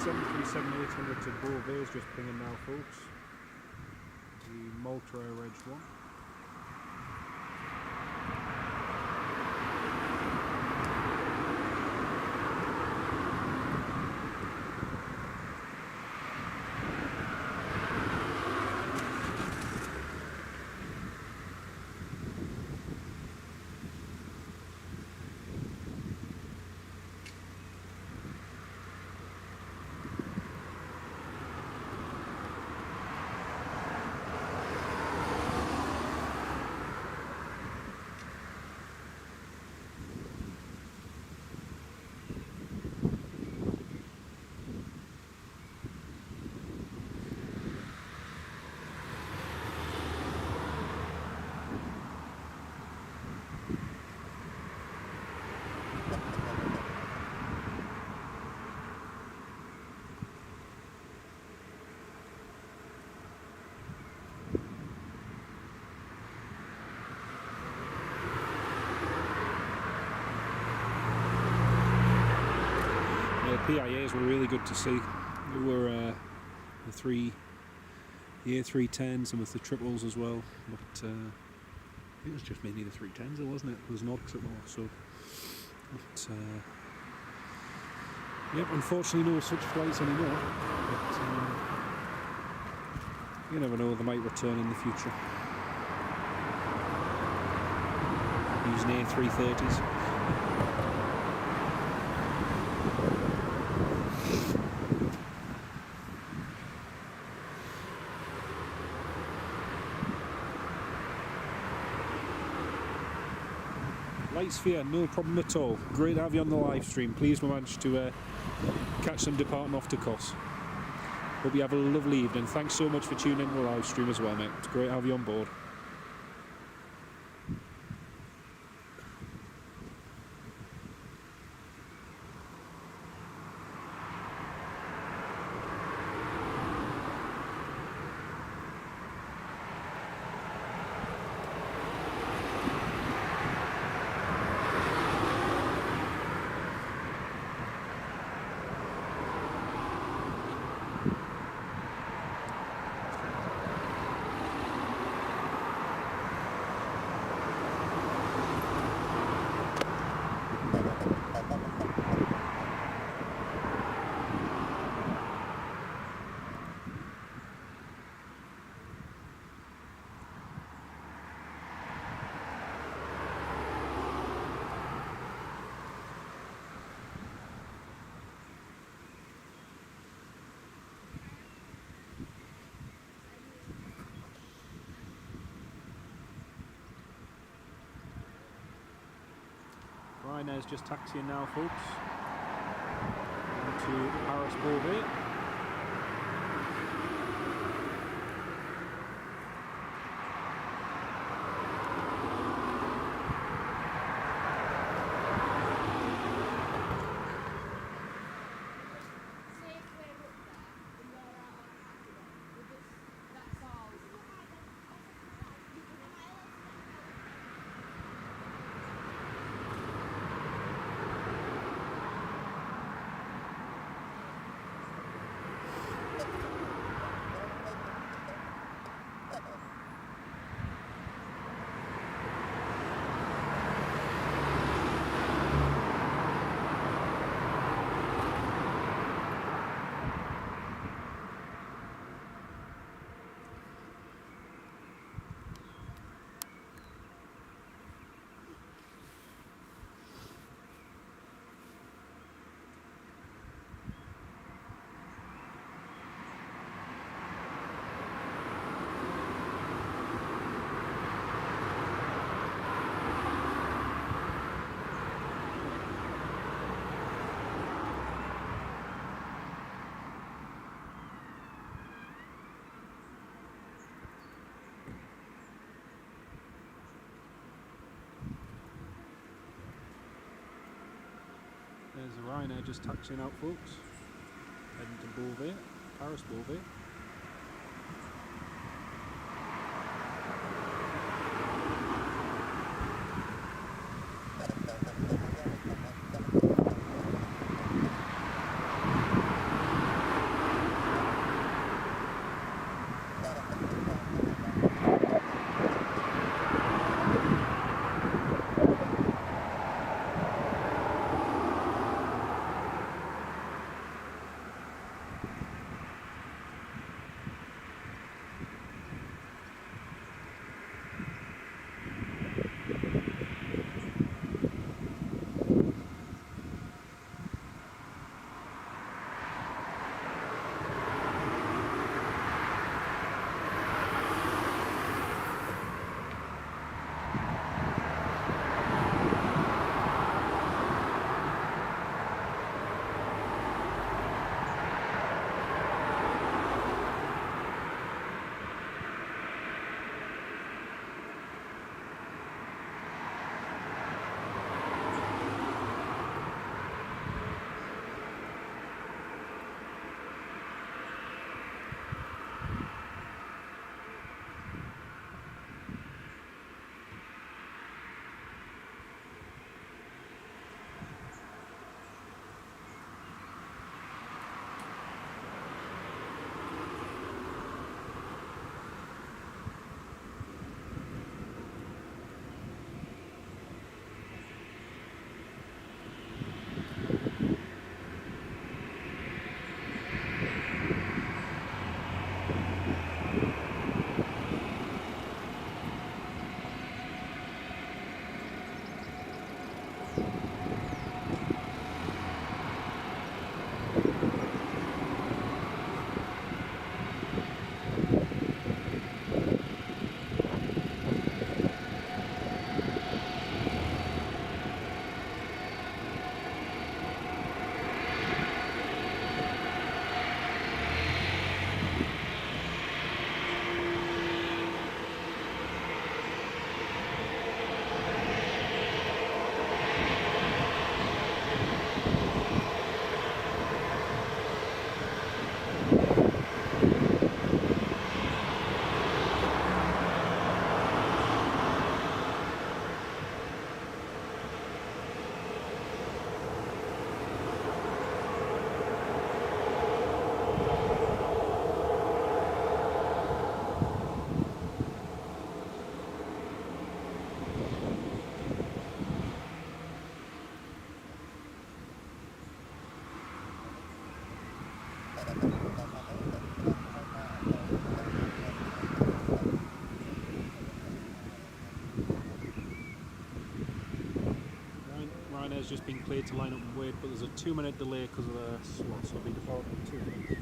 [SPEAKER 1] 737-800 to Beauvais is just pinging now, folks. The Malta Air Reg 1. PIAs were really good to see. There were the A310s and with the triples as well, but it was just mainly the 310s, wasn't it? There was an odd triple, so. But, yep, unfortunately no such flights anymore. But you never know, they might return in the future. Using A330s. Lightsphere, no problem at all. Great to have you on the live stream. Pleased we managed to catch them departing off to Kos. Hope you have a lovely evening. Thanks so much for tuning in to the live stream as well, mate. It's great to have you on board. Ryanair's just taxiing now, folks, into Paris Beauvais. There's the Ryanair just taxiing out, folks, heading to Beauvais, Paris Beauvais. Ryanair's just been cleared to line up and wait, but there's a 2-minute delay because of the slot, so it'll be default in 2 minutes.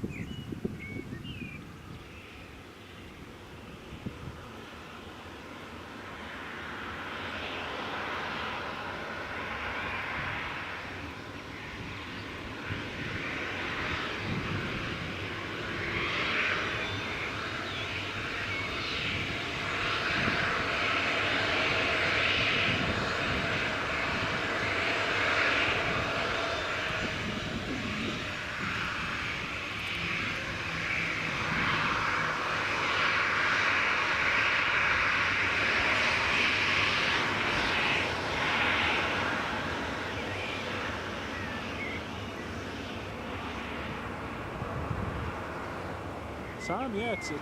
[SPEAKER 1] Sam, yeah, it's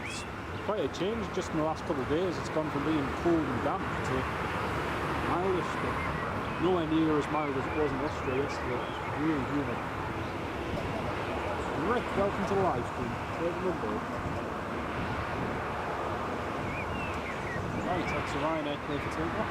[SPEAKER 1] quite a change just in the last couple of days. It's gone from being cold and damp to mildish, but nowhere near as mild as it was in Austria yesterday. It's really humid. Rick, welcome to the live stream. Right, that's a Ryanair clear for takeoff.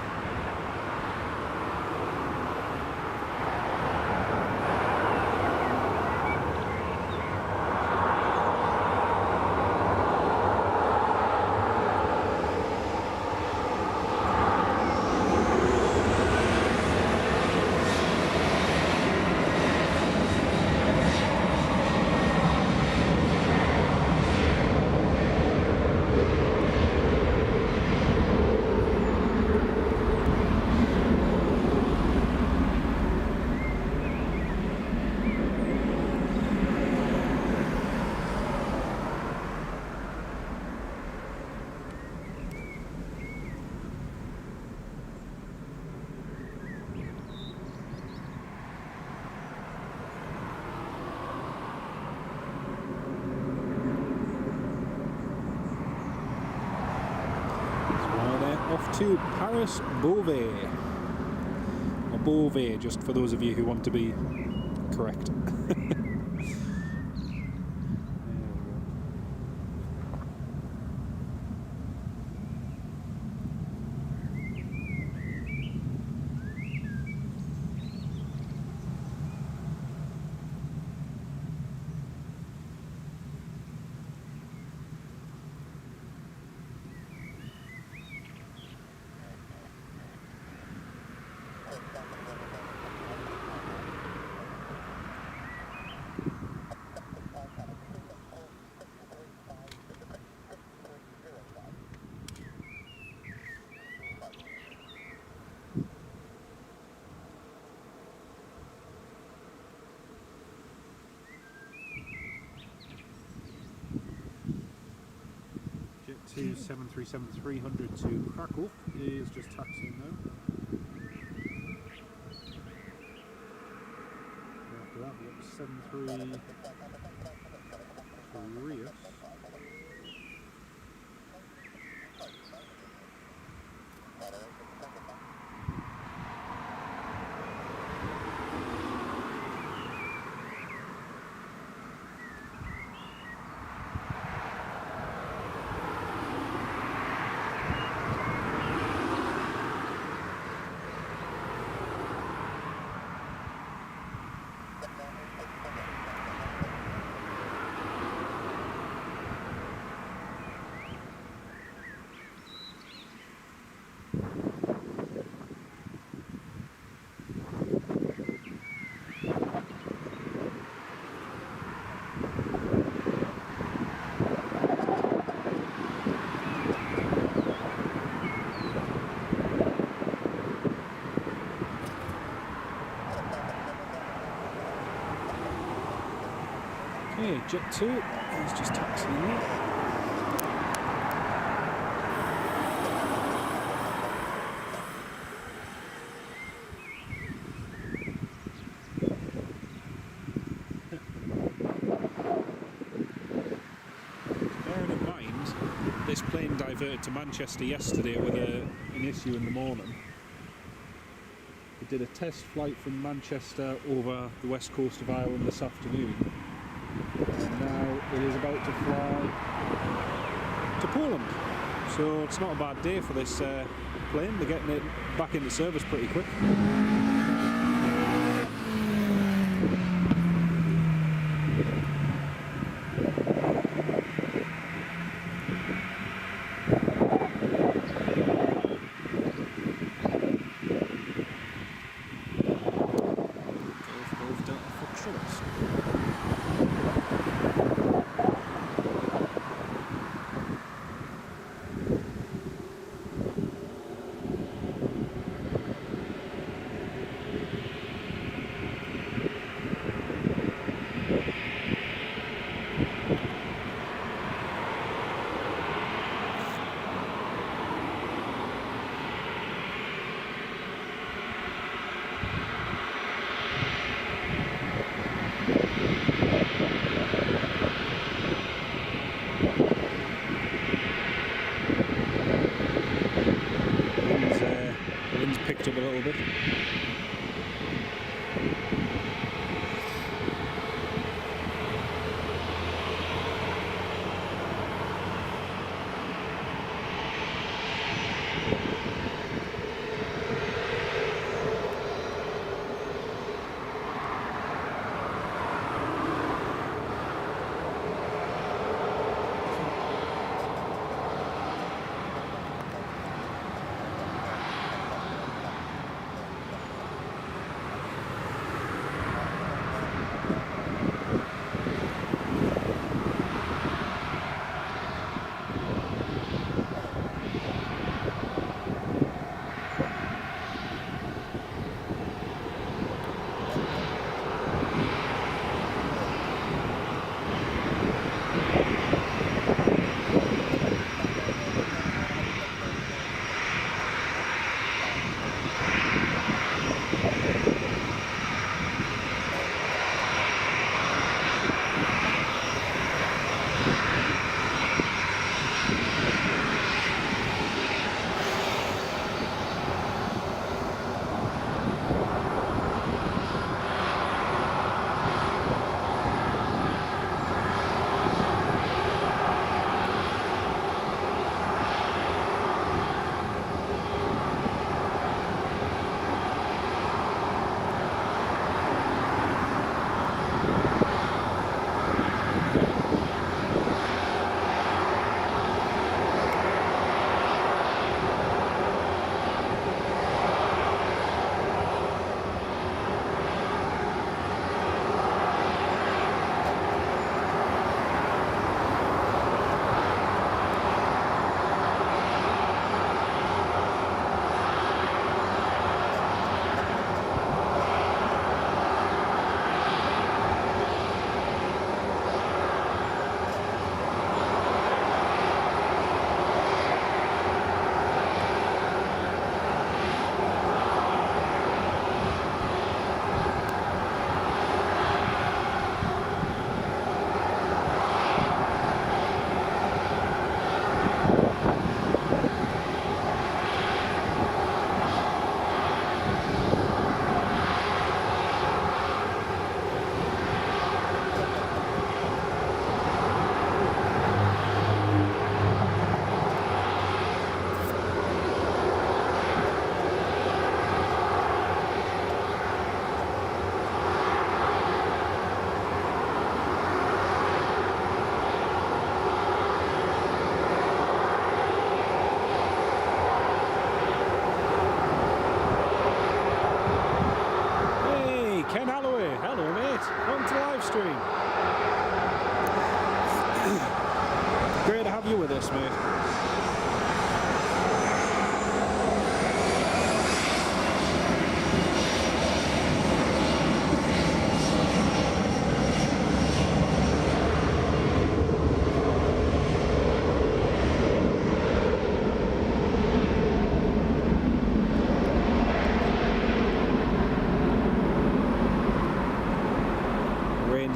[SPEAKER 1] Off to Paris Beauvais, or Beauvais, just for those of you who want to be correct. Jet2 737-300 to Krakow is just taxiing now. After that we've got 73 Rios. Okay, Jet2 is just taxiing in. Bearing in mind, this plane diverted to Manchester yesterday with an issue in the morning. We did a test flight from Manchester over the west coast of Ireland this afternoon. And now it is about to fly to Poland. So it's not a bad day for this plane. They're getting it back into service pretty quick. Wind's picked up a little bit. Livestream. Great to have you with us, mate.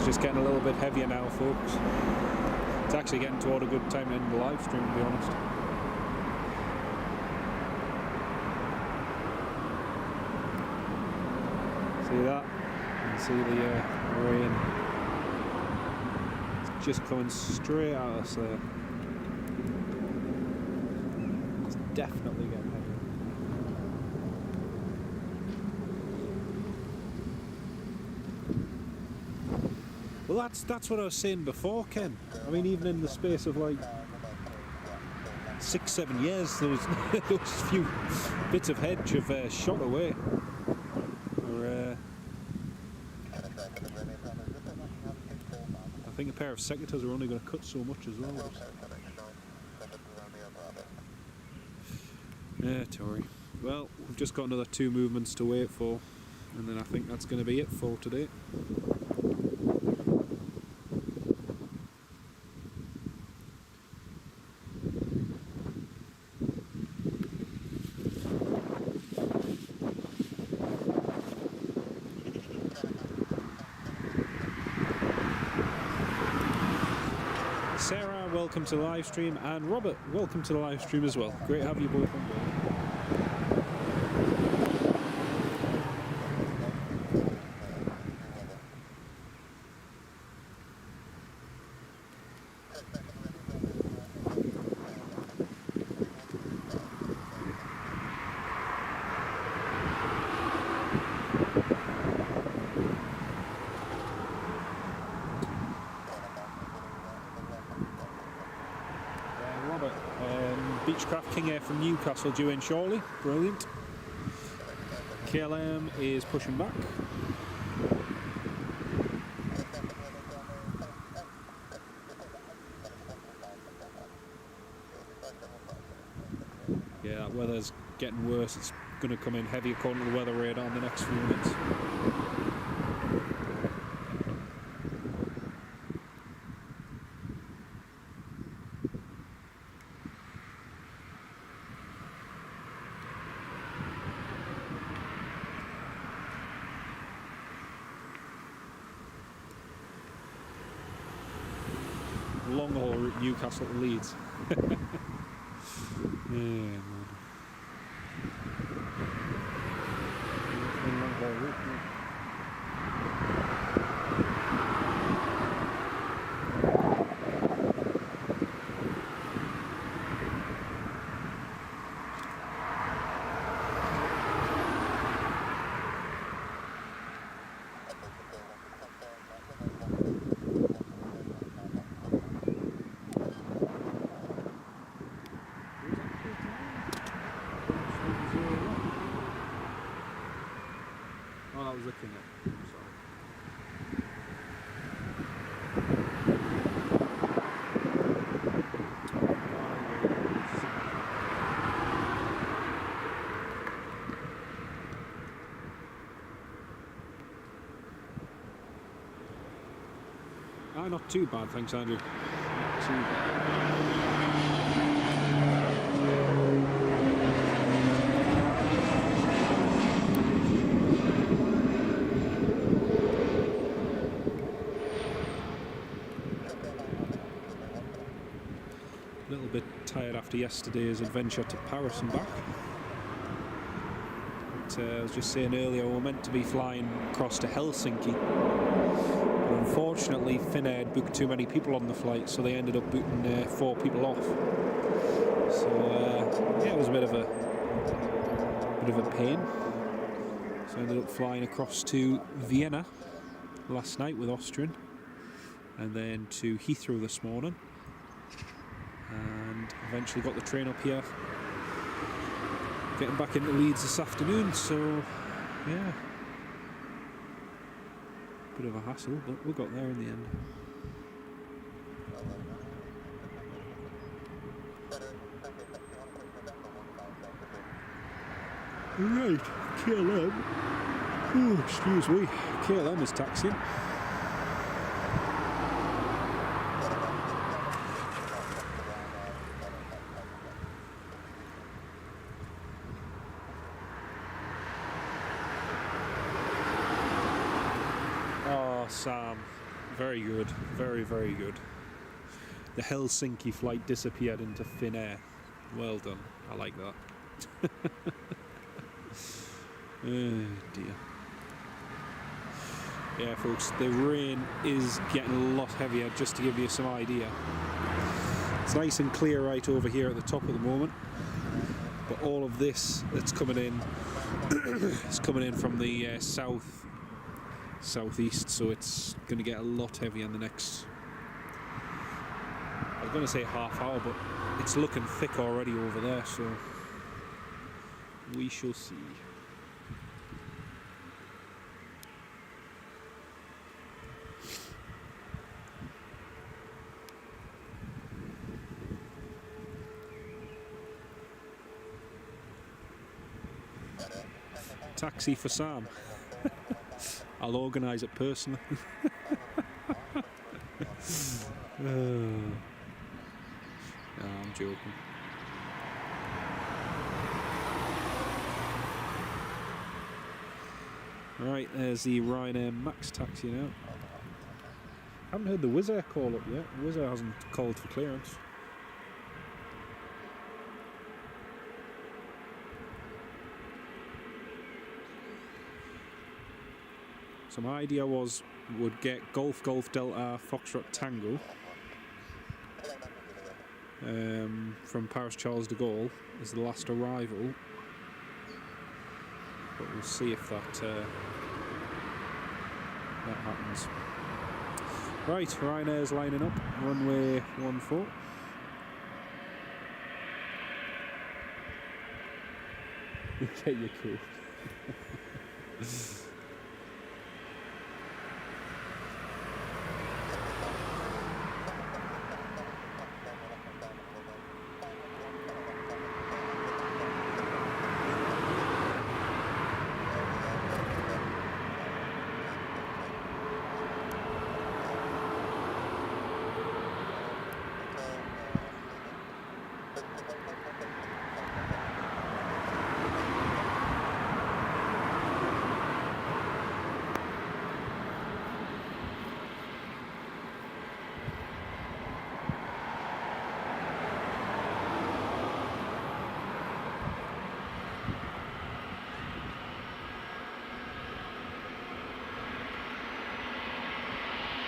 [SPEAKER 1] Just getting a little bit heavier now, folks. It's actually getting toward a good time to end the live stream, to be honest. See that? You can see the rain just coming straight at us there. It's definitely getting heavy. Well, that's what I was saying before, Ken. I mean, even in the space of like 6-7 years, those few bits of hedge have shot away. I think a pair of secateurs are only going to cut so much as well. Yeah, Tory. Well, we've just got another 2 movements to wait for, and then I think that's going to be it for today. Sarah, welcome to the live stream, and Robert, welcome to the live stream as well. Great to have you both on board. Beechcraft King Air from Newcastle due in shortly. Brilliant. KLM is pushing back. Yeah, that weather's getting worse. It's going to come in heavy according to the weather radar in the next few minutes. Long haul route Newcastle to Leeds. Yeah, man. Long haul route. Oh, that was looking at. Sorry. Ah, not too bad, thanks, Andrew. Not too bad. A little bit tired after yesterday's adventure to Paris and back. But, I was just saying earlier, we were meant to be flying across to Helsinki. But unfortunately, Finnair had booked too many people on the flight, so they ended up booking 4 people off. So yeah, it was a bit of a pain. So I ended up flying across to Vienna last night with Austrian, and then to Heathrow this morning. And eventually got the train up here, getting back into Leeds this afternoon, so yeah, bit of a hassle, but we got there in the end. Right, KLM, oh, excuse me, KLM is taxiing. Sam, very good, very, very good. The Helsinki flight disappeared into Finnair. Well done, I like that. Oh dear. Yeah, folks, the rain is getting a lot heavier, just to give you some idea. It's nice and clear right over here at the top at the moment, but all of this that's coming in is coming in from the southeast, so it's going to get a lot heavier in the next, I was going to say half hour, but it's looking thick already over there, so we shall see. Taxi for Sam. I'll organise it personally. No, I'm joking. Right, there's the Ryanair Max taxi now. Haven't heard the Wizz Air call up yet. Wizz Air hasn't called for clearance. So my idea was would get Golf Golf Delta Foxtrot Tango from Paris Charles de Gaulle as the last arrival, but we'll see if that happens. Right, Ryanair's lining up, runway 14. Get your crew.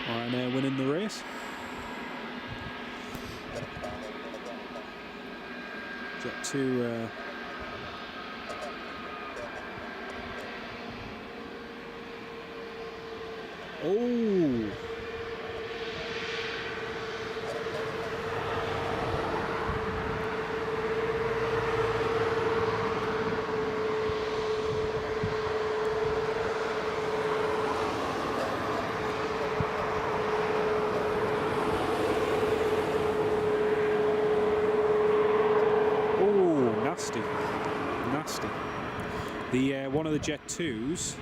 [SPEAKER 1] Ryanair winning the race. Jet2 oh! Nasty. The one of the Jet2s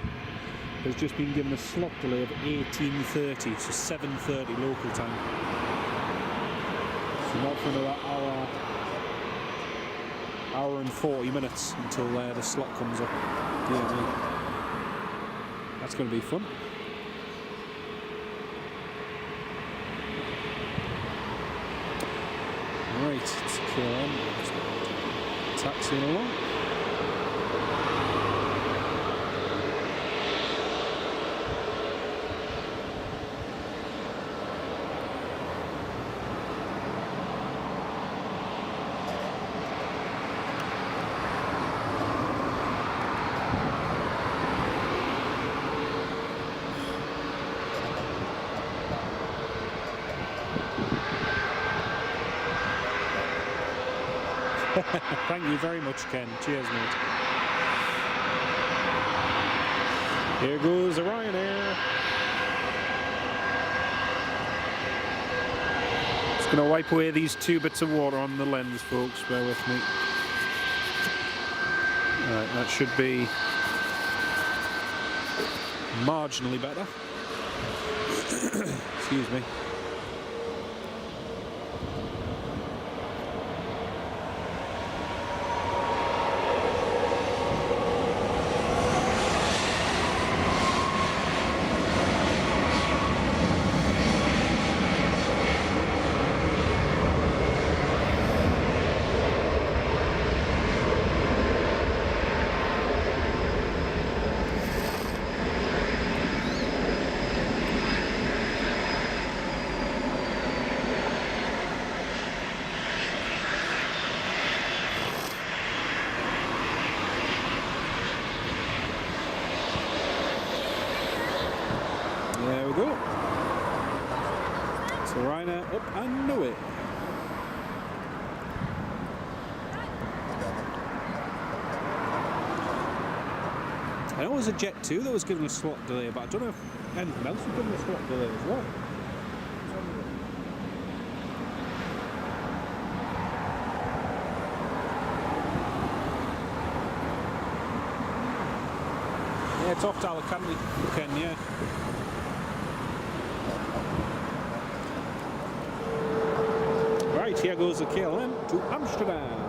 [SPEAKER 1] has just been given a slot delay of 18:30, so 7:30 local time. So not for another hour and 40 minutes until the slot comes up. Dear me. That's going to be fun. Right, it's KLM. Taxiing along. Thank you very much, Ken. Cheers, mate. Here goes the Ryanair. Just going to wipe away these 2 bits of water on the lens, folks. Bear with me. Alright, that should be marginally better. Excuse me. So Ryanair up and away. I know it was a Jet2 that was given a slot delay, but I don't know if anything else was given a slot delay as well. Yeah, it's off to Alicante, Ken, yeah. Right, here goes the KLM to Amsterdam.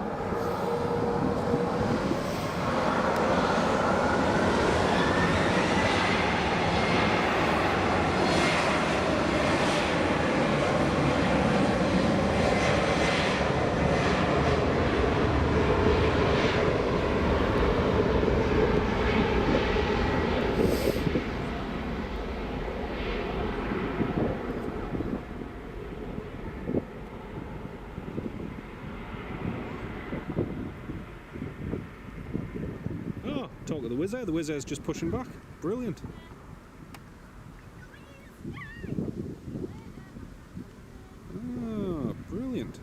[SPEAKER 1] Talk to the Wizz Air. The Wizz Air's just pushing back. Brilliant. Oh, brilliant.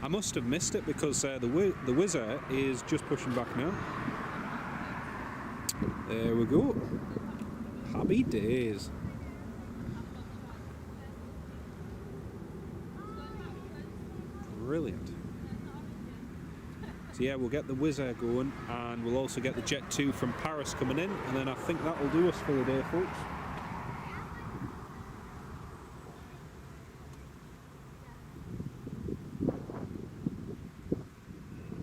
[SPEAKER 1] I must have missed it because the Wizz Air is just pushing back now. There we go. Happy days. Brilliant. So yeah, we'll get the Wizz Air going, and we'll also get the Jet2 from Paris coming in, and then I think that will do us for the day, folks.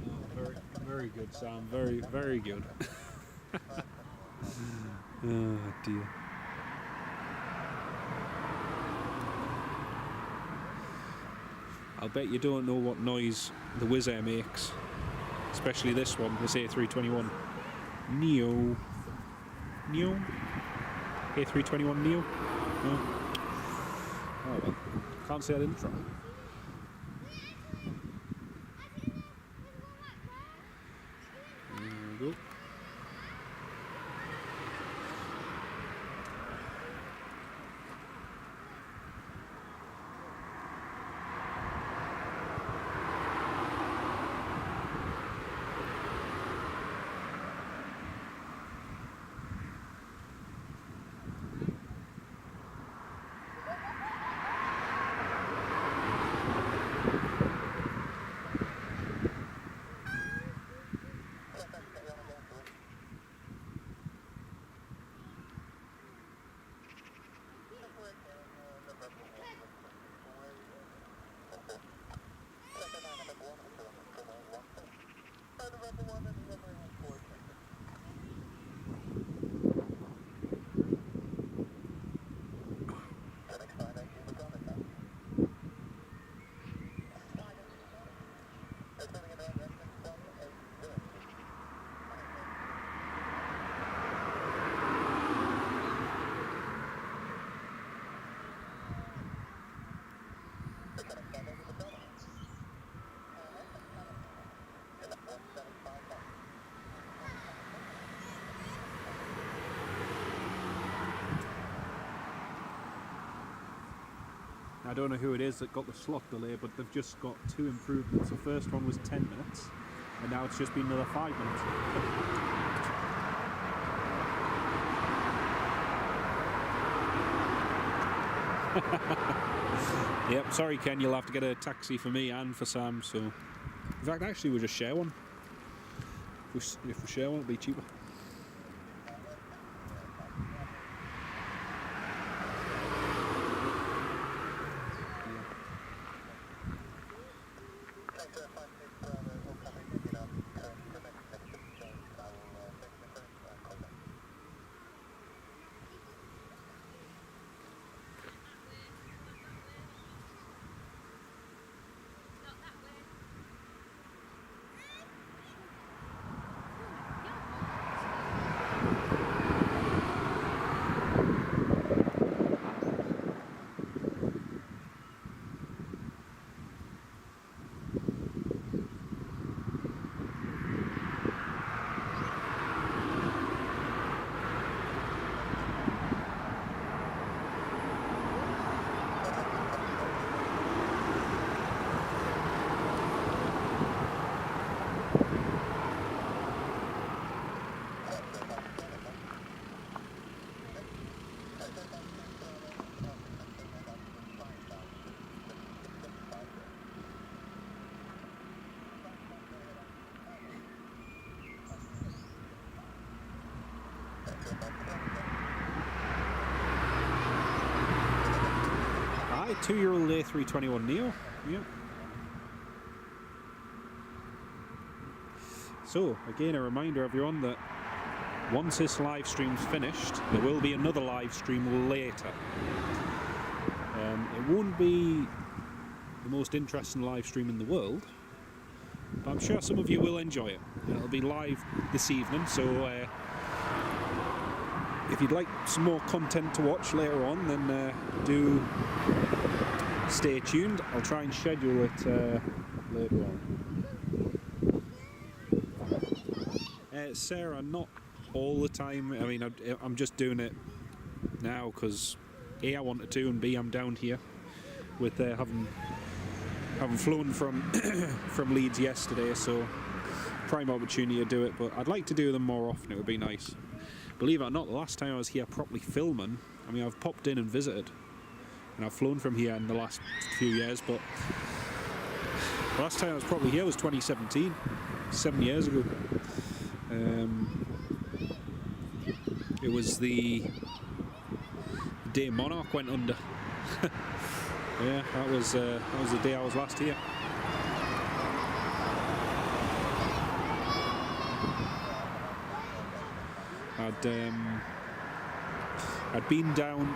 [SPEAKER 1] Oh, very, very good, Sam. Very, very good. Oh dear. I'll bet you don't know what noise the Wizz Air makes. Especially this one, this A321 Neo. Neo? A321 Neo? No? Oh well. Can't say I didn't try. There we go. I don't know who it is that got the slot delay, but they've just got two improvements. The first one was 10 minutes, and now it's just been another 5 minutes. Yep, sorry Ken, you'll have to get a taxi for me and for Sam, so... In fact, actually we'll just share one. If we share one, it'll be cheaper. that? 2-year-old A321neo. Yeah. So, again, a reminder, everyone, that once this live stream's finished, there will be another live stream later. It won't be the most interesting live stream in the world, but I'm sure some of you will enjoy it. It'll be live this evening, so if you'd like some more content to watch later on, then do stay tuned. I'll try and schedule it later on. Sarah, not all the time. I mean, I'm just doing it now because A, I wanted to, and B, I'm down here with having flown from from Leeds yesterday, so prime opportunity to do it. But I'd like to do them more often. It would be nice. Believe it or not, the last time I was here properly filming, I mean, I've popped in and visited, and I've flown from here in the last few years, but the last time I was probably here was 2017, 7 years ago. It was the day Monarch went under. Yeah, that was the day I was last here. I'd been down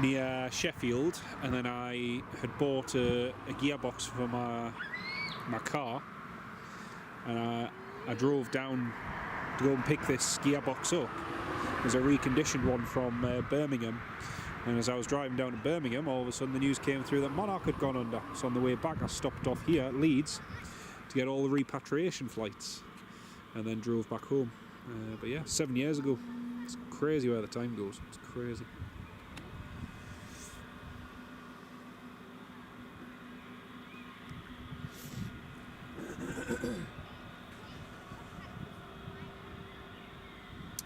[SPEAKER 1] near Sheffield, and then I had bought a gearbox for my car, and I drove down to go and pick this gearbox up. It was a reconditioned one from Birmingham, and as I was driving down to Birmingham, all of a sudden the news came through that Monarch had gone under. So on the way back I stopped off here at Leeds to get all the repatriation flights, and then drove back home. But yeah, 7 years ago. It's crazy where the time goes. It's crazy.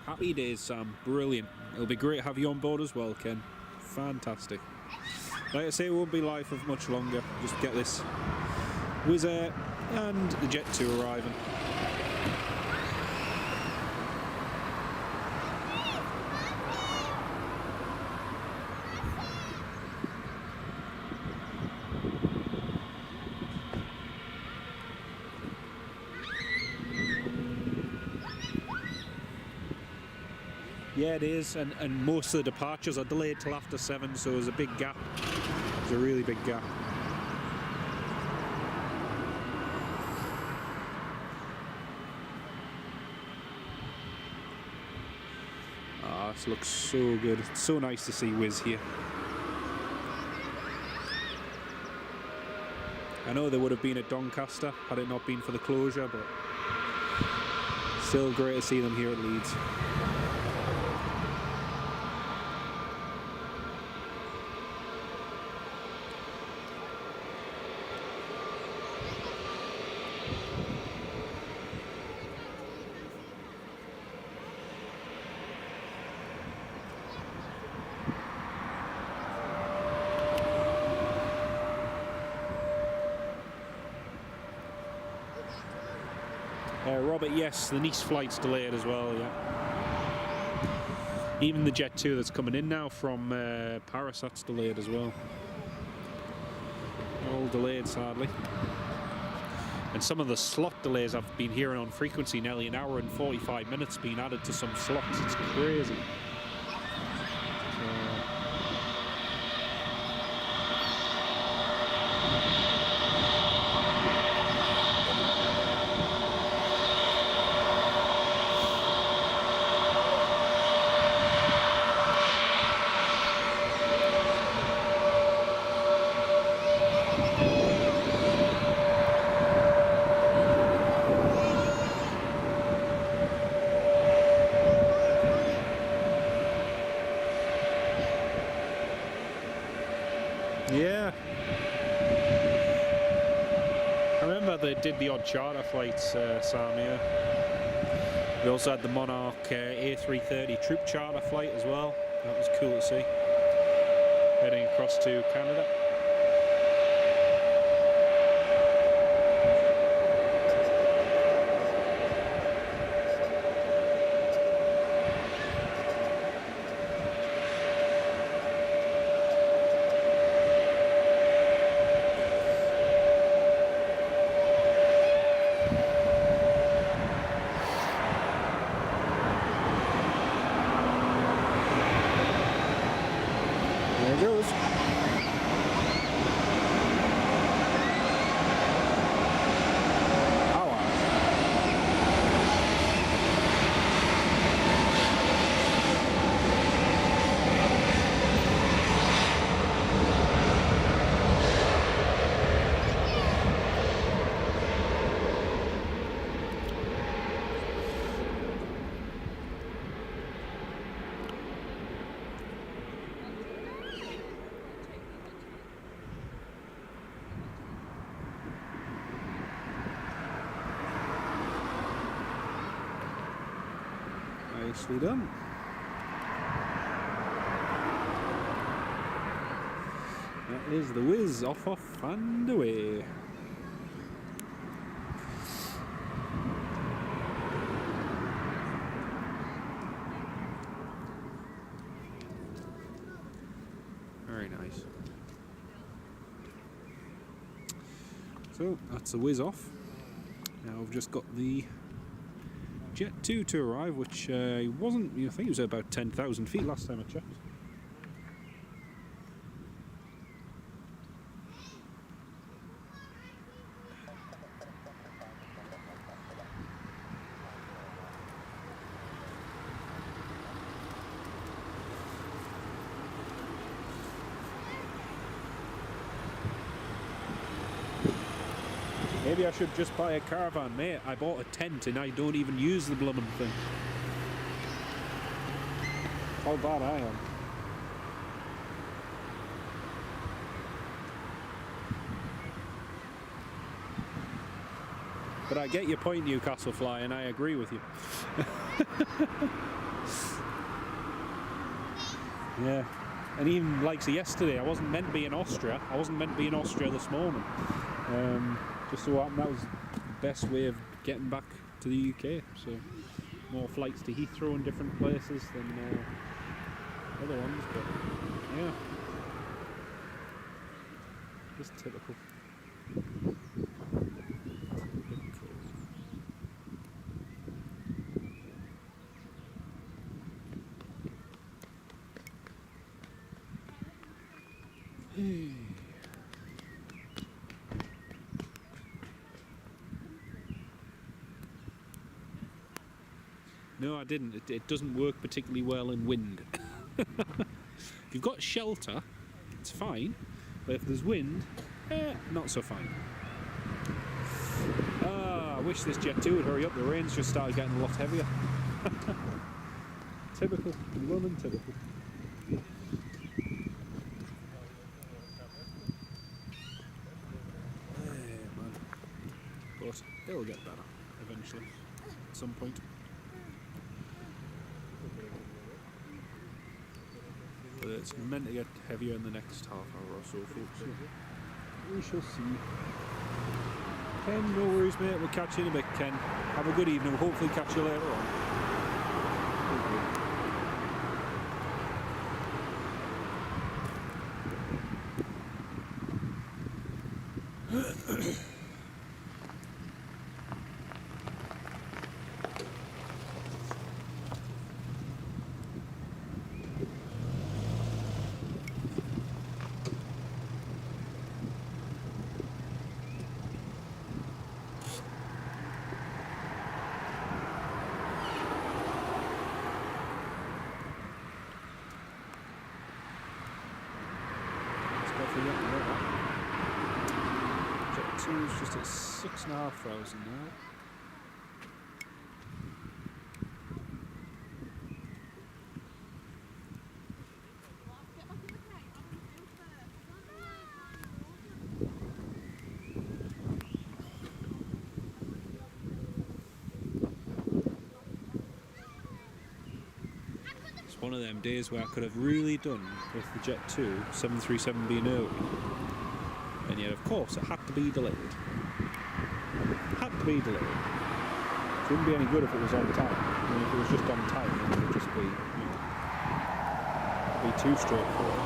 [SPEAKER 1] Happy days, Sam. Brilliant. It'll be great to have you on board as well, Ken. Fantastic. Like I say, it won't be live for much longer. Just get this Wizz Air and the Jet2 arriving. Yeah, it is, and most of the departures are delayed till after 7, so there's a big gap. There's a really big gap. Ah, this looks so good. It's so nice to see Wizz here. I know there would have been at Doncaster had it not been for the closure, but still great to see them here at Leeds. Robert, yes, the Nice flight's delayed as well, yeah. Even the Jet2 that's coming in now from Paris, that's delayed as well. All delayed, sadly. And some of the slot delays I've been hearing on frequency, nearly an hour and 45 minutes being added to some slots. It's crazy. Yeah. I remember they did the odd charter flights, Sam, yeah. We also had the Monarch A330 troop charter flight as well. That was cool to see. Heading across to Canada. it goes. Nicely done. That is the Wizz off, and away. Very nice. So that's the Wizz off. Now we've just got the Jet2 to arrive, which wasn't, I think it was about 10,000 feet last time I checked. Maybe I should just buy a caravan, mate. I bought a tent and I don't even use the blooming thing. How bad I am. But I get your point, Newcastle Fly, and I agree with you. Yeah. And even like yesterday, I wasn't meant to be in Austria. I wasn't meant to be in Austria this morning. Just so happened that was the best way of getting back to the UK. So more flights to Heathrow in different places than other ones, but yeah, just typical. No, I didn't. It doesn't work particularly well in wind. If you've got shelter, it's fine. But if there's wind, not so fine. I wish this Jet2 would hurry up. The rain's just started getting a lot heavier. Typical. London typical. Man. But it'll get better eventually, at some point. But it's meant to get heavier in the next half hour or so, folks. So we shall see. Ken, no worries, mate. We'll catch you in a bit, Ken. Have a good evening. We'll hopefully catch you later on. Jet2 is just at 6,500 now. It's one of them days where I could have really done with the Jet2 737 being early. And yet, of course, it had to be delayed. Had to be delayed. It wouldn't be any good if it was on time. I mean, if it was just on time, then it would just be, be too straightforward.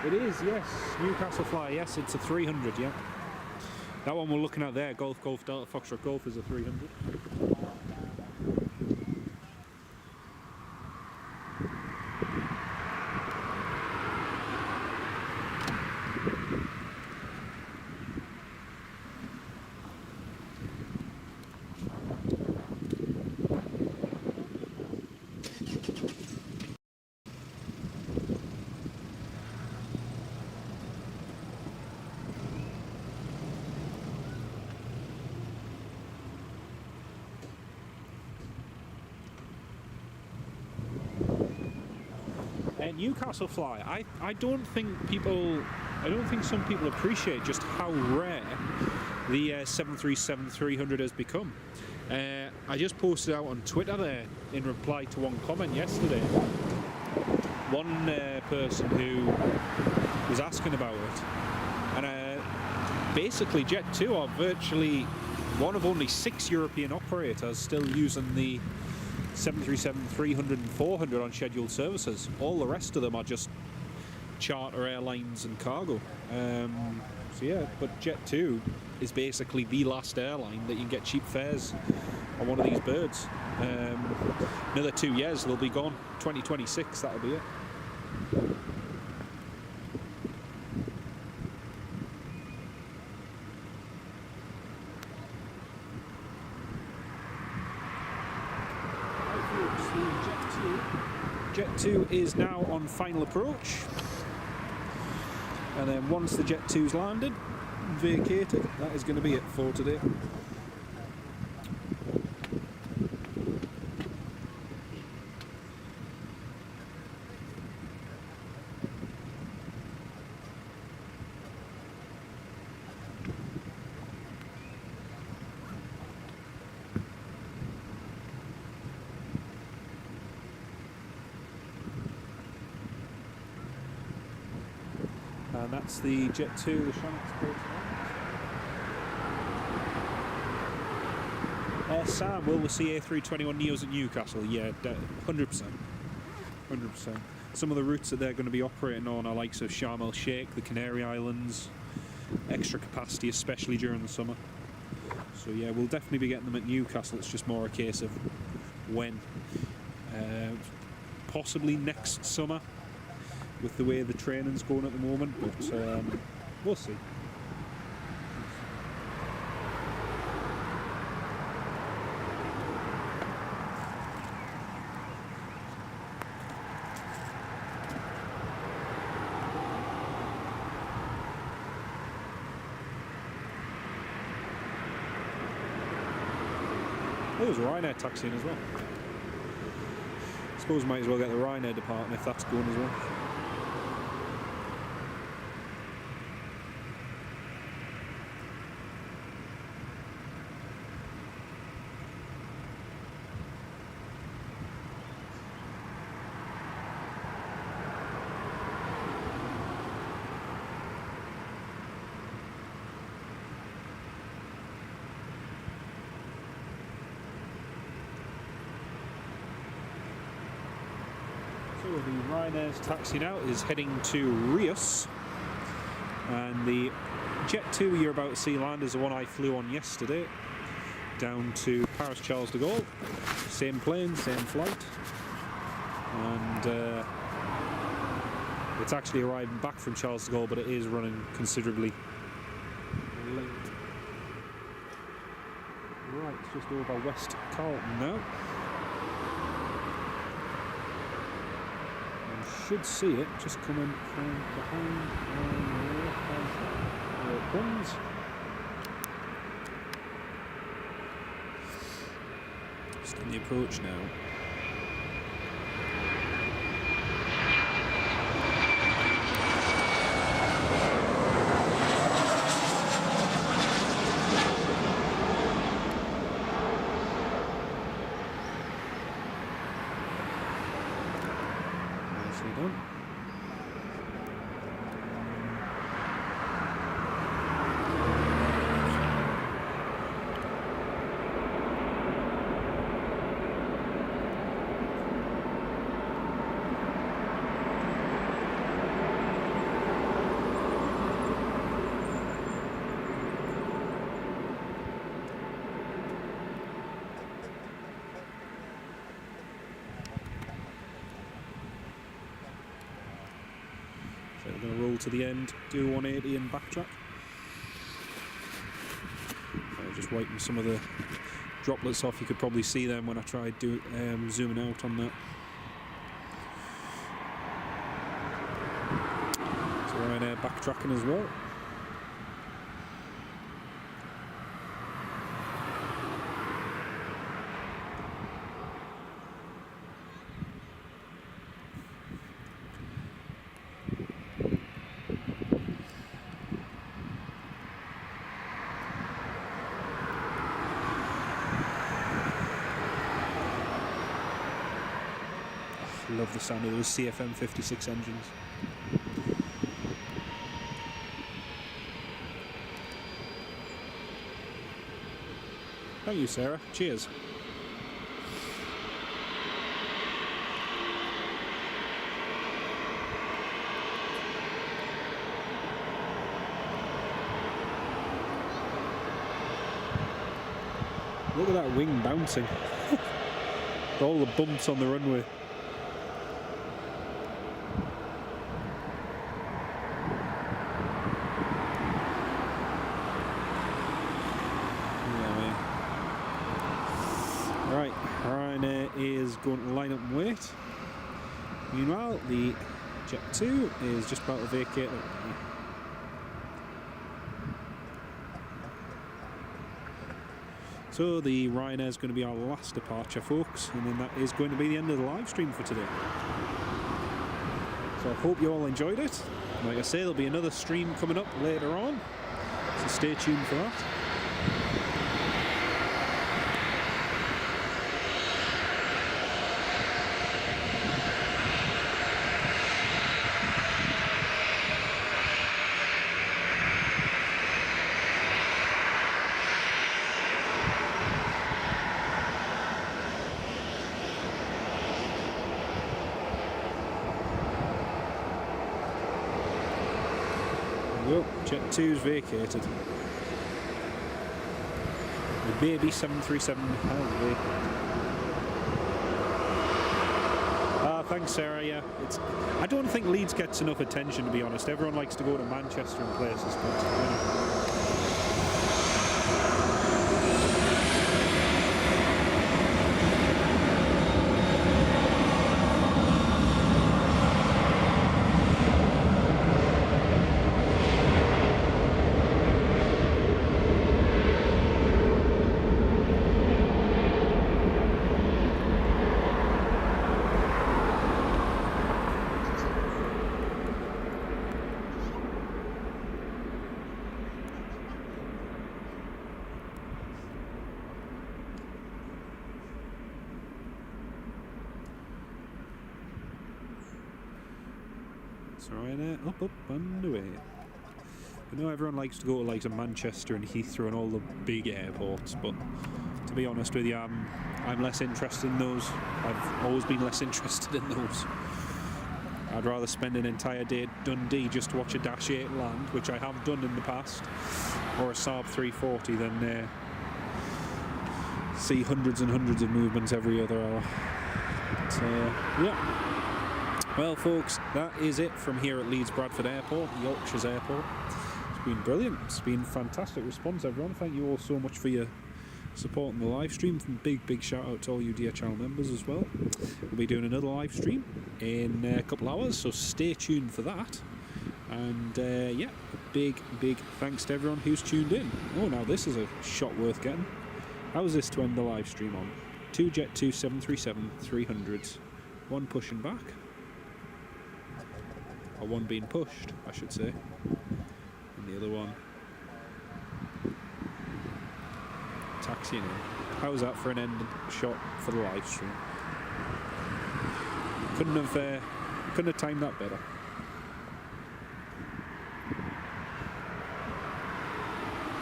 [SPEAKER 1] It is, yes. Newcastle Fly, yes, it's a 300, yeah. That one we're looking at there, Golf Golf Delta Foxtrot Golf, is a 300. Newcastle Fly, I don't think some people appreciate just how rare the 737-300 has become. I just posted out on Twitter there in reply to one comment yesterday. One person who was asking about it, and basically Jet2 are virtually one of only 6 European operators still using the 737-300 and 400 on scheduled services. All the rest of them are just charter airlines and cargo. So yeah, but Jet2 is basically the last airline that you can get cheap fares on one of these birds. Another 2 years they'll be gone. 2026, that'll be it. Jet2 is now on final approach, and then once the Jet2's landed, vacated, that is going to be it for today. And that's the Jet2, the Shannon. Sam, will we see A321neos at Newcastle? Yeah, 100%. 100%. Some of the routes that they're going to be operating on are likes of Sharm el Sheikh, the Canary Islands, extra capacity, especially during the summer. So yeah, we'll definitely be getting them at Newcastle. It's just more a case of when. Possibly next summer, with the way the training's going at the moment, but we'll see. There's Ryanair taxiing as well. I suppose we might as well get the Ryanair department if that's going as well. So the Ryanair's taxi now is heading to Rios, and the Jet2 you're about to see land is the one I flew on yesterday, down to Paris Charles de Gaulle. Same plane, same flight, and it's actually arriving back from Charles de Gaulle, but it is running considerably late. Right, it's just over West Carlton now. Should see it just coming from behind on the left-hand side. There it comes. Just on the approach now. to the end, do a 180 and backtrack. Just wiping some of the droplets off. You could probably see them when I tried zooming out on that. So Ryanair backtracking as well. Love the sound of those CFM 56 engines. Thank you, Sarah. Cheers. Look at that wing bouncing. All the bumps on the runway. Right, Ryanair is going to line up and wait. Meanwhile, the Jet2 is just about to vacate. So the Ryanair is going to be our last departure, folks, and then that is going to be the end of the live stream for today. So I hope you all enjoyed it. Like I say, there'll be another stream coming up later on, so stay tuned for that. Well, Jet2's vacated. The baby 737 has vacated. Thanks, Sarah. Yeah, I don't think Leeds gets enough attention, to be honest. Everyone likes to go to Manchester and places, but Ryanair up and away. I know everyone likes to go to like Manchester and Heathrow and all the big airports, but to be honest with you, I'm less interested in those. I've always been less interested in those. I'd rather spend an entire day at Dundee just to watch a Dash 8 land, which I have done in the past, or a Saab 340 than see hundreds and hundreds of movements every other hour. So, yeah. Well, folks, that is it from here at Leeds Bradford Airport, Yorkshire's airport. It's been brilliant. It's been fantastic response, everyone. Thank you all so much for your support in the live stream. Big shout out to all you dear channel members as well. We'll be doing another live stream in a couple hours, so stay tuned for that. And yeah, a big thanks to everyone who's tuned in. Oh, now this is a shot worth getting. How is this to end the live stream on? 2 Jet2 737-300s, one pushing back. Or one being pushed, I should say, and the other one taxiing in. How's that for an end shot for the live stream? Couldn't have timed that better.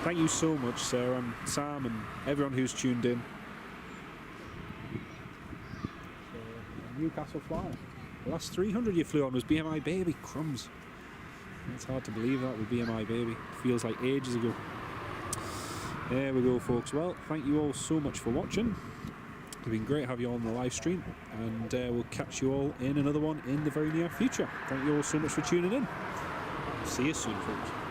[SPEAKER 1] Thank you so much, Sarah and Sam and everyone who's tuned in. Newcastle Flyer. The last 300 you flew on was BMI Baby. Crumbs. It's hard to believe that with BMI Baby. Feels like ages ago. There we go, folks. Well, thank you all so much for watching. It's been great to have you all on the live stream, and we'll catch you all in another one in the very near future. Thank you all so much for tuning in. See you soon, folks.